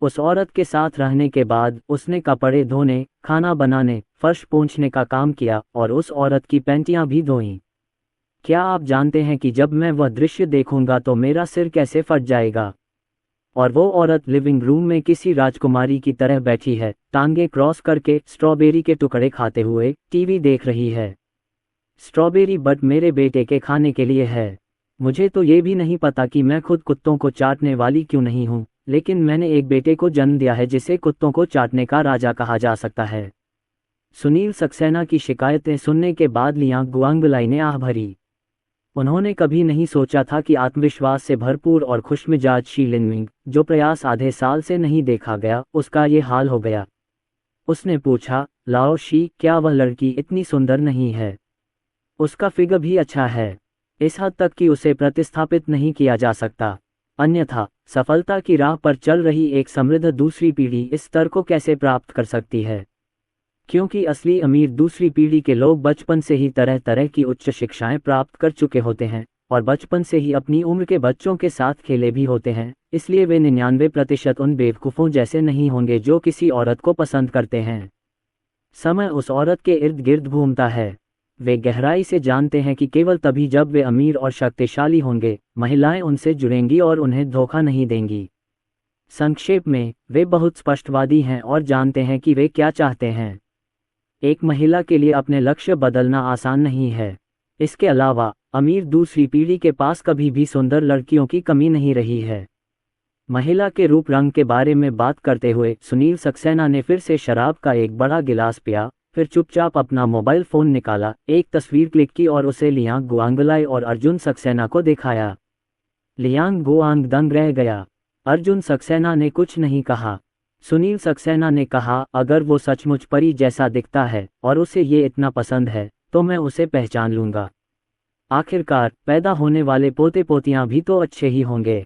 उस औरत के साथ रहने के बाद उसने कपड़े धोने, खाना बनाने, फर्श पोंछने का काम किया और उस औरत की पैंटियां भी धोईं। क्या आप जानते हैं कि जब मैं वह दृश्य देखूंगा तो मेरा सिर कैसे फट जाएगा? और वो औरत लिविंग रूम में किसी राजकुमारी की तरह बैठी है, टांगे क्रॉस करके, स्ट्रॉबेरी के टुकड़े खाते हुए टीवी देख रही है। स्ट्रॉबेरी बट मेरे बेटे के खाने के लिए है। मुझे तो ये भी नहीं पता कि मैं खुद कुत्तों को चाटने वाली क्यों नहीं हूँ, लेकिन मैंने एक बेटे को जन्म दिया है जिसे कुत्तों को चाटने का राजा कहा जा सकता है। सुनील सक्सेना की शिकायतें सुनने के बाद लियांग गुआंगलाई ने आह भरी। उन्होंने कभी नहीं सोचा था कि आत्मविश्वास से भरपूर और खुशमिजाज शी लिनमिंग, जो प्रयास आधे साल से नहीं देखा गया, उसका ये हाल हो गया। उसने पूछा, लाओ शी, क्या वह लड़की इतनी सुंदर नहीं है? उसका फिगर भी अच्छा है, इस हद तक कि उसे प्रतिस्थापित नहीं किया जा सकता। अन्यथा सफलता की राह पर चल रही एक समृद्ध दूसरी पीढ़ी इस स्तर को कैसे प्राप्त कर सकती है? क्योंकि असली अमीर दूसरी पीढ़ी के लोग बचपन से ही तरह तरह की उच्च शिक्षाएं प्राप्त कर चुके होते हैं और बचपन से ही अपनी उम्र के बच्चों के साथ खेले भी होते हैं, इसलिए वे 99% उन बेवकूफ़ों जैसे नहीं होंगे जो किसी औरत को पसंद करते हैं। समय उस औरत के इर्द गिर्द घूमता है। वे गहराई से जानते हैं कि केवल तभी जब वे अमीर और शक्तिशाली होंगे, महिलाएं उनसे जुड़ेंगी और उन्हें धोखा नहीं देंगी। संक्षेप में, वे बहुत स्पष्टवादी हैं और जानते हैं कि वे क्या चाहते हैं। एक महिला के लिए अपने लक्ष्य बदलना आसान नहीं है। इसके अलावा अमीर दूसरी पीढ़ी के पास कभी भी सुंदर लड़कियों की कमी नहीं रही है। महिला के रूप रंग के बारे में बात करते हुए सुनील सक्सेना ने फिर से शराब का एक बड़ा गिलास पिया, फिर चुपचाप अपना मोबाइल फ़ोन निकाला, एक तस्वीर क्लिक की और उसे लियांग गुआंगलाई और अर्जुन सक्सेना को दिखाया। लियांग गुआंग दंग रह गया। अर्जुन सक्सेना ने कुछ नहीं कहा। सुनील सक्सेना ने कहा, अगर वो सचमुच परी जैसा दिखता है और उसे ये इतना पसंद है तो मैं उसे पहचान लूँगा। आखिरकार पैदा होने वाले पोते पोतियाँ भी तो अच्छे ही होंगे।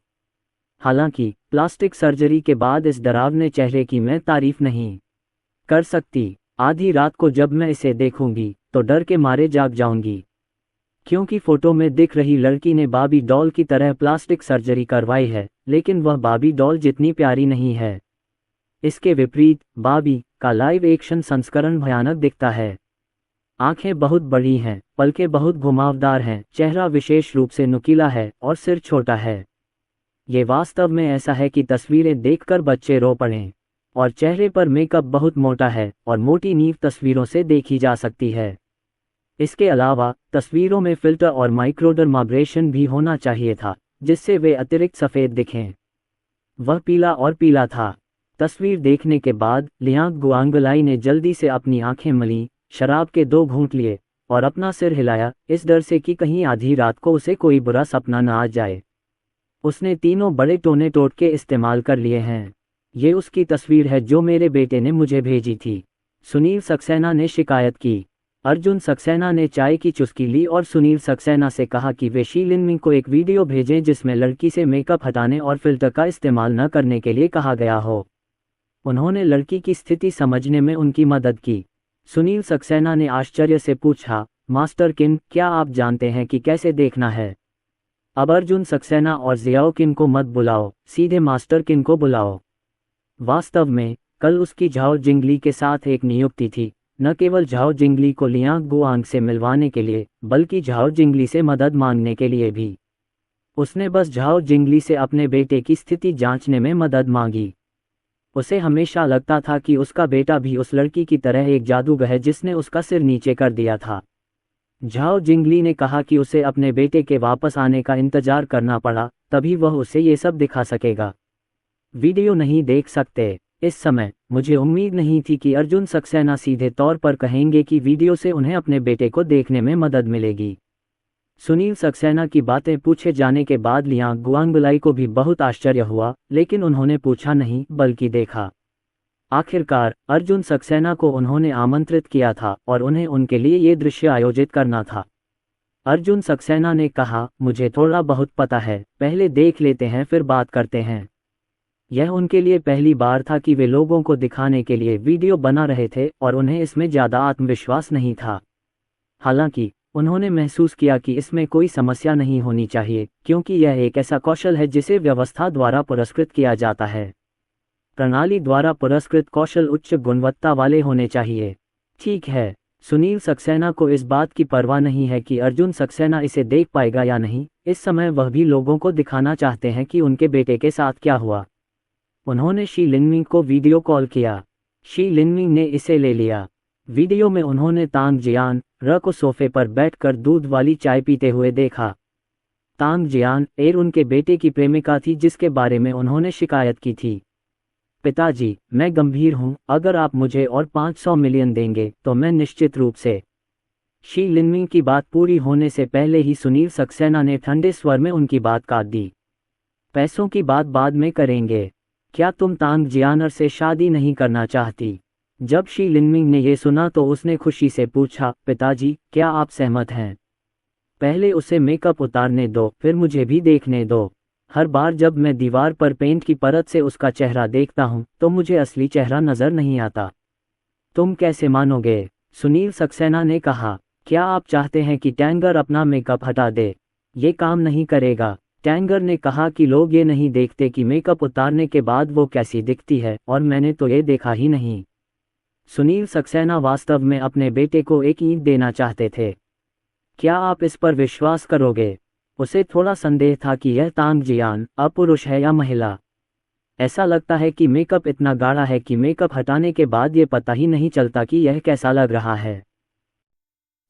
हालांकि प्लास्टिक सर्जरी के बाद इस डरावने चेहरे की मैं तारीफ नहीं कर सकती। आधी रात को जब मैं इसे देखूंगी तो डर के मारे जाग जाऊंगी, क्योंकि फोटो में दिख रही लड़की ने बाबी डॉल की तरह प्लास्टिक सर्जरी करवाई है, लेकिन वह बाबी डॉल जितनी प्यारी नहीं है। इसके विपरीत बाबी का लाइव एक्शन संस्करण भयानक दिखता है। आंखें बहुत बड़ी हैं, पलकें बहुत घुमावदार हैं, चेहरा विशेष रूप से नुकीला है और सिर छोटा है। ये वास्तव में ऐसा है कि तस्वीरें देखकर बच्चे रो पड़ें। और चेहरे पर मेकअप बहुत मोटा है और मोटी नींव तस्वीरों से देखी जा सकती है। इसके अलावा तस्वीरों में फिल्टर और माइक्रोडर्माब्रेशन भी होना चाहिए था, जिससे वे अतिरिक्त सफ़ेद दिखें। वह पीला और पीला था। तस्वीर देखने के बाद लियांग गुआंगलाई ने जल्दी से अपनी आंखें मलीं, शराब के 2 घूंट लिए और अपना सिर हिलाया, इस डर से कि कहीं आधी रात को उसे कोई बुरा सपना न आ जाए। उसने 3 बड़े टोने टोटके इस्तेमाल कर लिए हैं। ये उसकी तस्वीर है जो मेरे बेटे ने मुझे भेजी थी, सुनील सक्सेना ने शिकायत की। अर्जुन सक्सेना ने चाय की चुस्की ली और सुनील सक्सेना से कहा कि वे शी लिनमिंग को एक वीडियो भेजें जिसमें लड़की से मेकअप हटाने और फिल्टर का इस्तेमाल न करने के लिए कहा गया हो। उन्होंने लड़की की स्थिति समझने में उनकी मदद की। सुनील सक्सेना ने आश्चर्य से पूछा, मास्टर किन, क्या आप जानते हैं कि कैसे देखना है? अब अर्जुन सक्सेना और जियाओ किन को मत बुलाओ, सीधे मास्टर किन को बुलाओ। वास्तव में कल उसकी झाओ जिंगली के साथ एक नियुक्ति थी, न केवल झाओ जिंगली को लियांग गुआंग से मिलवाने के लिए, बल्कि झाओ जिंगली से मदद मांगने के लिए भी। उसने बस झाओ जिंगली से अपने बेटे की स्थिति जांचने में मदद मांगी। उसे हमेशा लगता था कि उसका बेटा भी उस लड़की की तरह एक जादूगर है जिसने उसका सिर नीचे कर दिया था। झाओ जिंगली ने कहा कि उसे अपने बेटे के वापस आने का इंतजार करना पड़ा, तभी वह उसे ये सब दिखा सकेगा। वीडियो नहीं देख सकते। इस समय मुझे उम्मीद नहीं थी कि अर्जुन सक्सेना सीधे तौर पर कहेंगे कि वीडियो से उन्हें अपने बेटे को देखने में मदद मिलेगी। सुनील सक्सेना की बातें पूछे जाने के बाद लियांग गुआंगलाई को भी बहुत आश्चर्य हुआ, लेकिन उन्होंने पूछा नहीं बल्कि देखा। आखिरकार अर्जुन सक्सेना को उन्होंने आमंत्रित किया था और उन्हें उनके लिए ये दृश्य आयोजित करना था। अर्जुन सक्सेना ने कहा, मुझे थोड़ा बहुत पता है, पहले देख लेते हैं फिर बात करते हैं। यह उनके लिए पहली बार था कि वे लोगों को दिखाने के लिए वीडियो बना रहे थे और उन्हें इसमें ज़्यादा आत्मविश्वास नहीं था। हालांकि उन्होंने महसूस किया कि इसमें कोई समस्या नहीं होनी चाहिए, क्योंकि यह एक ऐसा कौशल है जिसे व्यवस्था द्वारा पुरस्कृत किया जाता है। प्रणाली द्वारा पुरस्कृत कौशल उच्च गुणवत्ता वाले होने चाहिए। ठीक है, सुनील सक्सेना को इस बात की परवाह नहीं है कि अर्जुन सक्सेना इसे देख पाएगा या नहीं। इस समय वह भी लोगों को दिखाना चाहते हैं कि उनके बेटे के साथ क्या हुआ। उन्होंने शी लिनमिंग को वीडियो कॉल किया। शी लिनमिंग ने इसे ले लिया। वीडियो में उन्होंने तांग जियान र को सोफे पर बैठकर दूध वाली चाय पीते हुए देखा। तांग जियान एर उनके बेटे की प्रेमिका थी जिसके बारे में उन्होंने शिकायत की थी। पिताजी, मैं गंभीर हूं, अगर आप मुझे और 500 मिलियन देंगे तो मैं निश्चित रूप से। शी लिनमिंग की बात पूरी होने से पहले ही सुनील सक्सेना ने ठंडे स्वर में उनकी बात काट दी। पैसों की बात बाद में करेंगे। क्या तुम तांग जियानर से शादी नहीं करना चाहती? जब शी लिनमिंग ने यह सुना तो उसने खुशी से पूछा, पिताजी, क्या आप सहमत हैं? पहले उसे मेकअप उतारने दो, फिर मुझे भी देखने दो। हर बार जब मैं दीवार पर पेंट की परत से उसका चेहरा देखता हूँ तो मुझे असली चेहरा नजर नहीं आता। तुम कैसे मानोगे? सुनील सक्सेना ने कहा। क्या आप चाहते हैं कि टैंगर अपना मेकअप हटा दे? ये काम नहीं करेगा। टैंगर ने कहा कि लोग ये नहीं देखते कि मेकअप उतारने के बाद वो कैसी दिखती है, और मैंने तो ये देखा ही नहीं। सुनील सक्सेना वास्तव में अपने बेटे को एक ईंट देना चाहते थे। क्या आप इस पर विश्वास करोगे? उसे थोड़ा संदेह था कि यह तांग जियान अपुरुष है या महिला। ऐसा लगता है कि मेकअप इतना गाढ़ा है कि मेकअप हटाने के बाद ये पता ही नहीं चलता कि यह कैसा लग रहा है।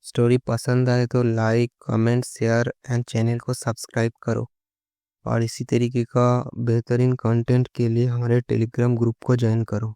स्टोरी पसंद आए तो like, comment, share and channel को सब्सक्राइब करो। और इसी तरीके का बेहतरीन कंटेंट के लिए हमारे टेलीग्राम ग्रुप को ज्वाइन करो।